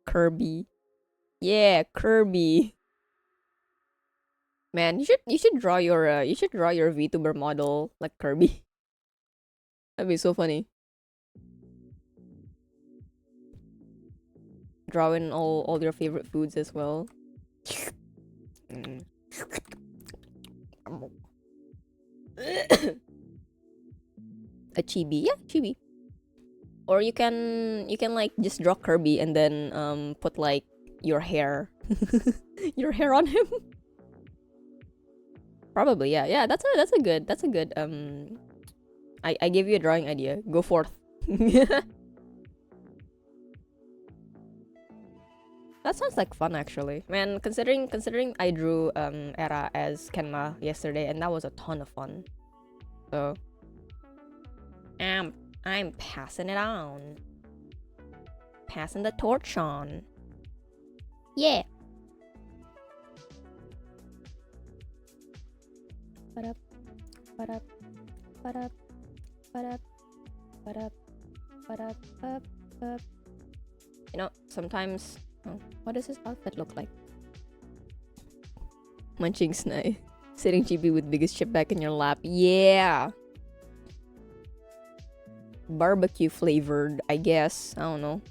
Kirby. Yeah, Kirby. Man, you should draw your VTuber model like Kirby. That'd be so funny. Draw in all your favorite foods as well. A chibi, yeah, chibi. Or you can like just draw Kirby and then put like your hair your hair on him. Probably, yeah. That's a good I gave you a drawing idea. Go forth. That sounds like fun actually. Man, considering I drew Era as Kenma yesterday and that was a ton of fun. So I'm passing it on. Passing the torch on. Yeah. Ba-da, ba-da, ba-da, ba-da, ba-da, ba-da, ba-da. You know, sometimes... Oh, what does his outfit look like? Munching Snai. Sitting chibi with biggest chip back in your lap. Yeah! Barbecue flavored, I guess. I don't know.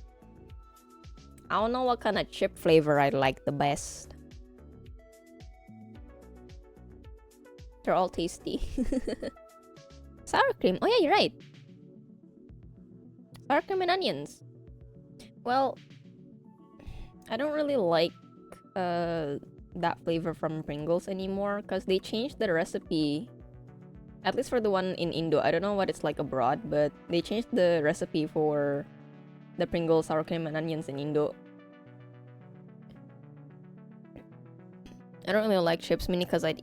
I don't know what kind of chip flavor I like the best. They're all tasty. Sour cream. Oh yeah, you're right. Sour cream and onions. Well, I don't really like that flavor from Pringles anymore because they changed the recipe. At least for the one in Indo. I don't know what it's like abroad, but they changed the recipe for the Pringles sour cream and onions in Indo. I don't really like chips mainly because I'd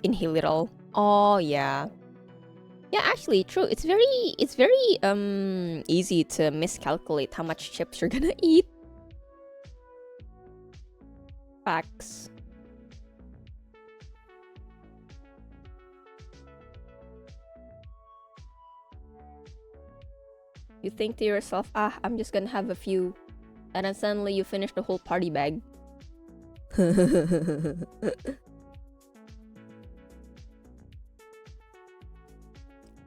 inhale it all. Oh yeah. Yeah, actually, true. It's very easy to miscalculate how much chips you're gonna eat. Facts. You think to yourself, I'm just gonna have a few, and then suddenly you finish the whole party bag.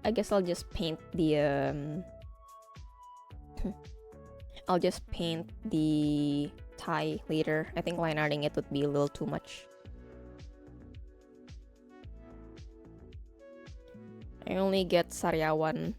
I guess I'll just paint the I'll just paint the tie later. I think line arting it would be a little too much. I only get Saryawan